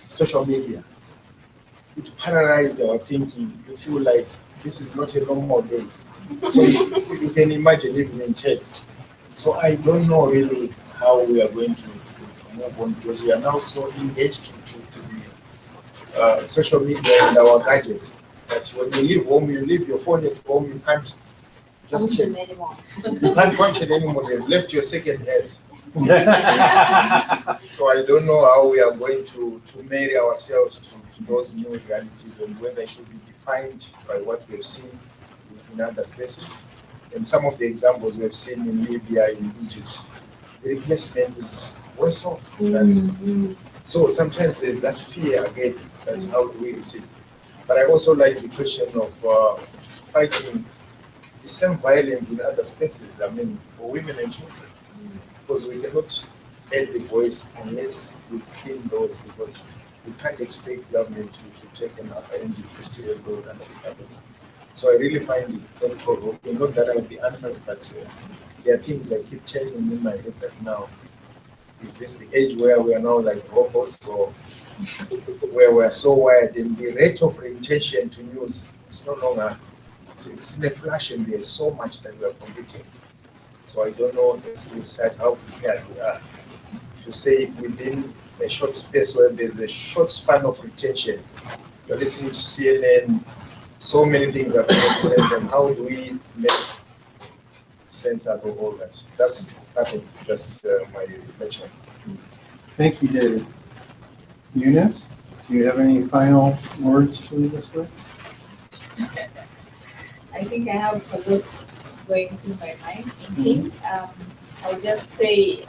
social media, it paralyzed our thinking. You feel like this is not a normal day. So you can imagine even in tech. So I don't know really how we are going to move on, because we are now so engaged to the social media and our gadgets that when you leave home, you leave your phone at home, you can't just Function anymore. you can't function anymore. They've left your second head. So I don't know how we are going to marry ourselves to those new realities, and whether it will be defined by what we've seen in other spaces. And some of the examples we've seen in Libya, in Egypt, the replacement is worse off. So sometimes there's that fear again, that's how do we receive. But I also like the question of fighting the same violence in other spaces, I mean, for women and children. Because we cannot add the voice unless we clean those, because we can't expect government to take an upper end interest to help those under the covers. So I really find it very provoking. Not that I have the answers, but there are things I keep telling in my head that now, is this the age where we are now like robots, or where we are so wired, and the rate of retention to news, it's no longer, it's in a flash, and there's so much that we are competing. So I don't know, as you said, how prepared we are to say within a short space where there's a short span of retention. You're listening to CNN, so many things are present, and how do we make sense out of all that? That's part of just my reflection. Thank you, David. Eunice, do you have any final words to leave us with? I think I have a lot going through my mind thinking. I'll just say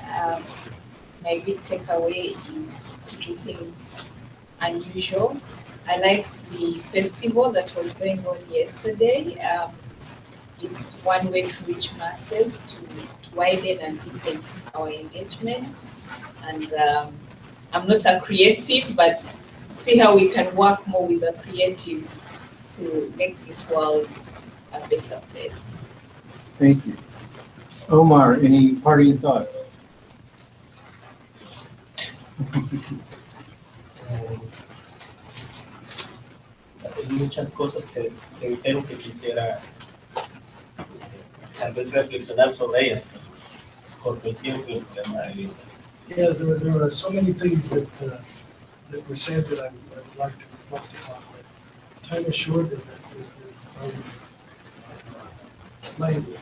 my big takeaway is to do things unusual. I liked the festival that was going on yesterday. It's one way to reach masses, to widen and deepen our engagements. And I'm not a creative, but see how we can work more with the creatives to make this world a better place. Thank you. Omar, any parting thoughts? Hay muchas cosas que creo que quisiera tal vez reflexionar sobre ellas, por el tiempo y el problema de Yeah, there are so many things that were said that I would like to reflect upon, but time is short, and there's probably language.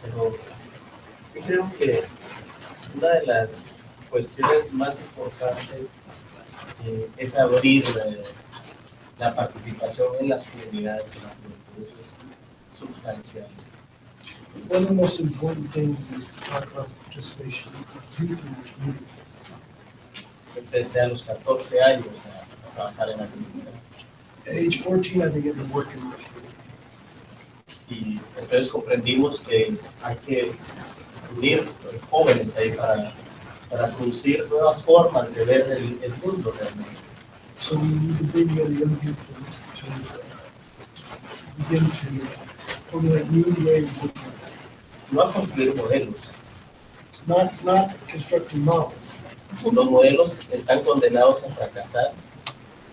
Pero sí creo que una de las cuestiones más importantes es abrir la participación en las comunidades, en la juventud. Eso es sustancial. One of the most important things is to talk about participation of youth in the community. Empecé a los 14 años a trabajar en la comunidad. At age 14, I began to work in the community. Y entonces comprendimos que hay que unir jóvenes ahí para producir nuevas formas de ver el mundo realmente. So we need to bring together young people to begin to formulate new ways of looking at it. No a construir modelos. Not constructing models. Los modelos están condenados a fracasar.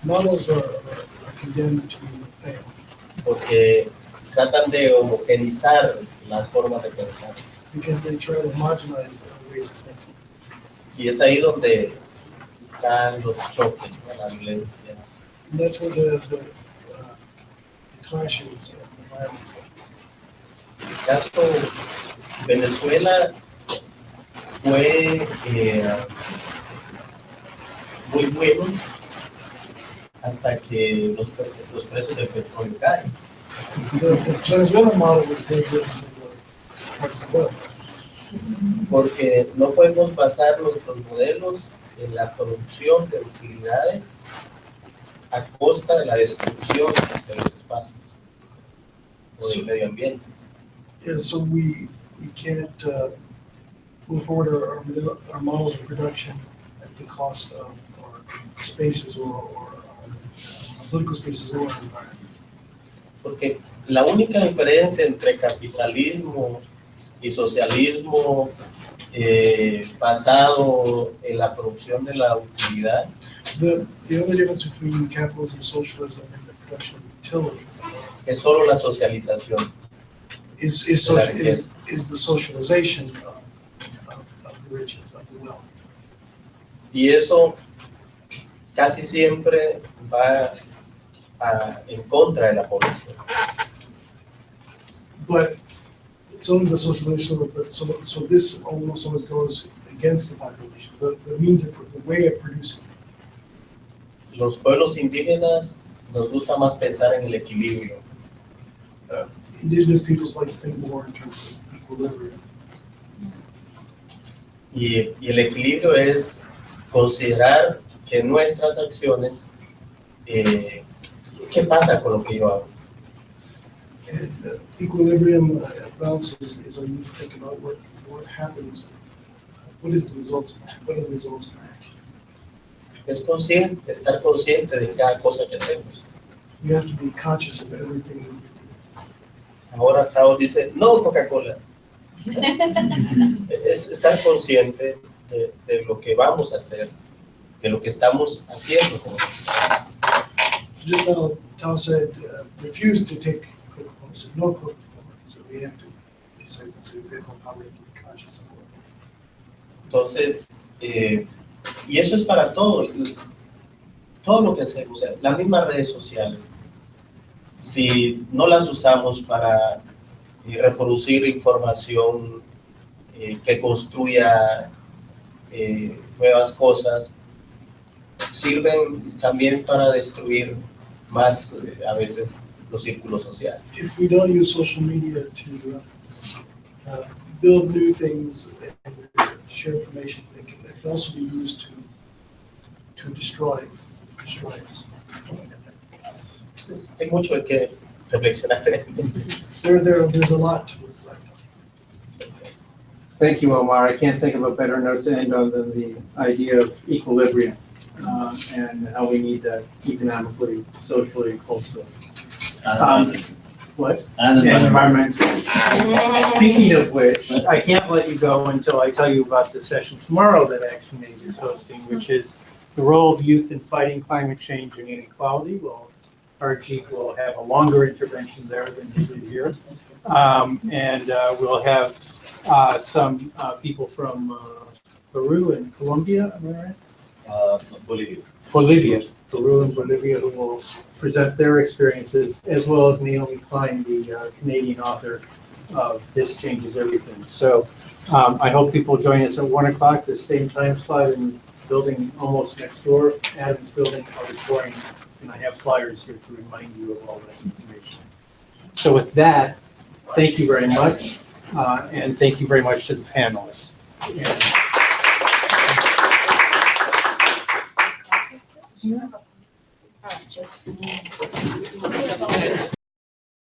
Models are condemned to fail. Porque tratan de homogenizar las formas de pensar. Because they try to marginalize ways of thinking. Y es ahí donde están los choques, la violencia. And that's where the clashes and the violence. En el caso Venezuela fue muy bueno hasta que los precios del petróleo caen. The Venezuelan model was very good until the price of oil. Porque no podemos basar nuestros modelos en la producción de utilidades a costa de la destrucción de los espacios o del medio ambiente. Yeah, so we can't move forward our models of production at the cost of our spaces or political spaces or our environment. Porque la única diferencia entre capitalismo y socialismo basado en la producción de la utilidad The only difference between capitalism and socialism and the production of utility es solo la socialización. is the socialization of the riches, of the wealth. Y eso casi siempre va en contra de la población. But it's only the socialization, so this almost always goes against the population, the means of, the way of producing. Los pueblos indígenas nos gusta más pensar en el equilibrio. Indigenous peoples like to think more in terms of equilibrium. Y el equilibrio es considerar que nuestras acciones, ¿qué pasa con lo que yo hago? And equilibrium balance is when you think about what happens with, what is the results of that, what are the results of action. Es consciente, estar consciente de cada cosa que hacemos. You have to be conscious of everything that you do. Ahora Tao dice, no Coca-Cola. Es estar consciente de lo que vamos a hacer, de lo que estamos haciendo. Just now, Tao said, refuse to take Coca-Cola, said no Coca-Cola. So we have to, it's an example of how we have to be conscious of it. Entonces, y eso es para todo lo que hacemos, las mismas redes sociales. Si no las usamos para reproducir información que construya nuevas cosas, sirven también para destruir más a veces los círculos sociales. If we don't use social media to build new things and share information, it can also be used to destroy us. Entonces, hay mucho de que reflexionar. There's a lot to reflect on. Thank you, Omar. I can't think of a better note to end on than the idea of equilibrium and how we need that economically, socially, and culturally. What? And environmentally. Speaking of which, I can't let you go until I tell you about the session tomorrow that ActionAid is hosting, which is the role of youth in fighting climate change and inequality. Well, Archie will have a longer intervention there than he did here. And we'll have some people from Peru and Colombia, am I right? Bolivia, Peru and Bolivia, who will present their experiences, as well as Naomi Klein, the Canadian author of This Changes Everything. So I hope people join us at 1 o'clock, the same time slot in the building almost next door, Adams Building Auditorium. And I have flyers here to remind you of all that information. So with that, thank you very much, and thank you very much to the panelists. And